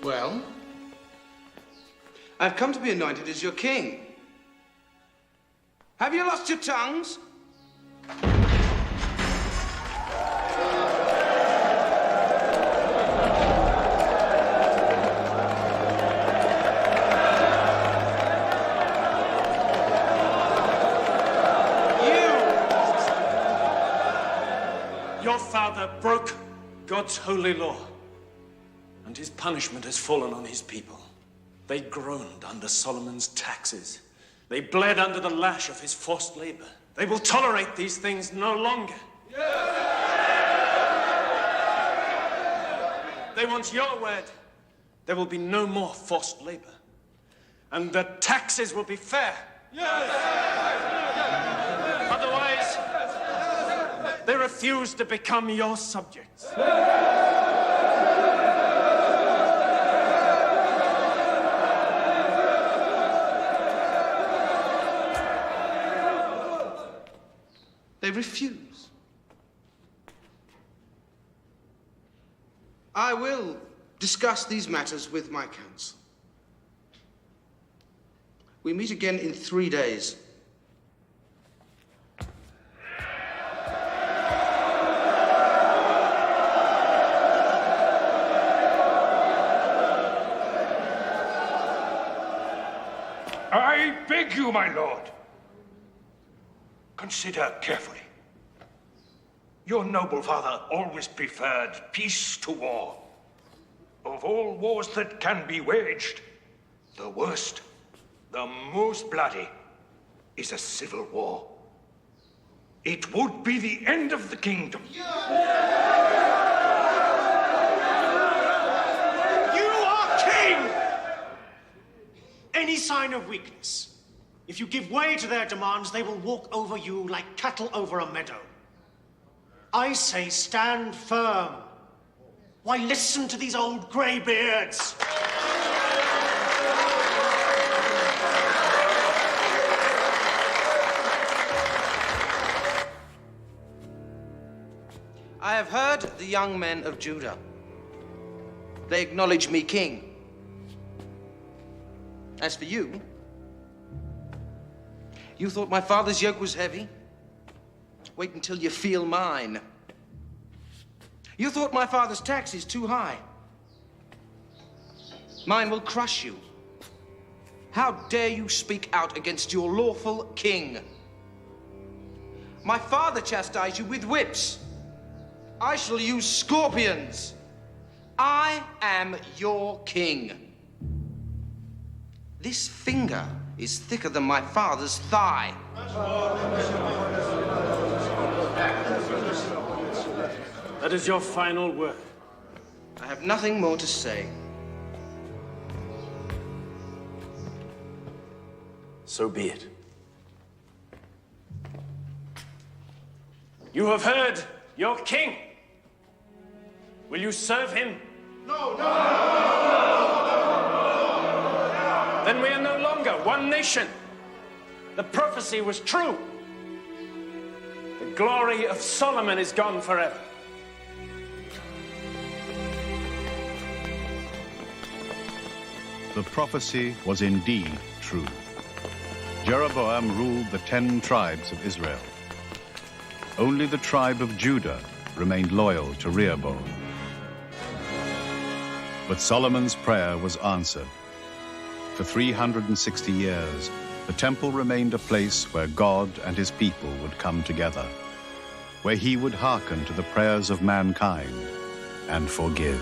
Well, I've come to be anointed as your king. Have you lost your tongues? Your father broke God's holy law, and his punishment has fallen on his people. They groaned under Solomon's taxes. They bled under the lash of his forced labor. They will tolerate these things no longer. They want your word. There will be no more forced labor, and the taxes will be fair. Otherwise, they refuse to become your subjects. They refuse. I will discuss these matters with my council. We meet again in 3 days. I beg you, my lord, consider carefully. Your noble father always preferred peace to war. Of all wars that can be waged, the worst, the most bloody, is a civil war. It would be the end of the kingdom. You are king! Any sign of weakness, if you give way to their demands, they will walk over you like cattle over a meadow. I say stand firm. Why listen to these old greybeards? I have heard the young men of Judah. They acknowledge me king. As for you, you thought my father's yoke was heavy? Wait until you feel mine. You thought my father's tax is too high. Mine will crush you. How dare you speak out against your lawful king? My father chastised you with whips. I shall use scorpions. I am your king. This finger is thicker than my father's thigh. That is your final word. I have nothing more to say. So be it. You have heard your king. Will you serve him? No. Then we are no longer one nation. The prophecy was true. The glory of Solomon is gone forever. The prophecy was indeed true. Jeroboam ruled the 10 tribes of Israel. Only the tribe of Judah remained loyal to Rehoboam. But Solomon's prayer was answered. For 360 years, the temple remained a place where God and his people would come together, where he would hearken to the prayers of mankind and forgive.